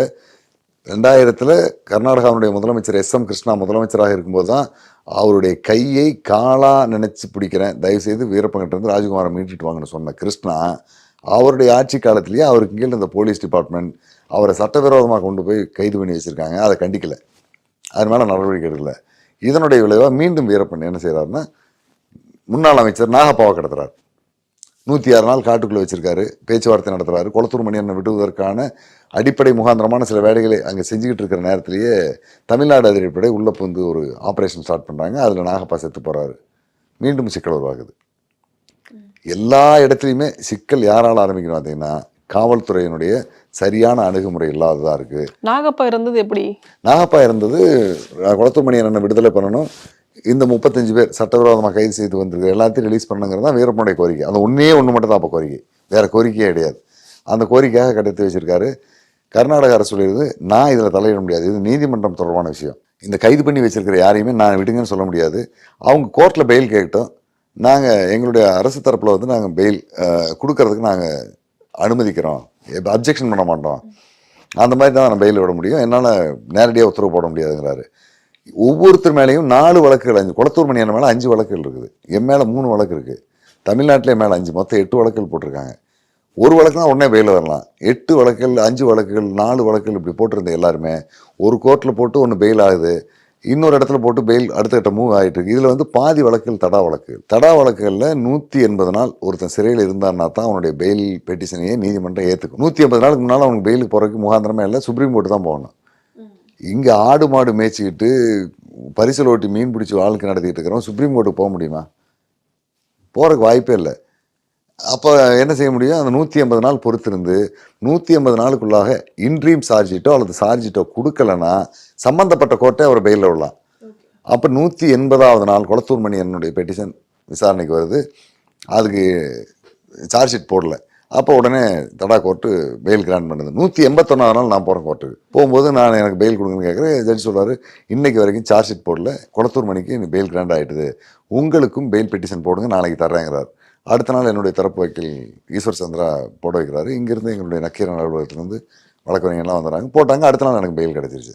2000 கர்நாடகாவுடைய முதலமைச்சர் SM கிருஷ்ணா முதலமைச்சராக இருக்கும்போது தான் அவருடைய கையை காலாக நினச்சி பிடிக்கிறேன், தயவுசெய்து வீரப்பன்கிட்டேருந்து ராஜகுமாரை மீட்டுட்டு வாங்கன்னு சொன்ன கிருஷ்ணா அவருடைய ஆட்சி காலத்திலேயே அவருக்கு கீழே இந்த போலீஸ் டிபார்ட்மெண்ட் அவரை சட்டவிரோதமாக கொண்டு போய் கைது பண்ணி வச்சுருக்காங்க. அதை கண்டிக்கலை, அது மேலே நடவடிக்கை எடுக்கலை. இதனுடைய விளைவாக மீண்டும் வீரப்பன் என்ன செய்கிறாருன்னா, முன்னாள் அமைச்சர் நாகப்பாவை கடத்துறாரு. 106 நாள் காட்டுக்குள்ளே வச்சுருக்காரு, பேச்சுவார்த்தை நடத்துகிறாரு. குளத்தூர் மணியனை விடுவதற்கான அடிப்படை முகாந்திரமான சில வேலைகளை அங்கே செஞ்சுக்கிட்டு இருக்கிற நேரத்திலேயே தமிழ்நாடு அதிரடிப்படை உள்ளே வந்து ஒரு ஆப்ரேஷன் ஸ்டார்ட் பண்ணுறாங்க. அதில் நாகப்பா செத்து போகிறாரு. மீண்டும் சிக்கல் உருவாகுது. எல்லா இடத்துலையுமே சிக்கல் யாரால் ஆரம்பிக்கணும் பார்த்தீங்கன்னா, காவல்துறையினுடைய சரியான அணுகுமுறை இல்லாததாக இருக்குது. நாகப்பா இருந்தது எப்படி? நாகப்பா இருந்தது குளத்தூர் மணியனை விடுதலை பண்ணணும், இந்த 35 பேர் சட்டவிரோதமாக கைது செய்து வந்திருக்கு எல்லாத்தையும் ரிலீஸ் பண்ணுங்கிறது தான் வீரப்பனுடைய கோரிக்கை. அந்த ஒன்றே ஒன்று மட்டும் தான் அப்போ கோரிக்கை, வேறு கோரிக்கையே கிடையாது. அந்த கோரிக்கையாக கடத்தி வச்சிருக்காரு. கர்நாடக அரசு சொல்லிடுது, நான் இதில் தலையிட முடியாது, இது நீதிமன்றம் தொடர்பான விஷயம், இந்த கைது பண்ணி வச்சிருக்கிற யாரையுமே நான் விடுங்கன்னு சொல்ல முடியாது. அவங்க கோர்ட்டில் பெயில் கேட்டோம், நாங்கள் எங்களுடைய அரசு தரப்பில் வந்து நாங்கள் பெயில் கொடுக்கறதுக்கு நாங்கள் அனுமதிக்கிறோம், அப்ஜெக்ஷன் பண்ண மாட்டோம், அந்த மாதிரி தான் நான் பெயில் விட முடியும், என்னால் நேரடியாக உத்தரவு போட முடியாதுங்கிறாரு. ஒவ்வொருத்தர் மேலேயும் 4 வழக்குகள், 5 குளத்தூர் மணியன் மேலே 5 வழக்குகள் இருக்குது, என் மேலே 3 வழக்கு இருக்குது, தமிழ்நாட்டிலே மேலே 5, மொத்தம் 8 வழக்குகள் போட்டிருக்காங்க. ஒரு வழக்குனா உடனே பெயில் வரலாம். 8 வழக்குகள், 5 வழக்குகள், 4 வழக்குகள் இப்படி போட்டிருந்த எல்லாருமே ஒரு கோர்ட்டில் போட்டு ஒன்று பெயில் ஆகுது, இன்னொரு இடத்துல போட்டு பெயில் அடுத்த கட்ட மூவ் ஆகிட்டு இருக்கு. இதில் வந்து பாதி வழக்குகள் தடா வழக்குகள். தடா வழக்குகளில் 180 நாள் ஒருத்தன் சிறையில் இருந்தான்னா தான் அவனுடைய பெயில் பெட்டிஷனையே நீதிமன்றம் ஏற்றுக்கும். 180 நாளுக்கு முன்னால் அவனுக்கு பெயிலுக்கு போகிறதுக்கு முகாந்திரமே இல்லை, சுப்ரீம் கோர்ட்டு தான் போகணும். இங்கே ஆடு மாடு மேய்ச்சிக்கிட்டு பரிசல் ஓட்டி மீன் பிடிச்சி வாழ்க்கை நடத்திக்கிட்டு இருக்கிறோம், சுப்ரீம் கோர்ட்டுக்கு போக முடியுமா? போகிறதுக்கு வாய்ப்பே இல்லை. அப்போ என்ன செய்ய முடியும்? அந்த 180 நாள் பொறுத்திருந்து 180 நாளுக்குள்ளாக இன்ட்ரீம் சார்ஜிட்டோ அல்லது சார்ஜிட்டோ கொடுக்கலன்னா சம்மந்தப்பட்ட கோர்ட்டை அவர் பெயிலில் விடலாம். அப்போ 180வது நாள் குளத்தூர் மணியனுடைய பெட்டிஷன் விசாரணைக்கு வருது, அதுக்கு சார்ஜ் ஷீட் போடல, அப்போ உடனே தடா கோர்ட்டு பெயில் கிராண்ட் பண்ணுது. 181வது நாள் நான் போகிறேன் கோர்ட்டுக்கு. போகும்போது நான் எனக்கு பெயில் கொடுங்கன்னு கேட்குறேன். ஜட்ஜ் சொல்கிறாரு, இன்றைக்கி வரைக்கும் சார்ஜ் ஷீட் போடல, குளத்தூர் மணிக்கு பெயில் கிராண்ட் ஆகிட்டுது, உங்களுக்கும் பெயில் பெட்டிஷன் போடுங்க, நாளைக்கு தர்றேங்கிறார். அடுத்த நாள் என்னுடைய தரப்பு வக்கீல் ஈஸ்வர் சந்திரா போட வைக்கிறாரு. இங்கேருந்து எங்களுடைய நக்கீரன் அலுவலகத்துலேருந்து வழக்கறிஞர்லாம் வந்துடுறாங்க, போட்டாங்க. அடுத்த நாள் எனக்கு பெயில் கிடச்சிருச்சு,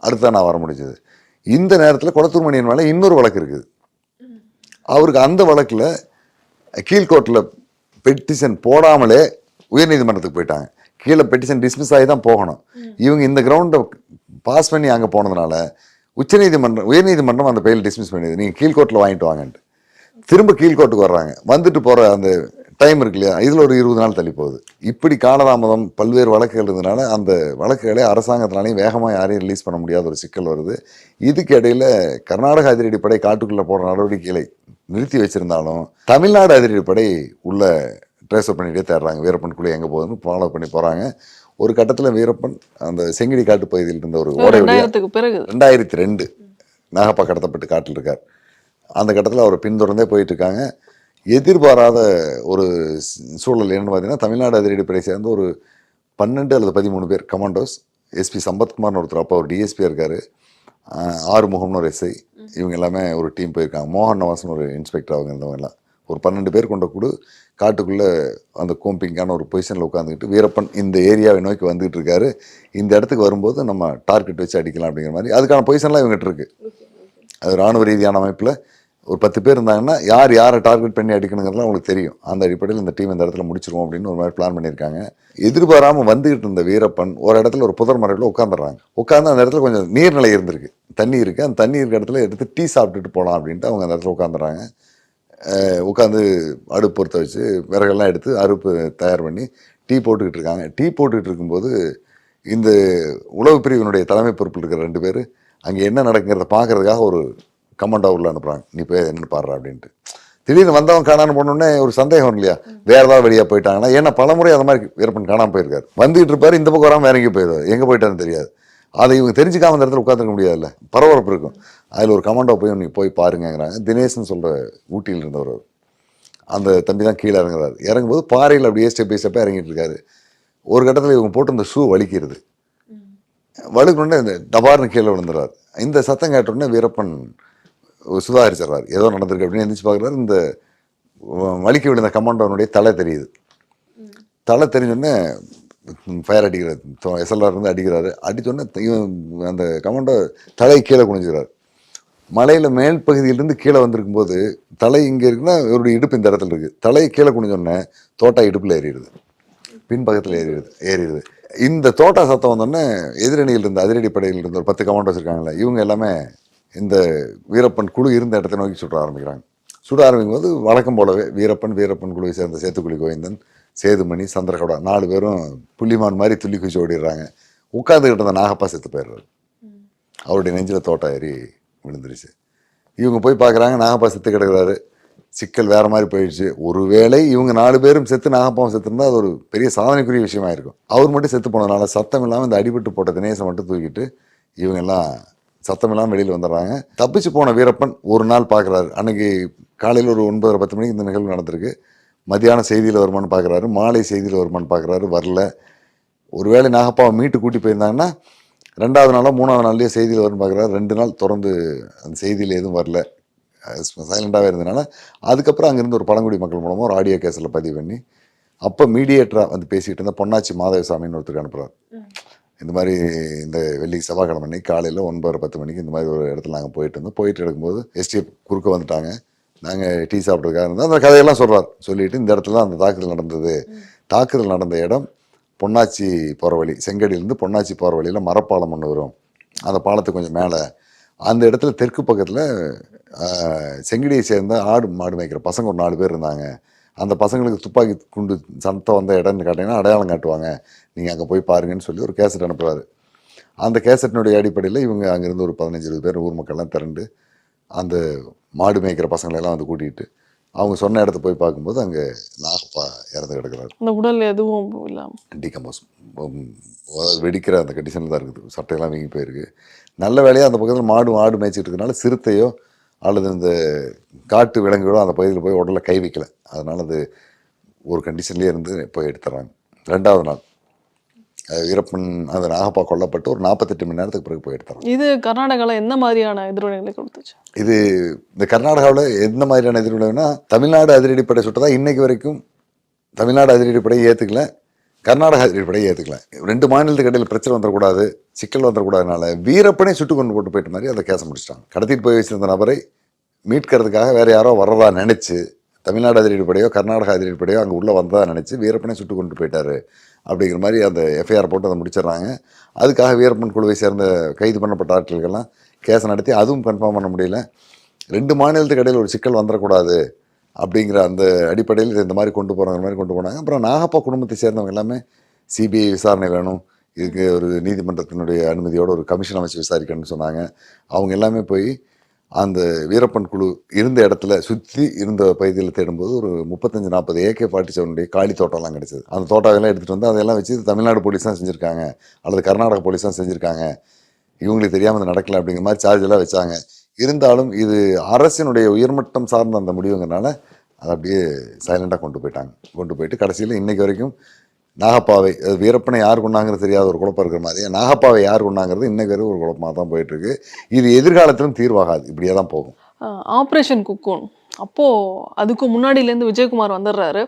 அடுத்த நான் வர முடிஞ்சது. இந்த நேரத்தில் குளத்தூர் மணியன் மேலே இன்னொரு வழக்கு இருக்குது. அவருக்கு அந்த வழக்கில் கீழ்கோர்ட்டில் பெட்டிஷன் போடாமலே உயர்நீதிமன்றத்துக்கு போயிட்டாங்க. கீழே பெட்டிஷன் டிஸ்மிஸ் ஆகி தான் போகணும். இவங்க இந்த கிரவுண்டை பாஸ் பண்ணி அங்கே போனதுனால உயர்நீதிமன்றம் அந்த பெயில் டிஸ்மிஸ் பண்ணிடுது, நீங்கள் கீழ்கோர்ட்டில் வாங்கிட்டு வாங்கன்ட்டு. திரும்ப கீழ்கோர்ட்டுக்கு வர்றாங்க. வந்துட்டு போகிற அந்த டைம் இருக்கு இல்லையா, இதில் ஒரு 20 நாள் தள்ளி போகுது. இப்படி காலதாமதம் பல்வேறு வழக்குகள் இருந்ததுனால அந்த வழக்குகளை அரசாங்கத்தினாலையும் வேகமாக யாரையும் ரிலீஸ் பண்ண முடியாத ஒரு சிக்கல் வருது. இதுக்கு இடையில கர்நாடக அதிரடிப்படை காட்டுக்குள்ளே போகிற நடவடிக்கைகளை நிறுத்தி வச்சிருந்தாலும் தமிழ்நாடு அதிரடிப்படை உள்ள ட்ரேஸ் பண்ணிகிட்டே தேடுறாங்க. வீரப்பன் குழு எங்கே போகுதுன்னு ஃபாலோ பண்ணி போகிறாங்க. ஒரு கட்டத்தில் வீரப்பன் அந்த செங்கிடி காட்டு பகுதியில் இருந்த ஒரு ஓடை 2000க்கு பிறகு 2002 நாகப்பா கடத்தப்பட்டு காட்டில் இருக்கார். அந்த கட்டத்தில் அவர் பின்தொடர்ந்தே போயிட்டு இருக்காங்க. எதிர்பாராத ஒரு சூழல் என்னன்னு பார்த்தீங்கன்னா, தமிழ்நாடு அதிரடிப்படை சேர்ந்து ஒரு 12 அல்லது 13 பேர் கமாண்டோஸ், எஸ்பி சம்பத்குமார்னு ஒருத்தர், அப்போ ஒரு டிஎஸ்பியாக இருக்கார், ஆறுமுகம்னு ஒரு எஸ்ஐ, இவங்க எல்லாமே ஒரு டீம் போயிருக்காங்க. மோகன் நவாஸ்னு ஒரு இன்ஸ்பெக்டர், அவங்க இருந்தவங்க எல்லாம் ஒரு 12 பேர் கொண்ட குழு காட்டுக்குள்ளே அந்த கோம்பிங்கான ஒரு பொசிஷனில் உட்காந்துக்கிட்டு வீரப்பன் இந்த ஏரியாவை நோக்கி வந்துகிட்டு இருக்காரு. இந்த இடத்துக்கு வரும்போது நம்ம டார்கெட் வச்சு அடிக்கலாம் அப்படிங்கிற மாதிரி அதுக்கான பொசிஷன்லாம் இவங்ககிட்ட இருக்கு. அது இராணுவ ரீதியான அமைப்பில் ஒரு 10 பேர் இருந்தாங்கன்னா யாரை டார்கெட் பண்ணி அடிக்கணுங்கிறதுலாம் அவங்களுக்கு தெரியும். அந்த அடிப்படையில் இந்த டீம் இந்த இடத்துல முடிச்சிருவோம் அப்படின்னு ஒரு மாதிரி பிளான் பண்ணியிருக்காங்க. எதிர்பாராமல் வந்துகிட்டு இருந்த வீரப்பன் ஒரு இடத்துல ஒரு புதர் மறைவில் உட்காந்துடுறாங்க. உட்காந்து அந்த இடத்துல கொஞ்சம் நீர்நிலை இருந்திருக்கு, தண்ணி இருக்குது. அந்த தண்ணி இருக்க இடத்துல எடுத்து டீ சாப்பிட்டுட்டு போகலாம் அப்படின்ட்டு அவங்க அந்த இடத்துல உட்காந்துடுறாங்க. உட்காந்து அடுப்பு பொறுத்த வச்சு விறகெல்லாம் எடுத்து அடுப்பு தயார் பண்ணி டீ போட்டுக்கிட்டு இருக்காங்க. டீ போட்டுக்கிட்டு இருக்கும்போது இந்த உளவு பிரிவினுடைய தலைமை பொறுப்பில் இருக்கிற 2 பேர் அங்கே என்ன நடக்குங்கிறத பார்க்கறதுக்காக ஒரு கமாண்டோ உள்ள அனுப்புகிறாங்க. நீ போய் என்னன்னு பாடுறா அப்படின்ட்டு. திடீர்னு வந்தவன் காணாமல் போனோடனே ஒரு சந்தேகம் வரும் இல்லையா, வேறு ஏதாவது வெளியாக போயிட்டாங்கன்னா. ஏன்னா பலமுறை அந்த மாதிரி வீரப்பன் காணாமல் போயிருக்காரு. வந்துகிட்டு இருப்பார், இந்த பக்கம் வராமல் வேற எங்கேயும் போயிடுவார், எங்கே போயிட்டான்னு தெரியாது. அதை இவங்க தெரிஞ்சுக்காம அந்த இடத்துல உட்காந்துருக்க முடியாதுல்ல, பரபரப்பு இருக்கும். அதில் ஒரு கமாண்டோ போய் நீ போய் பாருங்கிறாங்க. தினேஷ்னு சொல்கிற ஊட்டியில் இருந்தவர், அந்த தம்பி தான் கீழே இறங்குறாரு. இறங்கும்போது பாறையில் அப்படியே ஸ்டெப் பை ஸ்டெப்பாக இறங்கிட்டு இருக்காரு. ஒரு கட்டத்தில் இவங்க போட்டு இந்த ஷூ வலிக்கிறது, வலுக்கணுன்னே இந்த டபார்னு கீழே விழுந்துறாரு. இந்த சத்தம் கேட்டோடனே வீரப்பன் சுதாரிச்சிடறாரு, ஏதோ நடந்திருக்கு அப்படின்னு எந்திரிச்சு பார்க்குறாரு. இந்த வலிக்க விழுந்த கமாண்டோனுடைய தலை தெரியுது. தலை தெரிஞ்சோடனே ஃபயர் அடிக்கிறார், எஸ்எல்ஆர் இருந்து அடிக்கிறாரு. அடித்தோடனே அந்த கமாண்டோ தலை கீழே குனிஞ்சுக்கிறார். மலையில் மேல் பகுதியிலிருந்து கீழே வந்திருக்கும் போது தலை இங்கே இருக்குன்னா இவருடைய இடுப்பு இந்த இடத்துல இருக்குது. தலை கீழே குனிஞ்சோடனே தோட்டா இடுப்பில் ஏறிடுது, பின்பக்கத்தில் ஏறிடுது. இந்த தோட்டா சத்தம் வந்தோடனே எதிரணியில் இருந்த அதிரடிப்படையில் இருந்த ஒரு 10 கமாண்டோஸ் இருக்காங்களே, இவங்க எல்லாமே இந்த வீரப்பன் குழு இருந்த இடத்த நோக்கி சுட ஆரம்பிக்கிறாங்க. சுட ஆரம்பிக்கும் போது வழக்கம் போலவே வீரப்பன் குழுவை சேர்ந்த சேத்துக்குழி கோவிந்தன், சேதுமணி, சந்திரகவுடா 4 பேரும் புள்ளிமான் மாதிரி துள்ளி குச்சி ஓடிடுறாங்க. உட்காந்துக்கிட்டு இருந்த நாகப்பா செத்து போயிடுறாரு. அவருடைய நெஞ்சில் தோட்டா ஏறி விழுந்துருச்சு. இவங்க போய் பார்க்குறாங்க, நாகப்பா செத்து கிடக்குறாரு. சிக்கல் வேறு மாதிரி போயிடுச்சு. ஒருவேளை இவங்க 4 பேரும் செத்து நாகப்பாவும் செத்துருந்தா அது ஒரு பெரிய சாதனைக்குரிய விஷயமா இருக்கும். அவர் மட்டும் செத்து போனதுனால சத்தம் இல்லாமல் இந்த அடிபட்டு போட்ட தினேசை மட்டும் தூக்கிட்டு இவங்க எல்லாம் சத்தம் இல்லாமல் வெளியில் வந்துடுறாங்க. தப்பிச்சு போன வீரப்பன் ஒரு நாள் பார்க்குறாரு. அன்னைக்கு காலையில் ஒரு 9:10 மணிக்கு இந்த நிகழ்வு நடந்திருக்கு. மதியான செய்தியில் வருமானு பார்க்குறாரு, மாலை செய்தியில் வருமானு பார்க்குறாரு, வரல. ஒருவேளை நாகப்பாவை மீட்டு கூட்டி போயிருந்தாங்கன்னா 2வது நாளோ 3வது நாள்லேயே செய்தியில் வரும்னு பார்க்குறாரு. 2 நாள் தொடர்ந்து அந்த செய்தியில் எதுவும் வரல, சைலண்டாகவே இருந்ததுனால அதுக்கப்புறம் அங்கேருந்து ஒரு பழங்குடி மக்கள் மூலமாக ஒரு ஆடியோ கேஸில் பதிவு பண்ணி அப்போ மீடியேட்டராக வந்து பேசிக்கிட்டு இருந்த பொன்னாச்சி மாதவசாமின்னு ஒருத்தருக்கு அனுப்புகிறார். இந்த மாதிரி இந்த வெள்ளி செவ்வாய்க்கிழமை அன்னைக்கு காலையில் 9:10 மணிக்கு இந்த மாதிரி ஒரு இடத்துல நாங்கள் போயிட்டு இருக்கும்போது எஸ்டிஎஃப் குறுக்க வந்துட்டாங்க. நாங்கள் டீ சாப்பிட்றதுக்காக இருந்தோம். அந்த கதையெல்லாம் சொல்கிறார். சொல்லிட்டு இந்த இடத்துல அந்த தாக்குதல் நடந்தது. தாக்குதல் நடந்த இடம் பொன்னாச்சி போகிற வழி, செங்கடியிலேருந்து பொன்னாச்சி போகிற வழியில் மரப்பாலம் ஒன்று வரும். அந்த பாலத்துக்கு கொஞ்சம் மேலே அந்த இடத்துல தெற்கு பக்கத்தில் செங்கடியை சேர்ந்த மாடு மேய்க்கிற பசங்க ஒரு 4 பேர் இருந்தாங்க. அந்த பசங்களுக்கு துப்பாக்கி குண்டு சத்தம் வந்த இடம்னு காட்டிங்கன்னா அடையாளம் காட்டுவாங்க, நீங்கள் அங்கே போய் பாருங்கன்னு சொல்லி ஒரு கேசட் அனுப்புகிறாரு. அந்த கேசட்டினுடைய அடிப்படையில் இவங்க அங்கேருந்து ஒரு 15-20 பேர் ஊர் மக்கள்லாம் திரண்டு அந்த மாடு மேய்க்கிற பசங்களெல்லாம் வந்து கூட்டிகிட்டு அவங்க சொன்ன இடத்த போய் பார்க்கும்போது அங்கே நாகப்பா இறந்து கிடக்கிறாரு. அந்த உடல் எதுவும் இல்லாமல் டிகம்போஸ் வெடிக்கிற அந்த கண்டிஷனில் தான் இருக்குது. சட்டையெல்லாம் வீங்கி போயிருக்கு. நல்ல வேலையாக அந்த பக்கத்தில் மாடு மேய்ச்சிட்டு இருக்கனால சிறுத்தையோ அல்லது இந்த காட்டு விலங்குகளோ அந்த பகுதியில் போய் உடலில் கை வைக்கல. அதனால் அது ஒரு கண்டிஷன்லேயே இருந்து போய் எடுத்துறாங்க. 2வது நாள் வீரப்பன் அந்த நாகப்பா கொல்லப்பட்டு ஒரு 48 மணி நேரத்துக்கு பிறகு போய் எடுத்துறாங்க. இது கர்நாடகாவில் எந்த மாதிரியான எதிர்வினைகளை கொடுத்துச்சு? இது இந்த கர்நாடகாவில் எந்த மாதிரியான எதிர்வினைனா, தமிழ்நாடு அதிரடிப்படை சுட்டதா இன்னைக்கு வரைக்கும் தமிழ்நாடு அதிரடிப்படையை ஏற்றுக்கல, கர்நாடக அதிரடிப்படையை ஏற்றுக்கல. 2 மாநிலத்துக்கு இடையில் பிரச்சனை வந்துடக்கூடாது, சிக்கல் வந்துடக்கூடாதுனால வீரப்பனை சுட்டு கொண்டு போயிட்ட மாதிரி அந்த கேஸை முடிச்சிட்டாங்க. கடத்திட்டு போய் வச்சிருந்த நபரை மீட்கிறதுக்காக வேறு யாரோ வர்றதா நினச்சி தமிழ்நாடு அதிரடிப்படையோ கர்நாடக அதிரடிப்படையோ அங்கே உள்ளே வந்ததா நினச்சி வீரப்பனை சுட்டு கொண்டு போயிட்டாரு அப்படிங்கிற மாதிரி அந்த எஃப்ஐஆர் போட்டு அதை முடிச்சிடுறாங்க. அதுக்காக வீரப்பன் குழுவை சேர்ந்த கைது பண்ணப்பட்ட ஆட்களுக்கெல்லாம் கேஸை நடத்தி அதுவும் கன்ஃபார்ம் பண்ண முடியல. 2 மாநிலத்துக்கு இடையில் ஒரு சிக்கல் வந்துடக்கூடாது அப்படிங்கிற அந்த அடிப்படையில் இந்த மாதிரி கொண்டு போனாங்க. அப்புறம் நாகப்பா குடும்பத்தை சேர்ந்தவங்க எல்லாமே சிபிஐ விசாரணை வேணும், இதுக்கு ஒரு நீதிமன்றத்தினுடைய அனுமதியோடு ஒரு கமிஷன் அமைச்சு விசாரிக்கணும்னு சொன்னாங்க. அவங்க எல்லாமே போய் அந்த வீரப்பன் குழு இருந்த இடத்துல சுற்றி இருந்த பகுதியில் தேடும்போது ஒரு 35-40 AK-47 காலி தோட்டம்லாம் கிடச்சிது. அந்த தோட்டம்லாம் எடுத்துகிட்டு வந்து அதெல்லாம் வச்சு தமிழ்நாடு போலீஸ் தான் செஞ்சுருக்காங்க அல்லது கர்நாடக போலீஸ் தான் செஞ்சுருக்காங்க, இவங்களுக்கு தெரியாமல் அது நடக்கலை அப்படிங்கிற மாதிரி சார்ஜ் எல்லாம் வச்சாங்க. இருந்தாலும் இது அரசினுடைய உயர்மட்டம் சார்ந்த அந்த முடிவுங்கிறனால அதை அப்படியே சைலண்டாக கொண்டு போயிட்டு கடைசியில் இன்னைக்கு வரைக்கும் நாகப்பாவை வீரப்பனை யார் கொண்டாங்கிறது தெரியாத ஒரு குழப்பம் இருக்கிற மாதிரி நாகப்பாவை யார் கொண்டாங்கிறது இன்னைக்கு வரைக்கும் ஒரு குழப்பமாக தான் போயிட்டுருக்கு. இது எதிர்காலத்திலும் தீர்வாகாது, இப்படியே தான் போகும். ஆப்ரேஷன் குக்கூன் அப்போது அதுக்கு முன்னாடியிலேருந்து விஜயகுமார் வந்துடுறாரு,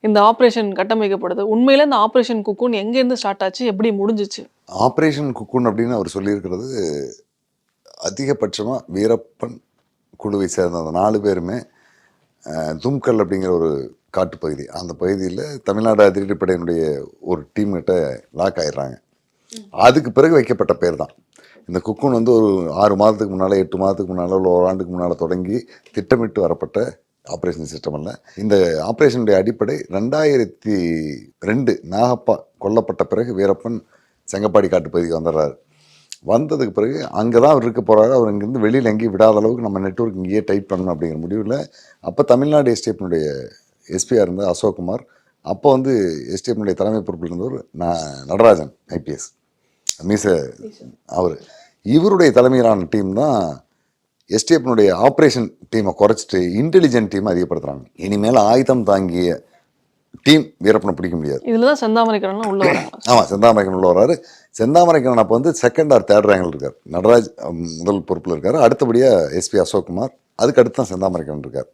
இந்த ஆப்ரேஷன் கட்டமைக்கப்படுது. உண்மையில இந்த ஆப்ரேஷன் குக்கூன் எங்கேருந்து ஸ்டார்ட் ஆச்சு, எப்படி முடிஞ்சிச்சு? ஆப்ரேஷன் குக்கூன் அப்படின்னு அவர் சொல்லியிருக்கிறது அதிகபட்சமாக வீரப்பன் குழுவை சேர்ந்த அந்த 4 பேருமே தும்கல் அப்படிங்கிற ஒரு காட்டுப்பகுதி, அந்த பகுதியில் தமிழ்நாடு அதிரடிப்படையினுடைய ஒரு டீம்கிட்ட லாக் ஆயிடுறாங்க. அதுக்கு பிறகு வைக்கப்பட்ட பேர் தான் இந்த குக்கூன். வந்து ஒரு 6 மாதத்துக்கு முன்னால் 8 மாதத்துக்கு முன்னால் இல்லை ஒரு ஆண்டுக்கு முன்னால் தொடங்கி திட்டமிட்டு வரப்பட்ட ஆப்ரேஷன் சிஸ்டம் அல்ல. இந்த ஆப்ரேஷனுடைய அடிப்படை 2002 நாகப்பா கொல்லப்பட்ட பிறகு வீரப்பன் செங்கப்பாடி காட்டுப்பகுதிக்கு வந்துடுறாரு. வந்ததுக்கு பிறகு அங்கே தான் அவர் இருக்க போகிறாரு. அவர் இங்கேருந்து வெளியில் எங்கேயும் விடாத அளவுக்கு நம்ம நெட்வொர்க் இங்கேயே டைட் பண்ணணும் அப்படிங்கிற முடிவில் அப்போ தமிழ்நாடு எஸ்டிஎஃப்னுடைய எஸ்பியாக இருந்த அசோக்குமார், அப்போ வந்து எஸ்டிஎஃப்னுடைய தலைமை பொறுப்பில் இருந்தவர் நடராஜன் ஐபிஎஸ் மீச, இவருடைய தலைமையிலான டீம் தான் எஸ்டிஎஃப்னுடைய ஆப்ரேஷன் டீமை குறைச்சிட்டு இன்டெலிஜென்ட் டீமை அதிகப்படுத்துகிறாங்க. இனிமேல் ஆயுதம் தாங்கிய டீம் வீரப்பனை பிடிக்க முடியாது. இதில் தான் செந்தாமரைக்கரன் உள்ள வராங்க. ஆமாம், செந்தாமரைக்கரன் உள்ள வராரு. செந்தாமரைக்கரன் அப்போ வந்து 2nd or 3rd ரேங்கில் இருக்கார். நடராஜ் முதல் பொறுப்பில் இருக்கார். அடுத்தபடியாக எஸ்பி அசோக்குமார், அதுக்கு அடுத்து தான் செந்தாமரைக்கரன் இருக்கார்.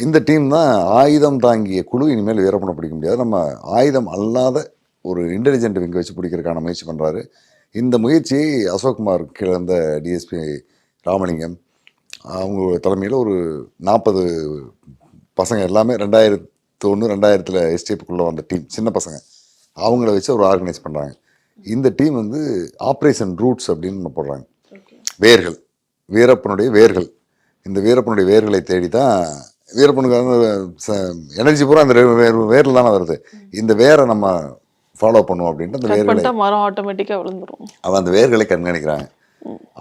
இந்த டீம் தான் ஆயுதம் தாங்கிய குழு. இனிமேல் வீரப்பனை பிடிக்க முடியாது, நம்ம ஆயுதம் அல்லாத ஒரு இன்டெலிஜென்ட் விங்க வச்சு பிடிக்கிறதுக்கான முயற்சி பண்ணுறாரு. இந்த முயற்சியை அசோக்குமார் கீழே இருந்த டிஎஸ்பி ராமலிங்கம் அவங்க தலைமையில் ஒரு 40 பசங்க எல்லாமே 2001-2000 எஸ்டிஎஃப்குள்ளே வந்த டீம், சின்ன பசங்க, அவங்கள வச்சு ஒரு ஆர்கனைஸ் பண்ணுறாங்க. இந்த டீம் வந்து ஆப்ரேஷன் ரூட்ஸ் அப்படின்னு போடுறாங்க. வேர்கள், வீரப்பனுடைய வேர்கள். இந்த வீரப்பனுடைய வேர்களை தேடி தான் வீரப்பனுக்கு எனர்ஜி பூரா அந்த வேரில் தானே வருது. இந்த வேரை நம்ம ஃபாலோ பண்ணுவோம் அப்படின்ட்டு அந்த வேர்களை மரம் ஆட்டோமேட்டிக்காக விழுந்துடும். அவன் அந்த வேர்களை கண்காணிக்கிறாங்க.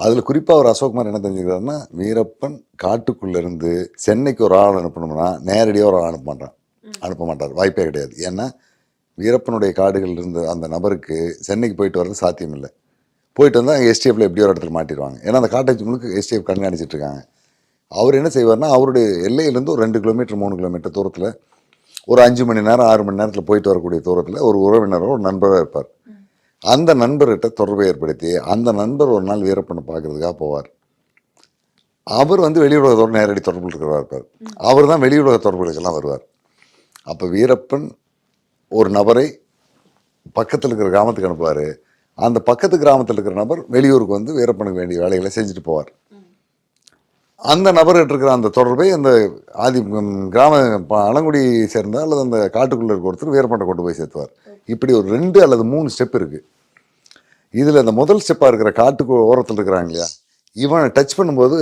அதில் குறிப்பாக ஒரு அசோக்குமார் என்ன தெரிஞ்சுக்கிறாருன்னா, வீரப்பன் காட்டுக்குள்ளேருந்து சென்னைக்கு ஒரு ஆள் அனுப்பணும்னா நேரடியாக ஒரு ஆள் அனுப்ப மாட்டார், வாய்ப்பே கிடையாது. ஏன்னா வீரப்பனுடைய காடுகள் இருந்த அந்த நபருக்கு சென்னைக்கு போயிட்டு வர்றது சாத்தியம் இல்லை. போயிட்டு வந்தால் அங்கே எஸ்டிஎஃப்ல எப்படியோ ஒரு இடத்துல மாட்டிடுவாங்க. ஏன்னா அந்த காட்டை முழுக்க எஸ்டிஎஃப் கண்காணிச்சிட்டு இருக்காங்க. அவர் என்ன செய்வார்னா, அவருடைய எல்லையிலேருந்து ஒரு 2 கிலோமீட்டர் 3 கிலோமீட்டர் தூரத்தில் ஒரு 5 மணி நேரம் 6 மணி நேரத்தில் போயிட்டு வரக்கூடிய தூரத்தில் ஒரு உறவினரோ ஒரு நண்பராக இருப்பார். அந்த நண்பர்கிட்ட தொடர்பை ஏற்படுத்தி அந்த நண்பர் ஒரு நாள் வீரப்பனை பார்க்கறதுக்காக போவார். அவர் வந்து வெளியுலகத்தோடு நேரடி தொடர்பு இருக்கிறவா இருப்பார். அவர் தான் வெளியுலக தொடர்புகளுக்கெல்லாம் வருவார். அப்போ வீரப்பன் ஒரு நபரை பக்கத்தில் இருக்கிற கிராமத்துக்கு அனுப்புவார். அந்த பக்கத்து கிராமத்தில் இருக்கிற நபர் வெளியூருக்கு வந்து வீரப்பனுக்கு வேண்டிய வேலைகளை செஞ்சுட்டு போவார். அந்த நபர்கிட்ட இருக்கிற அந்த தொடர்பை அந்த கிராம அலங்குடி சேர்ந்த அல்லது அந்த காட்டுக்குள்ளே இருக்க ஒருத்தர் வீரப்பனை கொண்டு போய் சேர்த்துவார். இப்படி ஒரு 2 அல்லது 3 ஸ்டெப் இருக்குது. இதில் அந்த முதல் ஸ்டெப்பாக இருக்கிற காட்டுக்கு ஓரத்தில் இருக்கிறாங்க இல்லையா, இவனை டச் பண்ணும்போது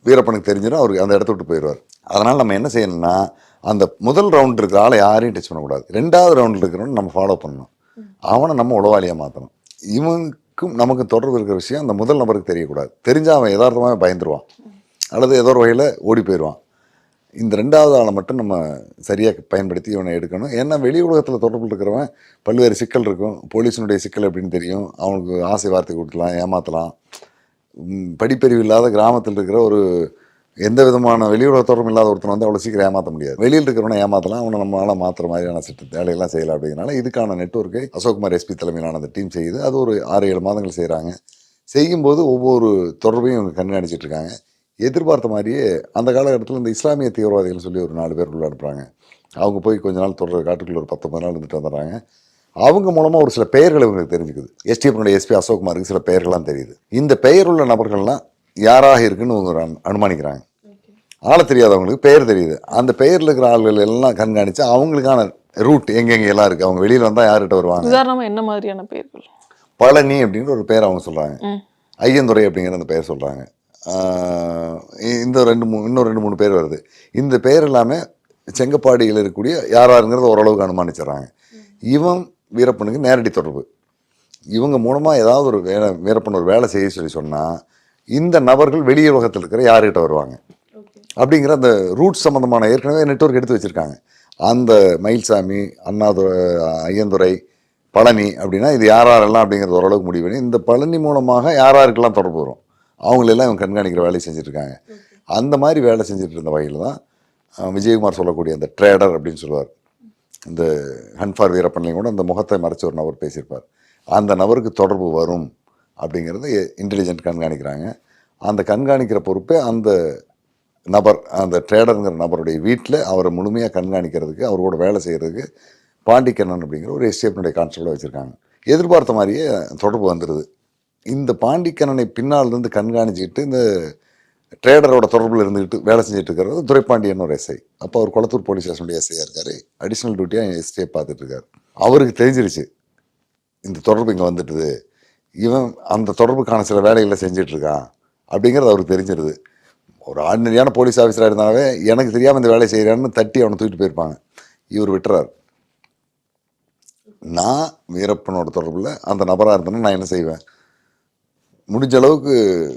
வீரப்பனுக்கு தெரிஞ்சிடும், அவருக்கு அந்த இடத்த விட்டு போயிடுவார். அதனால் நம்ம என்ன செய்யணும்னா, அந்த முதல் ரவுண்ட் இருக்கிற ஆளை யாரையும் டச் பண்ணக்கூடாது. 2வது ரவுண்டில் இருக்கிறவன் நம்ம ஃபாலோ பண்ணணும். அவனை நம்ம உளவாளியாக மாற்றணும். இவனுக்கும் நமக்கு தொடர்பு இருக்கிற விஷயம் அந்த முதல் நபருக்கு தெரியக்கூடாது. தெரிஞ்சால் அவன் யதார்த்தமாக பயந்துருவான் அல்லது ஏதோ ஒரு வகையில் ஓடி போயிடுவான். இந்த 2வது ஆளை மட்டும் நம்ம சரியாக பயன்படுத்தி இவனை எடுக்கணும். ஏன்னா வெளி உலகத்தில் தொடர்பில் இருக்கிறவன் பல்வேறு சிக்கல் இருக்கும். போலீஸினுடைய சிக்கல் எப்படின்னு தெரியும். அவனுக்கு ஆசை வார்த்தை கொடுக்கலாம், ஏமாற்றலாம். படிப்பறிவு இல்லாத கிராமத்தில் இருக்கிற ஒரு எந்த விதமான வெளியுலக தொடர்பும் இல்லாத ஒருத்தனை வந்து அவ்வளோ சீக்கிரம் ஏமாற்ற முடியாது. வெளியில் இருக்கிறவனை ஏமாற்றலாம், அவனை நம்மளால் மாற்றுற மாதிரியான வேலையெல்லாம் செய்யலாம். அப்படிங்கிறனால இதுக்கான நெட்வொர்க்கை அசோக்குமார் எஸ்பி தலைமையிலான அந்த டீம் செய்யுது. அது ஒரு 6-7 மாதங்கள் செய்கிறாங்க. செய்யும்போது ஒவ்வொரு தொடர்பையும் இவங்க கண்காணிச்சிட்டு இருக்காங்க. எதிர்பார்த்த மாதிரியே அந்த காலகட்டத்தில் இந்த இஸ்லாமிய தீவிரவாதிகள் சொல்லி ஒரு 4 பேர் உள்ள அனுப்புகிறாங்க. அவங்க போய் கொஞ்ச நாள் தொடர் காட்டுக்குள்ள ஒரு 19 நாள் இருந்துட்டு வந்துடுறாங்க. அவங்க மூலமாக ஒரு சில பெயர்கள் இவங்களுக்கு தெரிஞ்சுக்குது. எஸ்டிஎஃப்னுடைய எஸ்பி அசோக்குமாருக்கு சில பெயர்கள்லாம் தெரியுது. இந்த பெயர் உள்ள நபர்கள்லாம் யாராக இருக்குன்னு அவங்க அனுமானிக்கிறாங்க. ஆள தெரியாதவங்களுக்கு பெயர் தெரியுது. அந்த பெயரில் இருக்கிற ஆள்கள் எல்லாம் கண்காணித்து அவங்களுக்கான ரூட் எங்கெங்கே எல்லாம் இருக்குது. அவங்க வெளியில் வந்தால் யார்கிட்ட வருவாங்க. உதாரணமாக என்ன மாதிரியான பெயர்கள்? பழனி அப்படிங்கிற ஒரு பெயர் அவங்க சொல்கிறாங்க. ஐயந்துறை அப்படிங்கிற அந்த பெயர் சொல்கிறாங்க. இந்த இன்னும் 2-3 பேர் வருது. இந்த பேர் எல்லாமே செங்கப்பாடியில் இருக்கக்கூடிய யாருங்கிறத ஓரளவுக்கு அனுமானிச்சிடறாங்க. இவன் வீரப்பனுக்கு நேரடி தொடர்பு. இவங்க மூலமாக ஏதாவது ஒரு வீரப்பன் ஒரு வேலை செய்ய சொன்னால் இந்த நபர்கள் வெளி உலகத்தில் இருக்கிற யார்கிட்ட வருவாங்க அப்படிங்கிற அந்த ரூட் சம்மந்தமான ஏற்கனவே நெட்வொர்க் எடுத்து வச்சுருக்காங்க. அந்த மயில்சாமி, அண்ணாதுரை, ஐயந்துரை, பழனி அப்படின்னா இது யாரெல்லாம் அப்படிங்கிறது ஓரளவுக்கு முடிவு பண்ணி இந்த பழனி மூலமாக யாருக்கெல்லாம் தொடர்பு வரும் அவங்களெல்லாம் இவங்க கண்காணிக்கிற வேலையை செஞ்சுட்ருக்காங்க. அந்த மாதிரி வேலை செஞ்சுட்டு இருந்த வகையில் தான் விஜயகுமார் சொல்லக்கூடிய அந்த ட்ரேடர் அப்படின்னு சொல்லுவார். இந்த ஹன்ஃபார் வீரப்பன்லையும் கூட அந்த முகத்தை மறைச்ச ஒரு நபர் பேசியிருப்பார். அந்த நபருக்கு தொடர்பு வரும் அப்படிங்கிறத இன்டெலிஜென்ட் கண்காணிக்கிறாங்க. அந்த கண்காணிக்கிற பொறுப்பே அந்த நபர், அந்த ட்ரேடருங்கிற நபருடைய வீட்டில் அவரை முழுமையாக கண்காணிக்கிறதுக்கு, அவரோட வேலை செய்கிறதுக்கு பாண்டிக்கண்ணன் அப்படிங்கிற ஒரு எஸ்டேப்னுடைய கான்செப்டை வச்சுருக்காங்க. எதிர்பார்த்த மாதிரியே தொடர்பு வந்துடுது. இந்த பாண்டிக்கண்ணனை பின்னால் இருந்து கண்காணிச்சிக்கிட்டு இந்த ட்ரேடரோட தொடர்பில் இருந்துக்கிட்டு வேலை செஞ்சுட்டு இருக்கிறது துரைப்பாண்டியன் ஒரு எஸ்ஐ. அப்போ அவர் குளத்தூர் போலீஸ் ஸ்டேஷனுடைய எஸ்ஐயாக இருக்கார். அடிஷ்னல் டியூட்டியாக எஸ்டேப் பார்த்துட்டு இருக்கார். அவருக்கு தெரிஞ்சிருச்சு இந்த தொடர்பு இங்கே வந்துட்டுது, இவன் அந்த தொடர்புக்கான சில வேலைகளை செஞ்சிட்ருக்கான் அப்படிங்கிறது அவருக்கு தெரிஞ்சிருது. ஒரு ஆர்டினரியான போலீஸ் ஆஃபீஸராக இருந்தாவே எனக்கு தெரியாமல் இந்த வேலையை செய்கிறான்னு தட்டி அவனை தூக்கிட்டு போயிருப்பாங்க. இவர் விட்டுறார். நான் வீரப்பனோட தொடர்பில் அந்த நபராக இருந்தேன்னா நான் என்ன செய்வேன், முடிஞ்ச அளவுக்கு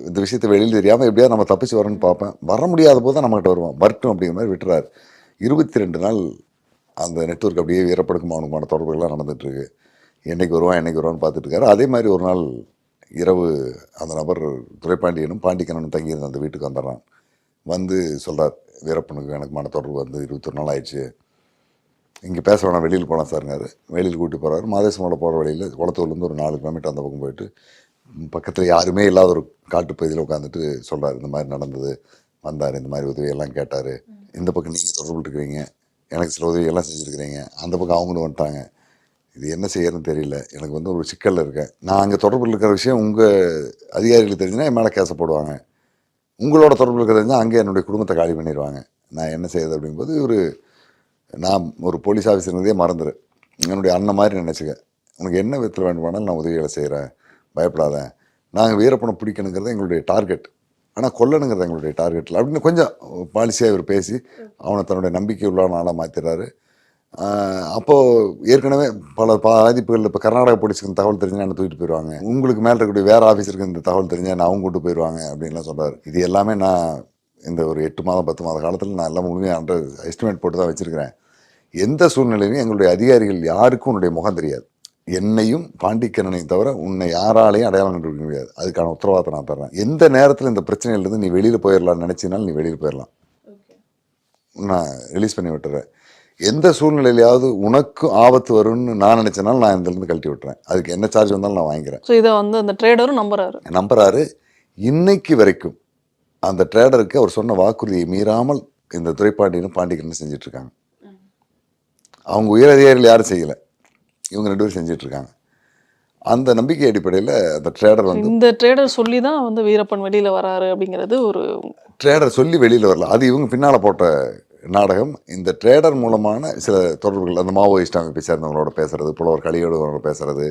இந்த விஷயத்தை வெளியில் தெரியாமல் எப்படியாவது நம்ம தப்பிச்சு வரணும்னு பார்ப்பேன். வர முடியாத போது தான் நம்மகிட்ட வருவோம், வரட்டும் அப்படிங்கிற மாதிரி விட்டுறாரு. 22 நாள் அந்த நெட்வொர்க் அப்படியே வீரப்பனுக்கும் அவனுக்குமான தொடர்புகள்லாம் நடந்துகிட்ருக்கு. என்றைக்கு வருவான்னு பார்த்துட்டு இருக்காரு. அதே மாதிரி ஒரு நாள் இரவு அந்த நபர் துரைப்பாண்டியனும் பாண்டிக்கண்ணனும் தங்கியிருந்த அந்த வீட்டுக்கு வந்துடுறான். வந்து சொல்கிறார், வீரப்பனுக்கு எனக்குமான தொடர்பு வந்து 21 நாள் ஆயிடுச்சு, இங்கே பேச வேணாம், வெளியில் போகலாம் சார்னாரு. வெளியில் கூட்டி போகிறாரு. மாதேசமோட போகிற வழியில் குளத்தூர்லேருந்து ஒரு 4 கிலோமீட்டர் அந்த பக்கம் போயிட்டு பக்கத்தில் யாருமே இல்லாத ஒரு காட்டு பகுதியில் உட்காந்துட்டு சொல்கிறார், இந்த மாதிரி நடந்தது, வந்தார், இந்த மாதிரி உதவியெல்லாம் கேட்டார், இந்த பக்கம் நீங்கள் தொடர்பு இருக்கிறீங்க, எனக்கு சில உதவியெல்லாம் செஞ்சுருக்கிறீங்க, அந்த பக்கம் அவங்களும் வந்துட்டாங்க, இது என்ன செய்யறதுன்னு தெரியல, எனக்கு வந்து ஒரு சிக்கலில் இருக்கேன், நான் அங்கே தொடர்பில் இருக்கிற விஷயம் உங்கள் அதிகாரிகளுக்கு தெரிஞ்சுன்னா என் மேலே கேச போடுவாங்க, உங்களோட தொடர்பு இருக்கிற தெரிஞ்சால் அங்கே என்னுடைய குடும்பத்தை காலி பண்ணிடுவாங்க, நான் என்ன செய்யுது அப்படிங்கும்போது இவர், நான் ஒரு போலீஸ் ஆஃபீஸர்னதே மறந்துடு, என்னுடைய அண்ணன் மாதிரி நினச்சிக்க, உனக்கு என்ன விதத்தில் வேண்டுமானாலும் நான் உதவிகளை செய்கிறேன், பயப்படாத, நாங்கள் வீரப்பனை பிடிக்கணுங்கிறது எங்களுடைய டார்கெட், ஆனால் கொல்லணுங்கிறது எங்களுடைய டார்கெட்டில் அப்படின்னு கொஞ்சம் பாலிசியாக இவர் பேசி அவனை தன்னுடைய நம்பிக்கை உள்ளான ஆளாக மாற்றிடுறாரு. அப்போது ஏற்கனவே பல பாதிப்புகள், இப்போ கர்நாடகா போலீஸுக்கு தகவல் தெரிஞ்சால் என்ன தூக்கிட்டு போயிடுவாங்க, உங்களுக்கு மேலே இருக்கக்கூடிய வேறு ஆஃபீஸருக்கு இந்த தகவல் தெரிஞ்சால் என்ன அவங்க கூட்டு போயிடுவாங்க அப்படின்லாம் சொல்கிறார். இது எல்லாமே நான் இந்த ஒரு 8 மாதம் 10 மாத காலத்தில் நான் எல்லாம் முழுமையாக எஸ்டிமேட் போட்டு தான் வச்சுருக்கிறேன். எந்த சூழ்நிலையிலும் எங்களுடைய அதிகாரிகள் யாருக்கும் உன்னுடைய முகம் தெரியாது, என்னையும் பாண்டிக்கண்ணனையும் தவிர உன்னை யாராலையும் அடையாளம் கண்டுபிடிக்க முடியாது, அதுக்கான உத்தரவாதத்தை நான் தர்றேன். எந்த நேரத்தில் இந்த பிரச்சனையிலேருந்து நீ வெளியில் போயிடலாம்னு நினச்சினாலும் நீ வெளியில் போயிடலாம், நான் ரிலீஸ் பண்ணி விட்டுறேன். எந்த சூழ்நிலையிலாவது உனக்கு ஆபத்து வரும்னு நான் நினச்சனாலும் நான் இதுலேருந்து கழட்டி விட்டுறேன், அதுக்கு என்ன சார்ஜ் வந்தாலும் நான் வாங்கிக்கிறேன். ஸோ இதை வந்து அந்த ட்ரேடரும் நம்புறாரு. இன்னைக்கு வரைக்கும் அந்த ட்ரேடருக்கு அவர் சொன்ன வாக்குறுதியை மீறாமல் இந்த துரைப்பாண்டியனும் பாண்டிக்கண்ணனும் செஞ்சிட்ருக்காங்க. அவங்க உயர் அதிகாரிகள் யாரும் செய்யலை, இவங்க 2 பேரும் செஞ்சிட்ருக்காங்க. அந்த நம்பிக்கை அடிப்படையில் அந்த ட்ரேடர் வந்து, இந்த ட்ரேடர் சொல்லி தான் வந்து வீரப்பன் வெளியில் வராரு அப்படிங்கிறது ஒரு ட்ரேடர் சொல்லி வெளியில் வரல, அது இவங்க பின்னால் போட்ட நாடகம். இந்த ட்ரேடர் மூலமான சில தொடர்புகள், அந்த மாவோயிஸ்ட் அமைப்பை சேர்ந்தவங்களோட பேசுறது, புலவர் கலியோட பேசுறது,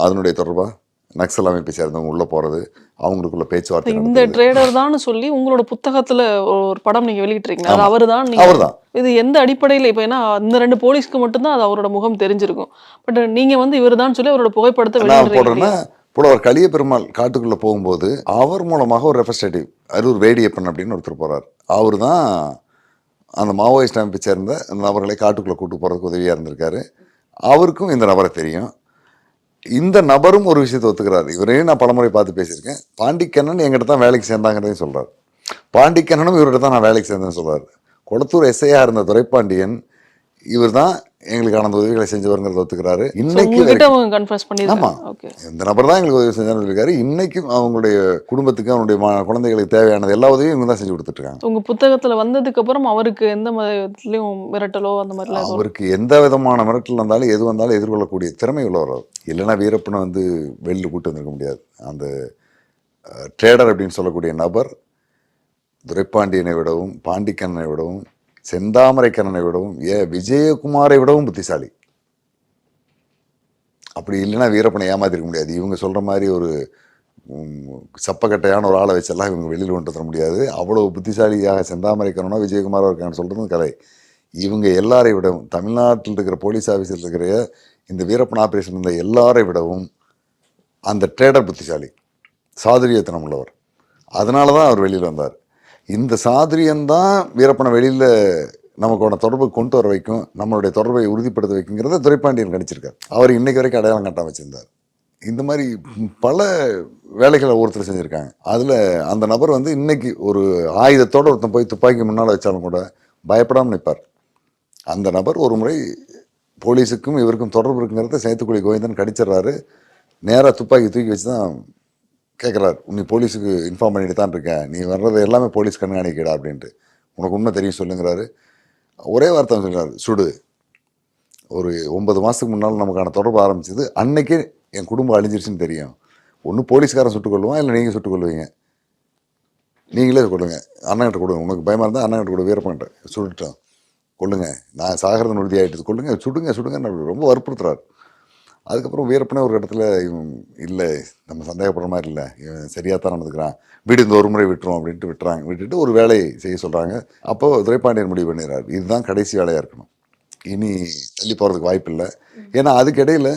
அதனுடைய தொடர்பாக நக்சல் அமைப்பை சேர்ந்தவங்க உள்ளே போகிறது, அவங்களுக்குள்ள பேச்சுவார்த்தை. இந்த ட்ரேடர் தான் சொல்லி உங்களோட புத்தகத்தில் ஒரு படம் நீங்கள் வெளியிட்டிருக்கீங்க, அது அவர் தான். இது எந்த அடிப்படையில், இப்போ ஏன்னா இந்த 2 போலீஸ்க்கு மட்டும்தான் அது அவரோட முகம் தெரிஞ்சிருக்கும், பட் நீங்கள் வந்து இவர் தான் சொல்லி அவரோட புகைப்படத்தை வெளியிடுறீங்க. புலவர் கலிய பெருமாள் காட்டுக்குள்ளே போகும்போது அவர் மூலமாக ஒரு ரெப்ரஸன்டேட்டிவ் அரூர் வேடியப்பன் அப்படின்னு ஒருத்தர் போகிறார். அவர் தான் அந்த மாவோயிஸ்ட் அமைப்பை சேர்ந்த அந்த நபர்களை காட்டுக்குள்ளே கூட்டு போகிறதுக்கு உதவியாக இருந்திருக்காரு. அவருக்கும் இந்த நபரை தெரியும். இந்த நபரும் ஒரு விஷயத்தை ஒத்துக்கிறார். இவரையும் நான் பலமுறை பார்த்து பேசியிருக்கேன். பாண்டிக்கண்ணன் எங்கிட்ட தான் வேலைக்கு சேர்ந்தாங்கிறதையும் சொல்கிறார். பாண்டிக்கண்ணனும் இவர்கிட்ட தான் நான் வேலைக்கு சேர்ந்தேன்னு சொல்கிறார். குளத்தூர் எஸ்ஐயாக இருந்த துரைப்பாண்டியன் இவர் தான் எங்களுக்கான அந்த உதவிகளை செஞ்சவருங்கிறத ஒத்துக்கிறாரு. இன்னைக்கு ஆமாம், இந்த நபர் தான் எங்களுக்கு உதவி செஞ்சான்னு சொல்லியிருக்காரு. இன்னைக்கும் அவங்களுடைய குடும்பத்துக்கு, அவனுடைய குழந்தைகளுக்கு தேவையானது எல்லா உதவியும் இவங்க தான் செஞ்சு கொடுத்துட்ருக்காங்க. உங்கள் புத்தகத்தில் வந்ததுக்கு அப்புறம் அவருக்கு எந்த விதத்துலையும் மிரட்டலோ அந்த மாதிரிலாம்? அவருக்கு எந்த விதமான மிரட்டல் வந்தாலும் எது வந்தாலும் எதிர்கொள்ளக்கூடிய திறமை உள்ளவர். இல்லைன்னா வீரப்பனை வந்து வெளியில் கூட்டு வந்திருக்க முடியாது. அந்த ட்ரேடர் அப்படின்னு சொல்லக்கூடிய நபர் துரைப்பாண்டியனை விடவும், பாண்டிக்கண்ணனை விடவும், செந்தாமரை கண்ணனை விடவும், விஜயகுமாரை விடவும் புத்திசாலி. அப்படி இல்லைன்னா வீரப்பனை ஏமாத்திருக்க முடியாது. இவங்க சொல்கிற மாதிரி ஒரு சப்பக்கட்டையான ஒரு ஆளை வச்செல்லாம் இவங்க வெளியில் கொண்டு வர முடியாது. அவ்வளோ புத்திசாலியாக செந்தாமரைக்கணும்னா விஜயகுமாராக இருக்கான்னு சொல்கிறதும் கதை. இவங்க எல்லாரை விடவும் தமிழ்நாட்டில் இருக்கிற போலீஸ் ஆஃபீஸில் இருக்கிற இந்த வீரப்பன் ஆப்ரேஷன் இருந்த எல்லாரை விடவும் அந்த ட்ரேடர் புத்திசாலி, சாதுரியத்தனம் உள்ளவர். அதனால தான் அவர் வெளியில் வந்தார். இந்த சாதுரியம்தான் வீரப்பனை வெளியில் நமக்கோட தொடர்பை கொண்டு வர வைக்கும், நம்மளுடைய தொடர்பை உறுதிப்படுத்த வைக்குங்கிறத துரைப்பாண்டியன் கணிச்சிருக்கார். அவர் இன்னைக்கு வரைக்கும் அடையாளம் காட்டாம வச்சிருந்தார். இந்த மாதிரி பல வேலைகளை ஒருத்தர் செஞ்சுருக்காங்க. அதில் அந்த நபர் வந்து இன்னைக்கு ஒரு ஆயுதத்தோடு ஒருத்தன் போய் துப்பாக்கி முன்னால் வச்சாலும் கூட பயப்படாமல் நிற்பார். அந்த நபர் ஒரு முறை போலீஸுக்கும் இவருக்கும் தொடர்பு இருக்குங்கிறத சேத்துக்குழி கோவிந்தன் கணிச்சிடுறாரு. நேராக துப்பாக்கி தூக்கி வச்சு தான் கேட்குறாரு, நீ போலீஸுக்கு இன்ஃபார்ம் பண்ணிட்டு தான் இருக்கேன், நீ வர்றது எல்லாமே போலீஸ் கண்காணிக்கடா அப்படின்ட்டு, உனக்கு உண்மை தெரியும் சொல்லுங்கிறாரு. ஒரே வார்த்தை சொல்கிறார், சுடு. ஒரு 9 மாதத்துக்கு முன்னால் நமக்கான தொடர்பு ஆரம்பிச்சது, அன்னைக்கே என் குடும்பம் அழிஞ்சிருச்சுன்னு தெரியும். ஒன்று போலீஸ்காரன் சுட்டுக்கொள்ளுவான், இல்லை நீங்கள் சுட்டுக்கொள்வீங்க, நீங்களே கொடுங்க, அண்ணன்கிட்ட கொடுங்க, உனக்கு பயமாக இருந்தால் அண்ணன்கிட்ட கூட வீரப்பன்ட்ட சுட்டுட்டோம் கொள்ளுங்க, நான் சாகிறதன் உறுதி ஆகிட்டு கொள்ளுங்க, சுடுங்க சுடுங்கன்னு ரொம்ப வற்புறுத்துறாரு. அதுக்கப்புறம் வீரப்பனே ஒரு இடத்துல இல்லை நம்ம சந்தேகப்படுற மாதிரி இல்லை, இவன் சரியாக தான் நடந்துக்கிறான், வீடு இந்த ஒரு முறை விட்டுரும் அப்படின்ட்டு விட்டுட்டு ஒரு வேலையை செய்ய சொல்கிறாங்க. அப்போது துரைப்பாண்டியன் முடிவு பண்ணிடுறாரு, இதுதான் கடைசி வேலையாக இருக்கணும், இனி தள்ளி போகிறதுக்கு வாய்ப்பு இல்லை. ஏன்னா அதுக்கிடையில்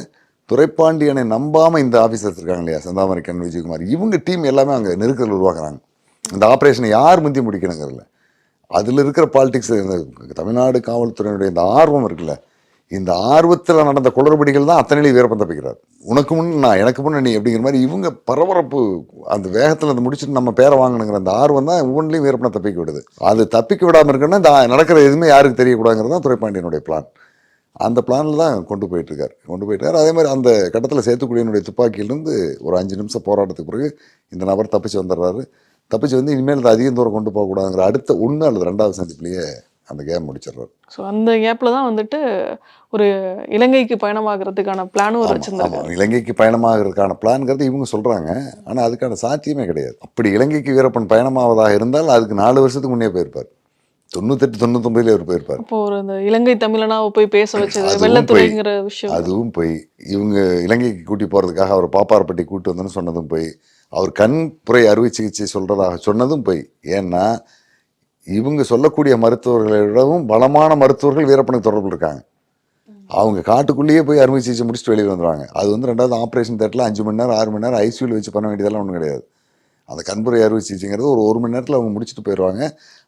துரைப்பாண்டியனை நம்பாமல் இந்த ஆஃபீஸர்ஸ் இருக்காங்க இல்லையா, செந்தாமரைக்கன், விஜயகுமார், இவங்க டீம் எல்லாமே அங்கே நெருக்கல் உருவாக்குறாங்க. இந்த ஆப்ரேஷனை யார் முந்தி முடிக்கணுங்கிறதுல அதில் இருக்கிற பாலிடிக்ஸ், இந்த தமிழ்நாடு காவல்துறையினுடைய இந்த ஆர்வம் இருக்குல்ல, இந்த ஆர்வத்தில் நடந்த குளறுபடிகள் தான் அத்தனையிலையும் வீரப்பன் தப்பிக்கிறார். உனக்கு முன் நான், எனக்கு முன்ன நீ அப்படிங்கிற மாதிரி இவங்க பரபரப்பு, அந்த வேகத்தில் அதை முடிச்சுட்டு நம்ம பேரை வாங்கணுங்கிற அந்த ஆர்வம் தான் ஒவ்வொன்றிலையும் வீரப்பனை தப்பிக்க விடுது. அது தப்பிக்க விடாமல் இருக்குன்னா இந்த நடக்கிற எதுவுமே யாருக்கு தெரியக்கூடாதுங்கிறது தான் துரைப்பாண்டியனுடைய பிளான். அந்த பிளானில் தான் கொண்டு போயிட்டுருக்கார். அதே மாதிரி அந்த கட்டத்தில் சேத்துக்குடியினுடைய துப்பாக்கியிலேருந்து ஒரு 5 நிமிஷம் போராட்டத்துக்கு பிறகு இந்த நபர் தப்பிச்சு வந்துடுறாரு. தப்பிச்சு வந்து இனிமேல் அதை அதிகம் தூரம் கொண்டு போகக்கூடாதுங்கிற அடுத்த 1 அல்லது 2வது சந்திப்புலேயே அந்த கேம் முடிச்சிடுறாரு. ஸோ அந்த கேப்பில் தான் வந்துட்டு ஒரு இலங்கைக்கு பயணமாகிறதுக்கான பிளானும் வச்சுருந்தாங்க. இலங்கைக்கு பயணமாகிறதுக்கான பிளான்ங்கிறது இவங்க சொல்கிறாங்க, ஆனால் அதுக்கான சாத்தியமே கிடையாது. அப்படி இலங்கைக்கு வீரப்பன் பயணமாவதாக இருந்தால் அதுக்கு 4 வருஷத்துக்கு முன்னே போயிருப்பார். 98, 99 அவர் போயிருப்பார். இப்போ ஒரு இந்த இலங்கை தமிழனாவை போய் பேச வச்சது, வெள்ளத்துறைங்கிற விஷயம் அதுவும் போய், இவங்க இலங்கைக்கு கூட்டி போகிறதுக்காக அவர் பாப்பாரப்பட்டி கூட்டி வந்தோன்னு சொன்னதும் போய், அவர் கண்புரை அறுவை சிகிச்சை சொல்கிறதாக சொன்னதும் போய். ஏன்னா இவங்க சொல்லக்கூடிய மருத்துவர்களை விடவும் பலமான மருத்துவர்கள் வீரப்பனுக்கு தொடர்பில் இருக்காங்க. அவங்க காட்டுக்குள்ளேயே போய் அறுவை சிகிச்சை முடிச்சுட்டு வெளியில் வந்துடுவாங்க. அது வந்து 2வது ஆப்ரேஷன் தேட்டரில் 5 மணி நேரம் 6 மணி நேரம் ஐசியூவில் வச்சு பண்ண வேண்டியதெல்லாம் ஒன்றும் கிடையாது. அந்த கண்புரை அறுவை சிகிச்சைங்கிறது ஒரு 1 மணி நேரத்தில் அவங்க முடிச்சுட்டு போயிடுவாங்க.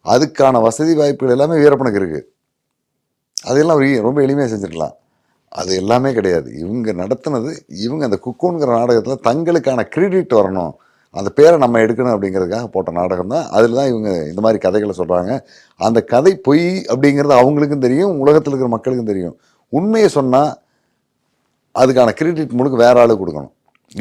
அதுக்கான வசதி வாய்ப்புகள் எல்லாமே வீரப்பனுக்கு இருக்குது. அதெல்லாம் ரொம்ப எளிமையாக செஞ்சிடலாம். அது எல்லாமே கிடையாது. இவங்க நடத்தினது, இவங்க அந்த குக்கூன்கிற நாடகத்தில் தங்களுக்கான கிரெடிட் வரணும், அந்த பேரை நம்ம எடுக்கணும் அப்படிங்கிறதுக்காக போட்ட நாடகம் தான். அதில் தான் இவங்க இந்த மாதிரி கதைகளை சொல்கிறாங்க. அந்த கதை பொய் அப்படிங்கிறது அவங்களுக்கும் தெரியும், உலகத்தில் இருக்கிற மக்களுக்கும் தெரியும். உண்மையை சொன்னால் அதுக்கான கிரெடிட் முழுக்க வேற ஆளுக்கு கொடுக்கணும்,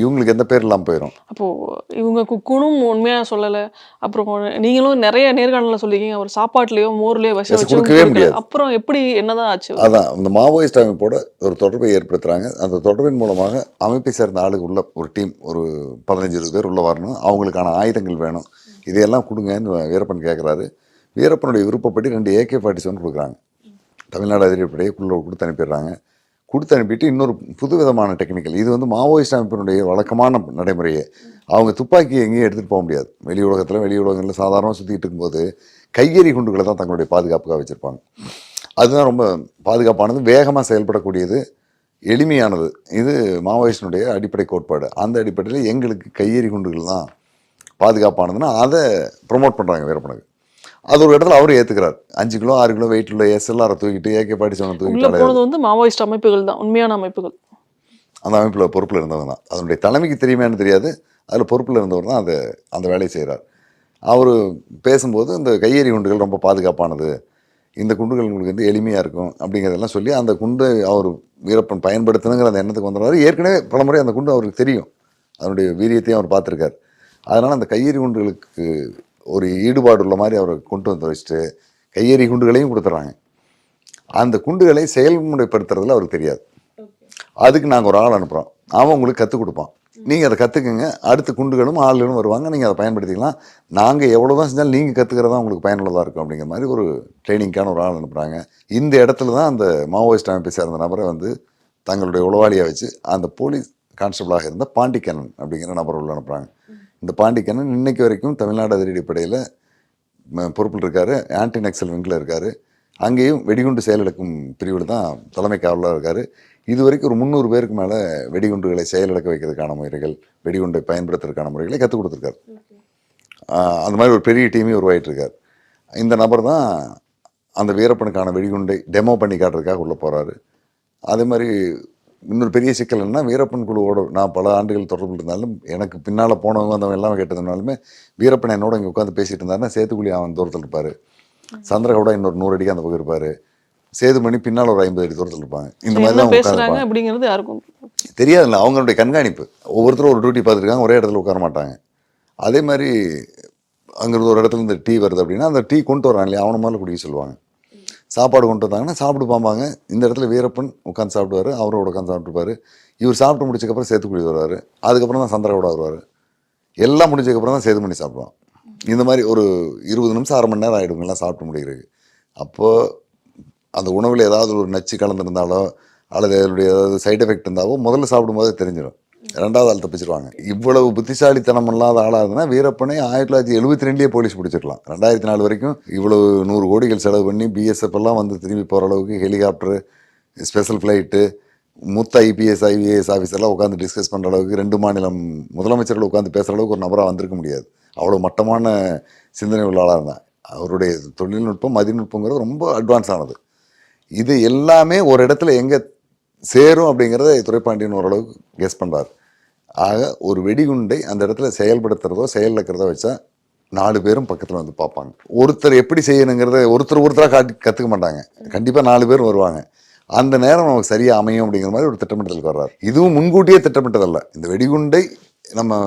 இவங்களுக்கு எந்த பேர் இல்லாமல் போயிடும். அப்போது இவங்க குக்குனும் உண்மையாக சொல்லலை. அப்புறம் நீங்களும் நிறைய நேர்காணலில் சொல்லியிருக்கீங்க, அவர் சாப்பாட்டுலேயோ மோர்லேயோ விஷம் கொடுக்கவே முடியாது. அப்புறம் எப்படி என்னதான் ஆச்சு? அதான் இந்த மாவோயிஸ்ட் அமைப்போட ஒரு தொடர்பை ஏற்படுத்துகிறாங்க. அந்த தொடர்பின் மூலமாக அமைப்பை சேர்ந்த ஆளுக்கு உள்ள ஒரு டீம், ஒரு 15-20 பேர் உள்ளே வரணும், அவங்களுக்கான ஆயுதங்கள் வேணும், இதையெல்லாம் கொடுங்கன்னு வீரப்பன் கேட்குறாரு. வீரப்பனுடைய விருப்பப்படி 2 AK-47 கொடுக்குறாங்க. தமிழ்நாடு அதிரடிப்படையே கொடுத்து அனுப்பிடுறாங்க. கொடுத்து அனுப்பிட்டு இன்னொரு புது விதமான டெக்னிக்கல், இது வந்து மாவோயிஸ்ட் அமைப்பினுடைய வழக்கமான நடைமுறையே. அவங்க துப்பாக்கி எங்கேயும் எடுத்துகிட்டு போக முடியாது. வெளி உலகங்களில் சாதாரணமாக சுற்றிக்கிட்டு இருக்கும்போது கையெறி குண்டுகளை தான் தங்களுடைய பாதுகாப்புக்காக வச்சுருப்பாங்க. அதுதான் ரொம்ப பாதுகாப்பானது, வேகமாக செயல்படக்கூடியது, எளிமையானது. இது மாவோயிஸ்டினுடைய அடிப்படை கோட்பாடு. அந்த அடிப்படையில் எங்களுக்கு கையெறி குண்டுகள் தான் பாதுகாப்பானதுன்னா அதை ப்ரொமோட் பண்ணுறாங்க வீரப்பனுக்கு. அது ஒரு இடத்துல அவரும் ஏற்றுக்கிறார். 5 கிலோ 6 கிலோ வெயிட் உள்ள SLR தூக்கிட்டு AK-47 தூக்கிட்டு போனது வந்து மாவோயிஸ்ட் அமைப்புகள் தான், உண்மையான அமைப்புகள். அந்த அமைப்பில் பொறுப்பில் இருந்தவங்க தான். அதனுடைய தலைமைக்கு தெரியுமான்னு தெரியாது, அதில் பொறுப்பில் இருந்தவர் தான் அந்த வேலையை செய்கிறார். அவர் பேசும்போது இந்த கையெறி குண்டுகள் ரொம்ப பாதுகாப்பானது, இந்த குண்டுகள் உங்களுக்கு வந்து எளிமையாக இருக்கும் அப்படிங்கிறதெல்லாம் சொல்லி அந்த குண்டு அவர் வீரப்பன் பயன்படுத்தணுங்கிற அந்த எண்ணத்துக்கு வந்துடுறாரு. ஏற்கனவே பலமுறை அந்த குண்டு அவருக்கு தெரியும், அதனுடைய வீரியத்தையும் அவர் பார்த்துருக்கார். அதனால் அந்த கையெறி குண்டுகளுக்கு ஒரு ஈடுபாடு உள்ள மாதிரி அவரை கொண்டு வந்து வச்சுட்டு கையெறி குண்டுகளையும் கொடுத்துட்றாங்க. அந்த குண்டுகளை செயல்முறைப்படுத்துறதுல அவருக்கு தெரியாது. அதுக்கு நாங்கள் ஒரு ஆள் அனுப்புகிறோம், அவன் உங்களுக்கு கற்றுக் கொடுப்பான், நீங்கள் அதை கற்றுக்குங்க, அடுத்த குண்டுகளும் ஆளுகளும் வருவாங்க, நீங்கள் அதை பயன்படுத்திக்கலாம், நாங்கள் எவ்வளோ தான் செஞ்சாலும் நீங்கள் கற்றுக்கிறதா உங்களுக்கு பயனுள்ளதாக இருக்கும் அப்படிங்கிற மாதிரி ஒரு ட்ரைனிங்கான ஒரு ஆள் அனுப்புகிறாங்க. இந்த இடத்துல தான் அந்த மாவோயிஸ்ட் அமைப்பை சேர்ந்த நபரை வந்து தங்களுடைய உளவாளியாக வச்சு அந்த போலீஸ் கான்ஸ்டபிளாக இருந்த பாண்டிக்கண்ணன் அப்படிங்கிற நபர் உள்ள அனுப்புகிறாங்க. இந்த பாண்டிக்கண்ணன் இன்னைக்கு வரைக்கும் தமிழ்நாடு அதிரடிப்படையில் பொறுப்பில் இருக்கார். ஆன்டி நக்சல் விங்கில் இருக்கார். அங்கேயும் வெடிகுண்டு செயலிழக்கும் பிரிவில் தான் தலைமை காவலராக இருக்கார். இது வரைக்கும் ஒரு 300 பேருக்கு மேலே வெடிகுண்டுகளை செயலிழக்க வைக்கிறதுக்கான முறைகள், வெடிகுண்டை பயன்படுத்துறதுக்கான முறைகளை கற்றுக் கொடுத்துருக்காரு. அந்த மாதிரி ஒரு பெரிய டீமே உருவாகிட்டு இருக்கார். இந்த நபர் தான் அந்த வீரப்பனுக்கான வெடிகுண்டை டெமோ பண்ணி காட்டுறதுக்காக உள்ளே போகிறாரு. அதே மாதிரி இன்னொரு பெரிய சிக்கல் என்னன்னா, வீரப்பன் குழுவோட நான் பல ஆண்டுகள் தொடர்பு இருந்தாலும் எனக்கு பின்னால் போனவங்க வந்தவங்க எல்லாம் கேட்டதுனாலுமே வீரப்பன் என்னோட இங்கே உட்காந்து பேசிட்டு இருந்தாருன்னா சேத்துக்குழி அவன் தூரத்தில் இருப்பார், சந்திரகவுடா இன்னொரு 100 அடிக்கு அந்த பக்கம் இருப்பார், சேதுமணி பின்னால் ஒரு 50 அடி தூரத்தில் இருப்பாங்க. இந்த மாதிரி தான் பேசுறாங்க அப்படிங்கிறது யாருக்கும் தெரியாதுல்ல. அவங்களுடைய கண்காணிப்பு, ஒவ்வொருத்தரும் ஒரு டியூட்டி பார்த்துருக்காங்க, ஒரே இடத்துல உட்கார மாட்டாங்க. அதே மாதிரி அங்கிருந்து ஒரு இடத்துல இருந்து டீ வருது அப்படின்னா அந்த டீ கொண்டு வரான் இல்லையா, அவனை மேலே குடிக்க சொல்லுவாங்க. சாப்பாடு கொண்டு வந்தாங்கன்னா சாப்பிட்டு பாம்பாங்க. இந்த இடத்துல வீரப்பன் உட்காந்து சாப்பிடுவார், அவரோட உட்காந்து சாப்பிட்டுப்பார். இவர் சாப்பிட்டு முடிச்சக்கப்புறம் சேத்துக்குழி வருவார், அதுக்கப்புறம் தான் சந்திரகவுடா வருவார். எல்லாம் முடிஞ்சதுக்கப்புறம் தான் சேதுமணி சாப்பிடுவான். இந்த மாதிரி ஒரு 20 நிமிஷம் 1/2 மணி நேரம் ஆகிடுங்கலாம் சாப்பிட்டு முடிகிறது. அப்போது அந்த உணவில் ஏதாவது ஒரு நச்சு கலந்துருந்தாலோ அல்லது அதனுடைய ஏதாவது சைட் எஃபெக்ட் இருந்தாலோ முதல்ல சாப்பிடும்போதே தெரிஞ்சிடும். 2வது ஆள் தப்பிச்சிருவாங்க. இவ்வளவு புத்திசாலித்தனம் இல்லாத ஆளாக இருந்ததுன்னா வீரப்பனை 1972 போலீஸ் பிடிச்சிருக்கலாம். 2004 வரைக்கும் இவ்வளவு 100 கோடிகள் செலவு பண்ணி பிஎஸ்எஃப் எல்லாம் வந்து திரும்பி போகிற அளவுக்கு ஹெலிகாப்டரு, ஸ்பெஷல் ஃப்ளைட்டு, மூத்த ஐபிஎஸ் ஐஏஎஸ் ஆஃபீஸர்லாம் உட்காந்து டிஸ்கஸ் பண்ணுற அளவுக்கு 2 மாநிலம் முதலமைச்சர்கள் உட்காந்து பேசுகிற அளவுக்கு ஒரு நபராக வந்திருக்க முடியாது. அவ்வளோ மட்டமான சிந்தனை உள்ள ஆளாக இருந்தான். அவருடைய தொழில்நுட்பம் மதிநுட்பங்கிறது ரொம்ப அட்வான்ஸ் ஆனது. இது எல்லாமே ஒரு இடத்துல எங்கே சேரும் அப்படிங்கிறத துரைப்பாண்டியன் ஓரளவுக்கு கெஸ் பண்ணுறாரு. ஆக ஒரு வெடிகுண்டை அந்த இடத்துல செயல்படுத்துறதோ செயலிழக்கிறதோ வச்சா 4 பேரும் பக்கத்தில் வந்து பார்ப்பாங்க. ஒருத்தர் எப்படி செய்யணுங்கிறத ஒருத்தராக காட்டி கற்றுக்க மாட்டாங்க. கண்டிப்பாக 4 பேர் வருவாங்க. அந்த நேரம் நமக்கு சரியாக அமையும் அப்படிங்கிற மாதிரி ஒரு திட்டமிட்டலுக்கு வர்றாரு. இதுவும் முன்கூட்டியே திட்டமிட்டதல்ல. இந்த வெடிகுண்டை நம்ம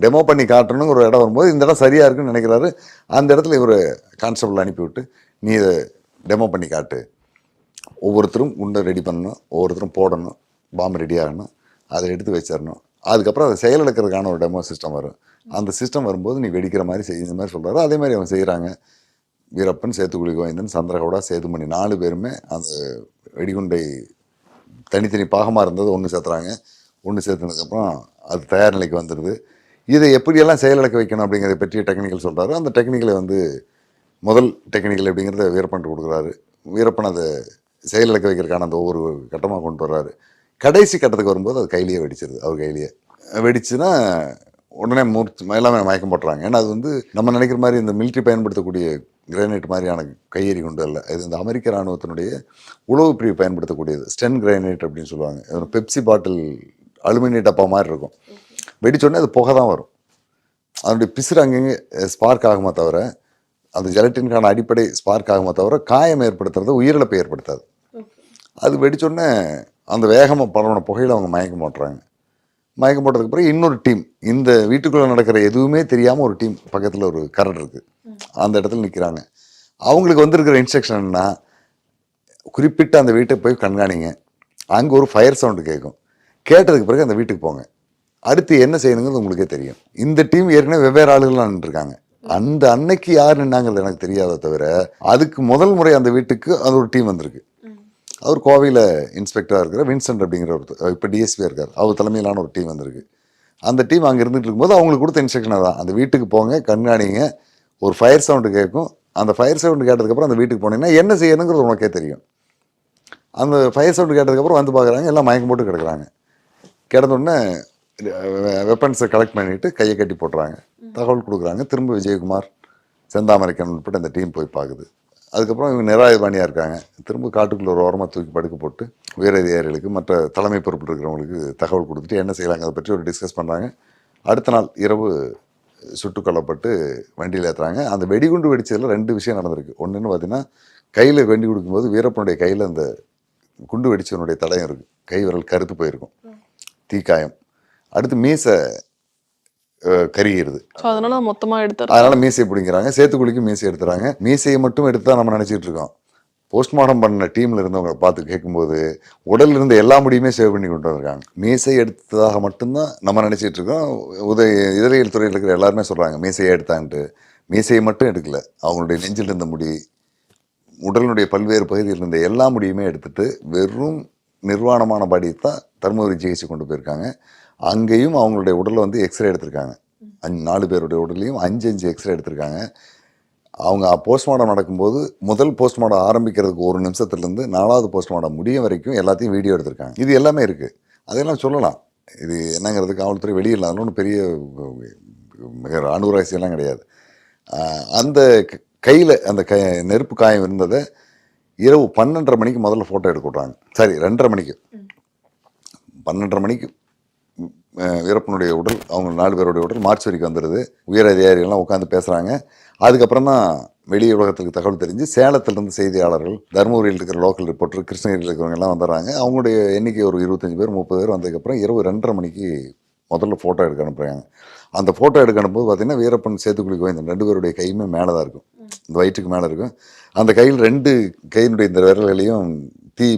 டெமோ பண்ணி காட்டணுங்கிற ஒரு இடம் வரும்போது இந்த இடம் சரியாக இருக்குன்னு நினைக்கிறாரு. அந்த இடத்துல இவர் கான்ஸ்டபிள் அனுப்பிவிட்டு நீ இதை டெமோ பண்ணி காட்டு, ஒவ்வொருத்தரும் குண்டை ரெடி பண்ணணும், ஒவ்வொருத்தரும் போடணும், பாம்பு ரெடி ஆகணும், அதை எடுத்து வச்சிடணும், அதுக்கப்புறம் அதை செயலிழக்கிறதுக்கான ஒரு டெமோ சிஸ்டம் வரும். அந்த சிஸ்டம் வரும்போது நீ வெடிக்கிற மாதிரி செய்யுற மாதிரி சொல்கிறாரு. அதே மாதிரி அவங்க செய்கிறாங்க. வீரப்பன், சேத்துக்குழி கோவிந்தன், சந்திரகவுடா, சேதுமணி 4 பேருமே அந்த வெடிகுண்டை தனித்தனி பாகமாக இருந்தது ஒன்று சேர்த்துறாங்க. ஒன்று சேர்த்துனதுக்கப்புறம் அது தயார் நிலைக்கு வந்துடுது. இதை எப்படியெல்லாம் செயலிழக்க வைக்கணும் அப்படிங்கிறத பற்றிய டெக்னிக்கல் சொல்கிறாரு. அந்த டெக்னிக்கலை வந்து முதல் டெக்னிக்கல் அப்படிங்கிறத வீரப்பன் கொடுக்குறாரு. வீரப்பன் அதை செயலிழக்க வைக்கிறதுக்கான அந்த ஒவ்வொரு கட்டமாக கொண்டு வர்றாரு. கடைசி கட்டத்துக்கு வரும்போது அது கையிலேயே வெடிச்சிருது. அவர் கையிலேயே வெடிச்சுன்னா உடனே எல்லாமே மயக்கம் போட்டுறாங்க. ஏன்னா அது வந்து நம்ம நினைக்கிற மாதிரி இந்த மிலிட்ரி பயன்படுத்தக்கூடிய கிரைனைட் மாதிரியான கையெறி குண்டு அல்ல. இது இந்த அமெரிக்க இராணுவத்தினுடைய உளவு பிரிவு பயன்படுத்தக்கூடியது. ஸ்டென் கிரைனைட் அப்படின்னு சொல்லுவாங்க. பெப்சி பாட்டில் அலுமினிய டப்பா மாதிரி இருக்கும். வெடிச்சோடனே அது புகை தான் வரும். அதனுடைய பிசுறு அங்கங்கே ஸ்பார்க் ஆகுமா தவிர, அந்த ஜெலட்டினுக்கான அடிப்படை ஸ்பார்க் ஆகுமா தவிர காயம் ஏற்படுத்துறது உயிரிழப்பை ஏற்படுத்தாது. அது வெடிச்சோடனே அந்த வேகமாக பரவன புகையில் அவங்க மயக்கம் போட்டுறாங்க. மயக்கம் போட்டதுக்கப்புறம் இன்னொரு டீம், இந்த வீட்டுக்குள்ளே நடக்கிற எதுவுமே தெரியாமல் ஒரு டீம் பக்கத்தில் ஒரு கரடு இருக்குது, அந்த இடத்துல நிற்கிறாங்க. அவங்களுக்கு வந்திருக்கிற இன்ஸ்ட்ரக்ஷன் என்ன, குறிப்பிட்ட அந்த வீட்டை போய் கண்காணிங்க, அங்கே ஒரு ஃபயர் சவுண்டு கேட்கும், கேட்டதுக்கு பிறகு அந்த வீட்டுக்கு போங்க, அடுத்து என்ன செய்யணுங்கிறது உங்களுக்கே தெரியும். இந்த டீம் ஏற்கனவே வெவ்வேறு ஆளுகள்லாம் நின்றுருக்காங்க. அந்த அன்னைக்கு யார் நின்னாங்கிறது எனக்கு தெரியாத தவிர அதுக்கு முதல் முறை அந்த வீட்டுக்கு அது ஒரு டீம் வந்திருக்கு. அவர் கோவையில் இன்ஸ்பெக்டராக இருக்கிற வின்சென்ட் அப்படிங்கிற ஒரு இப்போ டிஎஸ்பியாக இருக்கார், அவர் தலைமையிலான ஒரு டீம் வந்திருக்கு. அந்த டீம் அங்கே இருந்துகிட்டு இருக்கும்போது அவங்களுக்கு கொடுத்த இன்ஸ்ட்ரக்ஷனாக தான், அந்த வீட்டுக்கு போங்க, கண்காணிங்க, ஒரு ஃபயர் சவுண்டு கேட்கும், அந்த ஃபயர் சவுண்டு கேட்டதுக்கப்புறம் அந்த வீட்டுக்கு போனீங்கன்னா என்ன செய்யணுங்கிறது உனக்கே தெரியும். அந்த ஃபயர் சவுண்டு கேட்டதுக்கப்புறம் வந்து பார்க்குறாங்க, எல்லாம் மயக்கம் போட்டு கிடக்குறாங்க. கிடந்தோடனே வெப்பன்ஸை கலெக்ட் பண்ணிவிட்டு கையை கட்டி போட்டுறாங்க, தகவல் கொடுக்குறாங்க. திரும்ப விஜயகுமார், செந்தாமரைக்கன் உட்பட்டு அந்த டீம் போய் பார்க்குது. அதுக்கப்புறம் இவங்க நிராயுதபாணியாக இருக்காங்க. திரும்ப காட்டுக்குள்ளே ஒரு ஓரமாக தூக்கி படுக்க போட்டு உயரதிகாரிகளுக்கு மற்ற தலைமை பொறுப்பில் இருக்கிறவங்களுக்கு தகவல் கொடுத்துட்டு என்ன செய்யலாங்க அதை பற்றி ஒரு டிஸ்கஸ் பண்ணுறாங்க. அடுத்த நாள் இரவு சுட்டு கொல்லப்பட்டு வண்டியில் ஏற்றுறாங்க. அந்த வெடிகுண்டு வெடிச்சதில் 2 விஷயம் நடந்திருக்கு. ஒன்றுன்னு பார்த்தீங்கன்னா, கையில் வெண்டி கொடுக்கும்போது வீரப்பனுடைய கையில் அந்த குண்டு வெடிச்சவனுடைய தடயம் இருக்குது, கை விரல் கருத்து போயிருக்கும், தீக்காயம். அடுத்து மீசை கருகிறது, அதனால மொத்தமாக எடுத்தார். அதனால மீசையை பிடிங்கிறாங்க. சேத்துக்குழிக்கு மீசை எடுத்துறாங்க. மீசையை மட்டும் எடுத்து தான் நம்ம நினச்சிட்டு இருக்கோம். போஸ்ட்மார்ட்டம் பண்ண டீமில் இருந்தவங்களை பார்த்து கேட்கும்போது உடல் இருந்த எல்லா முடியுமே சேவ் பண்ணி கொண்டு வந்திருக்காங்க. மீசை எடுத்ததாக மட்டும்தான் நம்ம நினச்சிட்டு இருக்கோம். இதழியல் துறையில் இருக்கிற எல்லாருமே சொல்கிறாங்க மீசையை எடுத்தான்ட்டு. மீசையை மட்டும் எடுக்கல, அவங்களுடைய நெஞ்சில் இருந்த முடி, உடலினுடைய பல்வேறு பகுதியில் இருந்த எல்லா முடியுமே எடுத்துட்டு வெறும் நிர்வாணமான பாடியை தான் தருமபுரி சிகிச்சை கொண்டு போயிருக்காங்க. அங்கேயும் அவங்களுடைய உடலை வந்து எக்ஸ்ரே எடுத்திருக்காங்க. 4 பேருடைய உடலையும் 5 எக்ஸ்ரே எடுத்திருக்காங்க. அவங்க போஸ்ட்மார்ட்டம் நடக்கும்போது முதல் போஸ்ட்மார்ட்டம் ஆரம்பிக்கிறதுக்கு 1 நிமிஷத்துலேருந்து 4வது போஸ்ட்மார்ட்டம் முடியும் வரைக்கும் எல்லாத்தையும் வீடியோ எடுத்திருக்காங்க. இது எல்லாமே இருக்குது. அதெல்லாம் சொல்லலாம். இது என்னங்கிறது காவல்துறை வெளியிடலாம். ஒன்றும் பெரிய மிக ராணுவ ரகசியம்லாம் கிடையாது. அந்த கையில் அந்த நெருப்பு காயம் இருந்ததை இரவு 12:30 மணிக்கு முதல்ல ஃபோட்டோ எடுக்க விட்றாங்க. சரி, 2:30 மணிக்கு 12:30 மணிக்கு வீரப்பனுடைய உடல், அவங்க 4 பேருடைய உடல் மார்ச்சுவரிக்கு வந்துடுது. உயர் அதிகாரிகள்லாம் உட்காந்து பேசுகிறாங்க. அதுக்கப்புறம் தான் வெளி உலகத்துக்கு தகவல் தெரிஞ்சு சேலத்திலிருந்து செய்தியாளர்கள், தருமபுரியில் இருக்கிற லோக்கல் ரிப்போர்ட்டர், கிருஷ்ணகிரியில் இருக்கிறவங்க எல்லாம் வந்துடுறாங்க. அவங்களுடைய எண்ணிக்கை ஒரு 25 பேர் 30 பேர் வந்ததுக்கப்புறம் இரவு 2:30 மணிக்கு முதல்ல ஃபோட்டோ எடுக்க அனுப்புகிறாங்க. அந்த ஃபோட்டோ எடுக்க அனுப்பும்போது பார்த்தீங்கன்னா வீரப்பன், சேத்துக்குழி கோவிந்தன் 2 பேருடைய கையுமே மேலே தான் இருக்கும். இந்த வயிற்றுக்கு மேலே இருக்கும். அந்த கையில் 2 கையினுடைய இந்த விரல்களையும் தீ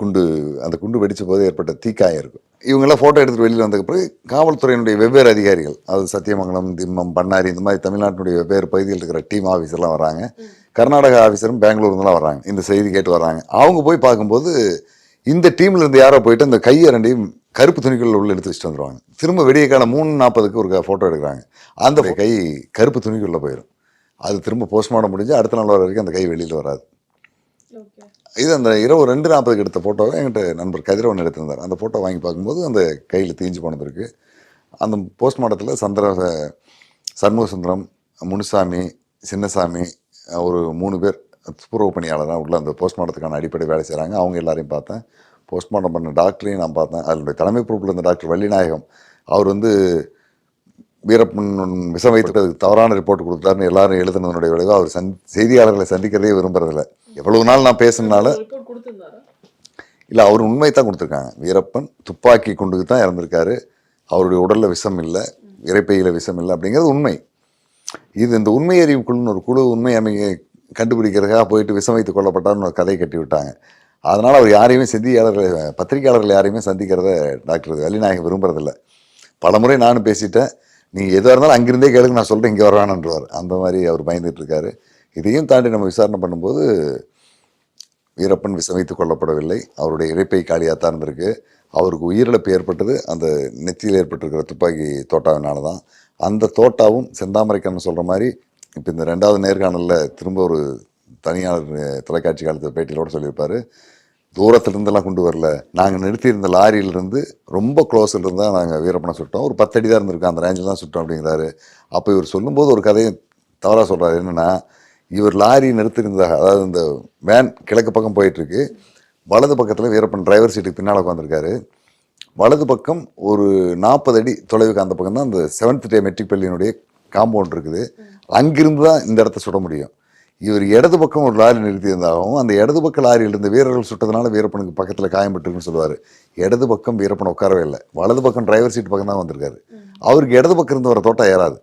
குண்டு, அந்த குண்டு வெடித்த போது ஏற்பட்ட தீக்காயம் இருக்கும். இவங்கெல்லாம் ஃபோட்டோ எடுத்துகிட்டு வெளியில் வந்ததுக்கு பிறகு காவல்துறையினுடைய வெவ்வேறு அதிகாரிகள், அது சத்தியமங்கலம், திம்மம், பண்ணாரி, இந்த மாதிரி தமிழ்நாட்டினுடைய வெவ்வேறு பகுதியில் இருக்கிற டீம் ஆஃபீஸர்லாம் வராங்க. கர்நாடகா ஆஃபீஸரும் பெங்களூர்லாம் வராங்க. இந்த செய்தி கேட்டு வர்றாங்க. அவங்க போய் பார்க்கும்போது இந்த டீமில் இருந்து யாரோ போயிட்டு அந்த கையை 2 கருப்பு துணிக்குள்ள உள்ள எடுத்து வச்சுட்டு வந்துடுவாங்க. திரும்ப விடிய காலம் 3:40க்கு ஒரு ஃபோட்டோ எடுக்கிறாங்க. அந்த கை கருப்பு துணிக்குள்ளே போயிடும். அது திரும்ப போஸ்ட்மார்ட்டம் முடிஞ்சு அடுத்த நாள் வர வரைக்கும் அந்த கை வெளியில் வராது. இது அந்த இரவு 2:40க்கு எடுத்த ஃபோட்டோவை என்கிட்ட நண்பர் கதிரவன் எடுத்திருந்தார். அந்த ஃபோட்டோ வாங்கி பார்க்கும்போது அந்த கையில் தீஞ்சு போனது இருக்குது. அந்த போஸ்ட்மார்ட்டத்தில் சண்முக சுந்தரம், முனுசாமி, சின்னசாமி, ஒரு 3 பேர் துப்புரவு பணியாளராக உள்ள அந்த போஸ்ட்மார்ட்டத்துக்கான அடிப்படை வேலை செய்கிறாங்க. அவங்க எல்லாரையும் பார்த்தேன். போஸ்ட்மார்ட்டம் பண்ண டாக்டரையும் நான் பார்த்தேன். அதனுடைய தலைமை பொறுப்பில் இருந்த டாக்டர் வள்ளிநாயகம், அவர் வந்து வீரப்பன் விஷம் வைத்துக்கிறதுக்கு தவறான ரிப்போர்ட் கொடுத்தாருன்னு எல்லாரும் எழுதுனதனுடைய விளைவு அவர் செய்தியாளர்களை சந்திக்கிறதே விரும்புறதில்லை. எவ்வளவு நாள் நான் பேசுனால இல்லை, அவர் உண்மை தான் கொடுத்துருக்காங்க. வீரப்பன் துப்பாக்கி குண்டுக்கு தான் இறந்துருக்காரு. அவருடைய உடலில் விஷம் இல்லை, இறைப்பையில் விஷம் இல்லை அப்படிங்கிறது உண்மை. இது இந்த உண்மை அறிவு குழுன்னு ஒரு குழு உண்மை அமைக்க கண்டுபிடிக்கிறதுக்காக போயிட்டு விஷம் வைத்து கொல்லப்பட்டார்னு ஒரு கதை கட்டி விட்டாங்க. அதனால் அவர் யாரையுமே பத்திரிகையாளர்கள் யாரையுமே சந்திக்கிறத டாக்டர் வள்ளிநாயகம் விரும்புறதில்ல. பல முறை நானும் பேசிட்டேன். நீங்கள் எதுவாக இருந்தாலும் அங்கிருந்தே கேளுங்க, நான் சொல்கிறேன், இங்கே வரவானன்றவார். அந்த மாதிரி அவர் பயந்துட்டு இருக்காரு. இதையும் தாண்டி நம்ம விசாரணை பண்ணும்போது வீரப்பன் விஷம் வைத்து கொல்லப்படவில்லை. அவருடைய இறைப்பை காலியாகத்தான் இருந்திருக்கு. அவருக்கு உயிரிழப்பு ஏற்பட்டது அந்த நெத்தியில் ஏற்பட்டிருக்கிற துப்பாக்கி தோட்டாவினால தான். அந்த தோட்டாவும் செந்தாமரைக்கண்ணன் சொல்கிற மாதிரி இப்போ இந்த 2வது நேர்காணலில் திரும்ப ஒரு தனியார் தொலைக்காட்சி காலத்தில் பேட்டியிலோடு சொல்லியிருப்பார். தூரத்துலேருந்தெல்லாம் கொண்டு வரல, நாங்கள் நிறுத்தியிருந்த லாரியிலிருந்து ரொம்ப க்ளோஸில் இருந்தால் நாங்கள் வீரப்பனை சுட்டோம். ஒரு 10 அடி தான் இருந்திருக்கோம், அந்த ரேஞ்சில் தான் சுட்டோம் அப்படிங்கிறாரு. அப்போ இவர் சொல்லும்போது ஒரு கதையை தவறாக சொல்கிறாரு. என்னென்னா, இவர் லாரி நிறுத்தியிருந்ததாக, அதாவது இந்த வேன் கிழக்கு பக்கம் போயிட்டுருக்கு, வலது பக்கத்தில் வீரப்பன் டிரைவர் சீட்டுக்கு பின்னால் உட்காந்துருக்காரு. வலது பக்கம் ஒரு 40 அடி தொலைவுக்கு அந்த பக்கம் தான் அந்த 7th டே மெட்ரிக் பள்ளியினுடைய காம்பவுண்ட் இருக்குது. அங்கிருந்து தான் இந்த இடத்த சுட முடியும். இவர் இடது பக்கம் ஒரு லாரி நிறுத்தியிருந்தாகவும் அந்த இடது பக்க லாரியில் இருந்த வீரர்கள் சுட்டதுனால வீரப்பனுக்கு பக்கத்தில் காயம்பட்டுருக்குன்னு சொல்லுவார். இடது பக்கம் வீரப்பன் உட்காரவே இல்லை, வலது பக்கம் டிரைவர் சீட் பக்கம் தான் வந்திருக்காரு. அவருக்கு இடது பக்கம் இருந்து வர தோட்டம் ஏறாது.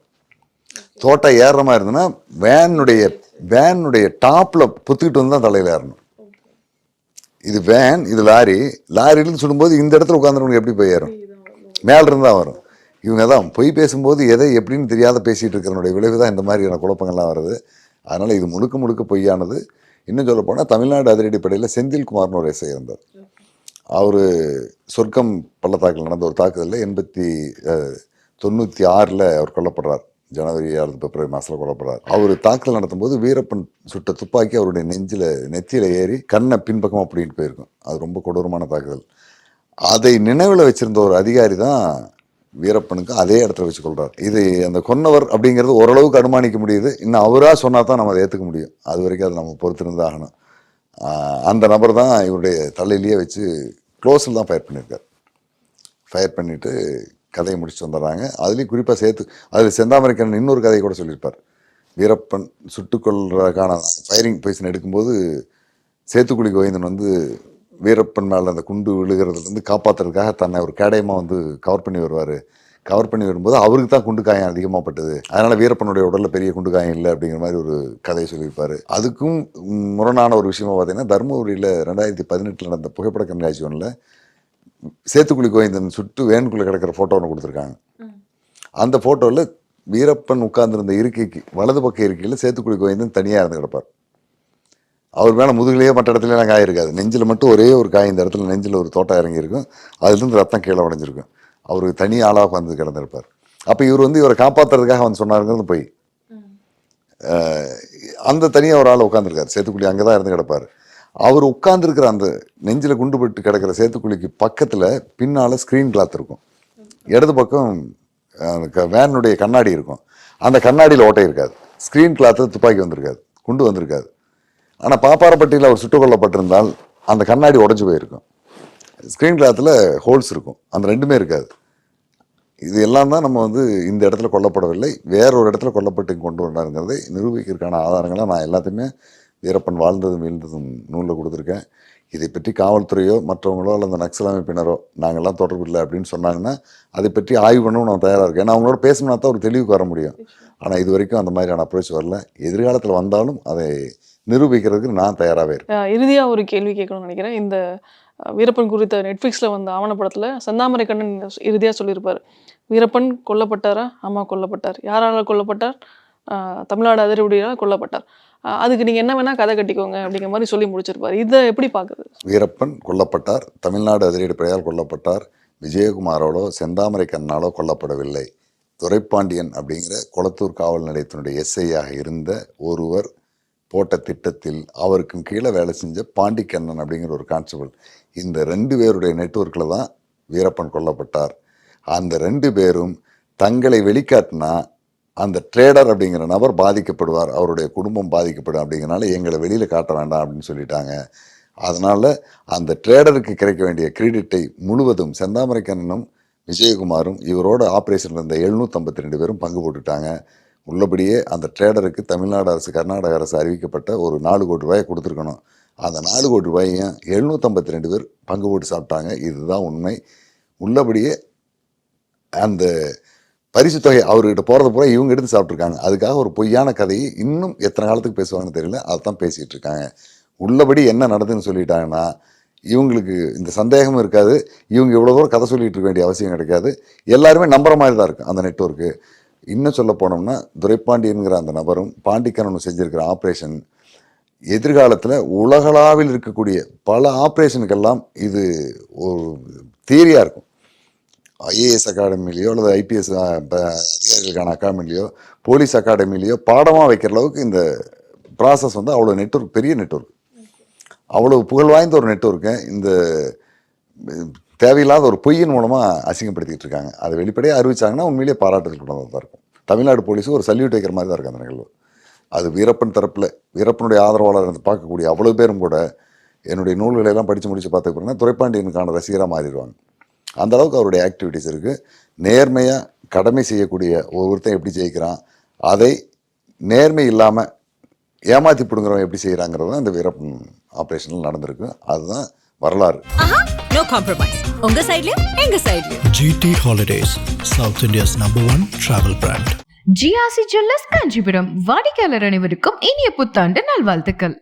தோட்டம் ஏறுற மாதிரி இருந்ததுன்னா வேனுடைய டாப்பில் புத்துக்கிட்டு வந்து தான் தலையில் ஏறணும். இது வேன், இது லாரியிலிருந்து சுடும்போது இந்த இடத்துல உட்காந்துருவங்க எப்படி போய் ஏறும்? மேலிருந்து தான் வரும். இவங்க தான் பொய் பேசும்போது எதை எப்படின்னு தெரியாத பேசிகிட்டு இருக்கிறனுடைய விளைவு தான் இந்த மாதிரியான குழப்பங்கள்லாம் வருது. அதனால் இது முழுக்க பொய்யானது. இன்னும் சொல்ல போனால் தமிழ்நாடு அதிரடிப்படையில் செந்தில்குமார்னு ஒரு எஸ்ஐ இருந்தார். அவர் சொர்க்கம் பள்ளத்தாக்கில் நடந்த ஒரு தாக்குதலில் 96ல் அவர் கொல்லப்படுறார். ஜனவரி 6 பிப்ரவரி மாதத்தில் கொல்லப்படுறார். அவர் தாக்குதல் நடத்தும்போது வீரப்பன் சுட்ட துப்பாக்கி அவருடைய நெத்தியில் ஏறி கண்ணை பின்பக்கம் அப்படின்னு போயிருக்கும். அது ரொம்ப கொடூரமான தாக்குதல். அதை நினைவில் வச்சிருந்த ஒரு அதிகாரி தான் வீரப்பனுக்கு அதே இடத்துல வச்சு கொள்றார். இது அந்த கொன்னவர் அப்படிங்கிறது ஓரளவுக்கு அனுமானிக்க முடியுது. இன்னும் அவராக சொன்னால் தான் நம்ம அதை ஏற்றுக்க முடியும். அது வரைக்கும் அதை நம்ம பொறுத்திருந்து ஆகணும். அந்த நபர் தான் இவருடைய தலையிலேயே வச்சு க்ளோஸில் தான் ஃபயர் பண்ணியிருக்கார். ஃபயர் பண்ணிவிட்டு கதையை முடிச்சுட்டு வந்துடுறாங்க. அதுலேயும் குறிப்பாக அதில் செந்தாமரைக்கண்ணன் இன்னொரு கதையை கூட சொல்லியிருப்பார். வீரப்பன் சுட்டுக்கொள்றதுக்கான ஃபயரிங் பொசிஷன் எடுக்கும்போது சேத்துக்குழி கோவிந்தன் வந்து வீரப்பன் மேலே அந்த குண்டு விழுகிறதுலேருந்து காப்பாற்றுறதுக்காக தன்னை ஒரு கேடயமாக கவர் பண்ணி வருவார். கவர் பண்ணி வரும்போது அவருக்கு தான் குண்டு காயம் அதிகமாகப்பட்டது. அதனால் வீரப்பனுடைய உடலில் பெரிய குண்டு காயம் இல்லை அப்படிங்கிற மாதிரி ஒரு கதையை சொல்லியிருப்பார். அதுக்கும் முரணான ஒரு விஷயமா பார்த்தீங்கன்னா, தருமபுரியில் 2018 நடந்த புகைப்பட கண்காட்சி ஒன்றில் சேத்துக்குழி கோவிந்தன் சுட்டு வேனுக்குள்ளே கிடக்கிற ஃபோட்டோ ஒன்று கொடுத்துருக்காங்க. அந்த ஃபோட்டோவில் வீரப்பன் உட்கார்ந்துருந்த இருக்கைக்கு வலது பக்க இருக்கையில் சேத்துக்குழி கோவிந்தன் தனியாக இருந்து கிடப்பார். அவர் மேலே முதுகிலேயே மற்ற இடத்துலலாம் காயம் இருக்காது. நெஞ்சில் மட்டும் ஒரே ஒரு காயம், இந்த இடத்துல நெஞ்சில் ஒரு தோட்டம் இறங்கியிருக்கும். அதுலேருந்து ரத்தம் கீழே உடைஞ்சிருக்கும். அவருக்கு தனி ஆளாக வந்து கிடந்திருப்பார். அப்போ இவர் வந்து இவரை காப்பாற்றுறதுக்காக வந்து சொன்னாருங்கிறது போய் அந்த தனியாக ஒரு ஆள் உட்காந்துருக்காரு சேத்துக்குழி, அங்கே தான் இருந்து கிடப்பார். அவர் உட்காந்துருக்கிற அந்த நெஞ்சில் குண்டு பட்டு கிடக்கிற சேத்துக்குழிக்கு பக்கத்தில் பின்னால் ஸ்க்ரீன் கிளாத் இருக்கும், இடது பக்கம் வேனுடைய கண்ணாடி இருக்கும். அந்த கண்ணாடியில் ஓட்டை இருக்காது, ஸ்க்ரீன் கிளாத்தில் துப்பாக்கி வந்திருக்காது, குண்டு வந்திருக்காது. ஆனால் பாப்பாரப்பட்டியில் அவர் சுட்டுக் கொல்லப்பட்டிருந்தால் அந்த கண்ணாடி உடஞ்சி போயிருக்கும், ஸ்க்ரீன் கிளாத்தில் ஹோல்ஸ் இருக்கும், அந்த ரெண்டுமே இருக்காது. இது எல்லாம் தான் நம்ம வந்து இந்த இடத்துல கொல்லப்படவில்லை, வேற ஒரு இடத்துல கொல்லப்பட்டு கொண்டு வந்தாருங்கிறதை நிரூபிக்கிறதுக்கான ஆதாரங்களை நான் எல்லாத்தையுமே வீரப்பன் வாழ்ந்ததும் வீழ்ந்ததும் நூலில் கொடுத்துருக்கேன். இதை பற்றி காவல்துறையோ மற்றவங்களோ அல்லது நக்சல் அமைப்பினரோ நாங்கள்லாம் தொடர்பு இல்லை அப்படின்னு சொன்னாங்கன்னா அதை பற்றி ஆய்வு பண்ணவும் நான் தயாராக இருக்கேன். ஏன்னா அவங்களோட பேசணும்னா தான் ஒரு தெளிவுக்கு வர முடியும். ஆனால் இது வரைக்கும் அந்த மாதிரியான அப்ரோச் வரல. எதிர்காலத்தில் வந்தாலும் அதை நிரூபிக்கிறதுக்கு நான் தயாராகவே இருக்கேன். இறுதியாக ஒரு கேள்வி கேட்கணும்னு நினைக்கிறேன். இந்த வீரப்பன் குறித்த நெட்ஃப்ளிக்ஸில் வந்த ஆவணப்படத்தில் செந்தாமரை கண்ணன் இறுதியாக சொல்லியிருப்பார், வீரப்பன் கொல்லப்பட்டாரா? ஆமாம் கொல்லப்பட்டார். யாரால் கொல்லப்பட்டார்? தமிழ்நாடு அதிரடியால் கொல்லப்பட்டார். அதுக்கு நீங்கள் என்ன வேணால் கதை கட்டிக்கோங்க அப்படிங்கிற மாதிரி சொல்லி முடிச்சிருப்பார். இதை எப்படி பார்க்குறது? வீரப்பன் கொல்லப்பட்டார், தமிழ்நாடு அதிரடி படையால் கொல்லப்பட்டார், விஜயகுமாரோடோ செந்தாமரை கண்ணாலோ கொல்லப்படவில்லை. துரைப்பாண்டியன் அப்படிங்கிற கொளத்தூர் காவல் நிலையத்தினுடைய எஸ்ஐயாக இருந்த ஒருவர் போட்ட திட்டத்தில் அவருக்கும் கீழே வேலை செஞ்ச பாண்டிக்கண்ணன் அப்படிங்கிற ஒரு கான்ஸ்டபிள், இந்த 2 பேருடைய நெட்வொர்க்கில் தான் வீரப்பன் கொல்லப்பட்டார். அந்த 2 பேரும் தங்களை வெளிக்காட்டினா அந்த ட்ரேடர் அப்படிங்கிற நபர் பாதிக்கப்படுவார், அவருடைய குடும்பம் பாதிக்கப்படும், அப்படிங்கிறனால எங்களை வெளியில் காட்ட வேண்டாம் அப்படின்னு சொல்லிட்டாங்க. அதனால் அந்த ட்ரேடருக்கு கிடைக்க வேண்டிய கிரெடிட்டை முழுவதும் செந்தாமரைக்கண்ணனும் விஜயகுமாரும் இவரோட ஆப்ரேஷனில் இருந்த 752 பேரும் பங்கு போட்டுட்டாங்க. உள்ளபடியே அந்த ட்ரேடருக்கு தமிழ்நாடு அரசு கர்நாடக அரசு அறிவிக்கப்பட்ட ஒரு 4 கோடி ரூபாயை கொடுத்துருக்கணும். அந்த 4 கோடி ரூபாயையும் 752 பேர் பங்கு போட்டு சாப்பிட்டாங்க. இதுதான் உண்மை. உள்ளபடியே அந்த பரிசு தொகை அவர்கிட்ட போகிறத பூரா இவங்க எடுத்து சாப்பிட்ருக்காங்க. அதுக்காக ஒரு பொய்யான கதையை இன்னும் எத்தனை காலத்துக்கு பேசுவாங்கன்னு தெரியல, அதுதான் பேசிகிட்டு இருக்காங்க. உள்ளபடி என்ன நடந்துன்னு சொல்லிட்டாங்கன்னா இவங்களுக்கு இந்த சந்தேகமும் இருக்காது, இவங்க இவ்வளோ தூரம் கதை சொல்லிகிட்டு இருக்க வேண்டிய அவசியம் கிடைக்காது. எல்லாருமே நம்புற மாதிரி தான் இருக்குது அந்த நெட்வொர்க்கு. இன்னும் சொல்ல போனோம்னா துரைப்பாண்டியன்கிற அந்த நபரும் பாண்டிக்கண்ணனும் செஞ்சுருக்கிற ஆப்ரேஷன் எதிர்காலத்தில் உலகளாவில் இருக்கக்கூடிய பல ஆப்ரேஷனுக்கெல்லாம் இது ஒரு தியரியாக இருக்கும். ஐஏஎஸ் அகாடமிலேயோ அல்லது ஐபிஎஸ் அதிகாரிகளுக்கான அகாடமிலேயோ போலீஸ் அகாடமிலேயோ பாடமாக வைக்கிற அளவுக்கு இந்த ப்ராசஸ் வந்து அவ்வளோ நெட்வொர்க், பெரிய நெட்வொர்க், அவ்வளோ புகழ் வாய்ந்த ஒரு நெட்வொர்க்கை இந்த தேவையில்லாத ஒரு பொய்யின் மூலமாக அசிங்கப்படுத்திக்கிட்டு இருக்காங்க. அதை வெளிப்படையாக அறிவிச்சாங்கன்னா உண்மையிலேயே பாராட்டுறதுக்கு தான் இருக்கும். தமிழ்நாடு போலீஸுக்கு ஒரு சல்யூட் வைக்கிற மாதிரி தான் இருக்குது அந்த நிகழ்வு. அது வீரப்பன் தரப்பில் வீரப்பனுடைய ஆதரவாளர் பார்க்கக்கூடிய அவ்வளோ பேரும் கூட என்னுடைய நூல்களை எல்லாம் படித்து முடித்து பார்த்துக்கிட்டோம்னா துரைப்பாண்டியனுக்கான ரசிகராக மாறிடுவாங்க. அந்த அளவுக்கு அவருடைய ஆக்டிவிட்டீஸ் இருக்குது. நேர்மையாக கடமை செய்யக்கூடிய ஒவ்வொருத்தன் எப்படி ஜெயிக்கிறான், அதை நேர்மை இல்லாமல் ஏமாற்றி பிடுங்குறவன் எப்படி செய்கிறாங்கிறது தான் இந்த வீரப்பன் ஆப்ரேஷனில் நடந்திருக்கு. அதுதான் வரலாறு. No compromise. உங்க சைடுலயும் எங்க சைடுலயும். GT Holidays, South India's #1 travel brand. GRC jewellers Kanchipuram வாடிக்கையாளர் அனைவருக்கும் இனிய புத்தாண்டு நல்வாழ்த்துக்கள்.